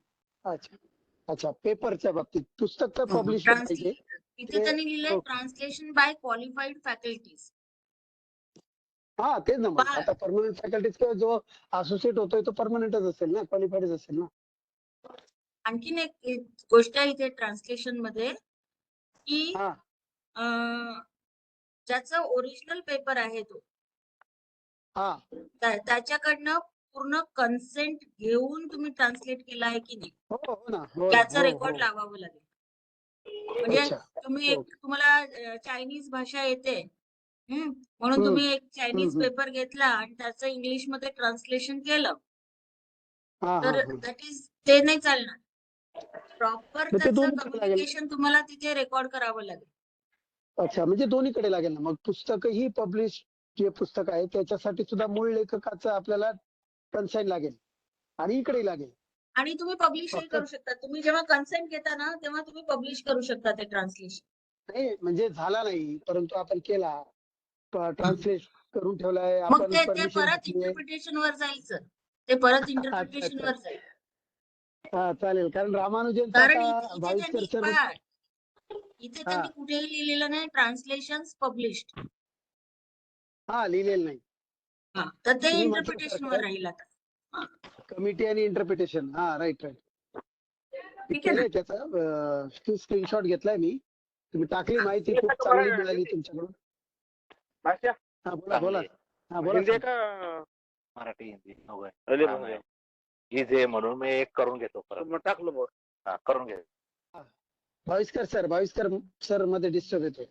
अच्छा अच्छा, पेपरच्या बाबतीत पुस्तक तर पब्लिश पाहिजे. इथे त्यांनी लिहिलंय ट्रान्सलेशन बाय क्वालिफाईड फॅकल्टीज. हा तेच ना. मग आता परमनंट फॅकल्टीज किंवा जो असोसिएट होतोय तो परमनंटच असेल ना, क्वालिफाईडच असेल ना. आणखीन एक गोष्ट आहे इथे ट्रान्सलेशन मध्ये की ज्याचा ओरिजिनल पेपर आहे तो त्याच्याकडनं पूर्ण कन्सेंट घेऊन तुम्ही ट्रान्सलेट केला आहे की नाही हो ना, त्याचा रेकॉर्ड लावावं लागेल. म्हणजे अच्छा तुम्ही ओके. तुम्हाला चायनीज भाषा येते, म्हणून हम्म, तुम्ही एक चायनीज हम्म. पेपर घेतला आणि त्याचं इंग्लिश मध्ये ट्रान्सलेशन केलं, हा हा तर हा. दॅट इज ते नाही चालणार. प्रॉपर मग ते त्याचं दोन्हीकडे लागेल. कम्युनिकेशन तुम्हाला तिथे रेकॉर्ड करावं लागेल. अच्छा म्हणजे दोन्हीकडे लागेल ना. मग पुस्तक ही पब्लिश जे पुस्तक आहे त्याच्यासाठी सुद्धा मूळ लेखकाचं आपल्याला कन्साईन लागेल आणि इकडे लागेल. आणि तुम्ही पब्लिशही फक्त करू शकता. तुम्ही जेव्हा कन्सेंट घेता ना तेव्हा तुम्ही पब्लिश करू शकता ते ट्रान्सलेशन. नाही म्हणजे झाला नाही, परंतु आपण केला, ट्रान्सलेट करून ठेवलाय, मग आपण ते परमिशन परत घेतलीये. इंटरप्रिटेशन वर जाईल सर. ते परत अच्छा इंटरप्रिटेशन अच्छा. वर जाईल. हा चालेल. कारण रामानुजनचं कारण आता इथे भाविस्कर त्यांनी सर. इथे हा त्यांनी कुठेही लिहिलेलं नाही ट्रान्सलेशन पब्लिश्ड. हा लिहिलेलं नाही. तर ते तुम्ही इंटरप्रिटेशन वर म्हटल्यासारखं राहील आता. कमिटी आणि इंटरप्रिटेशन. हा राईट राईट. ठीक आहे ना? केलंय त्याचा स्क्रीनशॉट घेतलाय मी. तुम्ही टाकली माहिती खूप चांगली मिळाली तुमच्याकडून. हा बोला बोला. हा बोला हिंदी सर. का मराठी हिंदी इझी आहे म्हणून मी एक करून घेतो परत. टाकलं बघ. हा करून घे. भाविस्कर सर मध्ये डिस्टर्ब येतोय.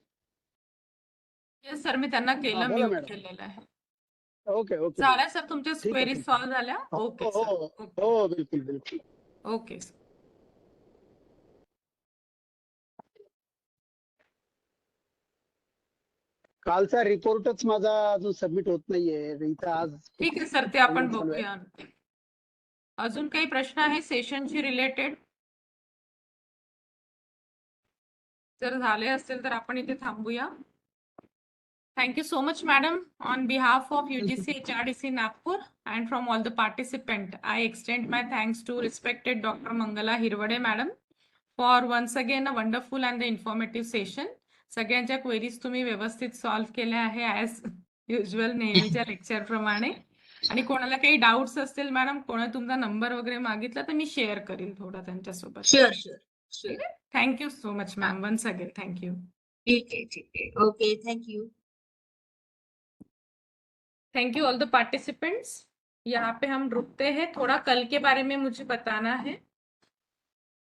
येस सर, मी त्यांना केलं, बोला म्यूट मॅडम. केलेलं आहे. Okay okay. झाल्या सर तुमच्या ठीक आहे, क्वेरीज ठीक सॉल्व्ह झाल्या? हो ओके हो सर. हो बिलकुल बिलकुल. Okay sir. कालचा रिपोर्टच माझा अजून सबमिट होत नाहीये इथं. आज ठीक आहे सर, ते आपण चालू आहे. बघूया. अजून काही प्रश्न आहे सेशनशी रिलेटेड? जर झाले असतील तर आपण इथे थांबूया. Thank you so much, madam. On behalf of UGC HRDC Nagpur and from all the participants, I extend my thanks to respected Dr. Mangala Hirwade, madam, for once again a wonderful and the informative session. सगळ्यांच्या queries तुम्ही व्यवस्थित solve केल्या आहे as usual नेहमीच्या lecture प्रमाणे. आणि कोणाला काही डाऊट्स असतील मॅडम, कोणा तुमचा नंबर वगैरे मागितला तर मी शेअर करीन थोडा त्यांच्यासोबत. Sure sure sure. Thank you so much ma'am, once again thank you. ठीक है. Okay, thank you. Thank you all the participants. यहाँ पे हम रुकते हैं. थोड़ा कल के बारे में मुझे बताना है.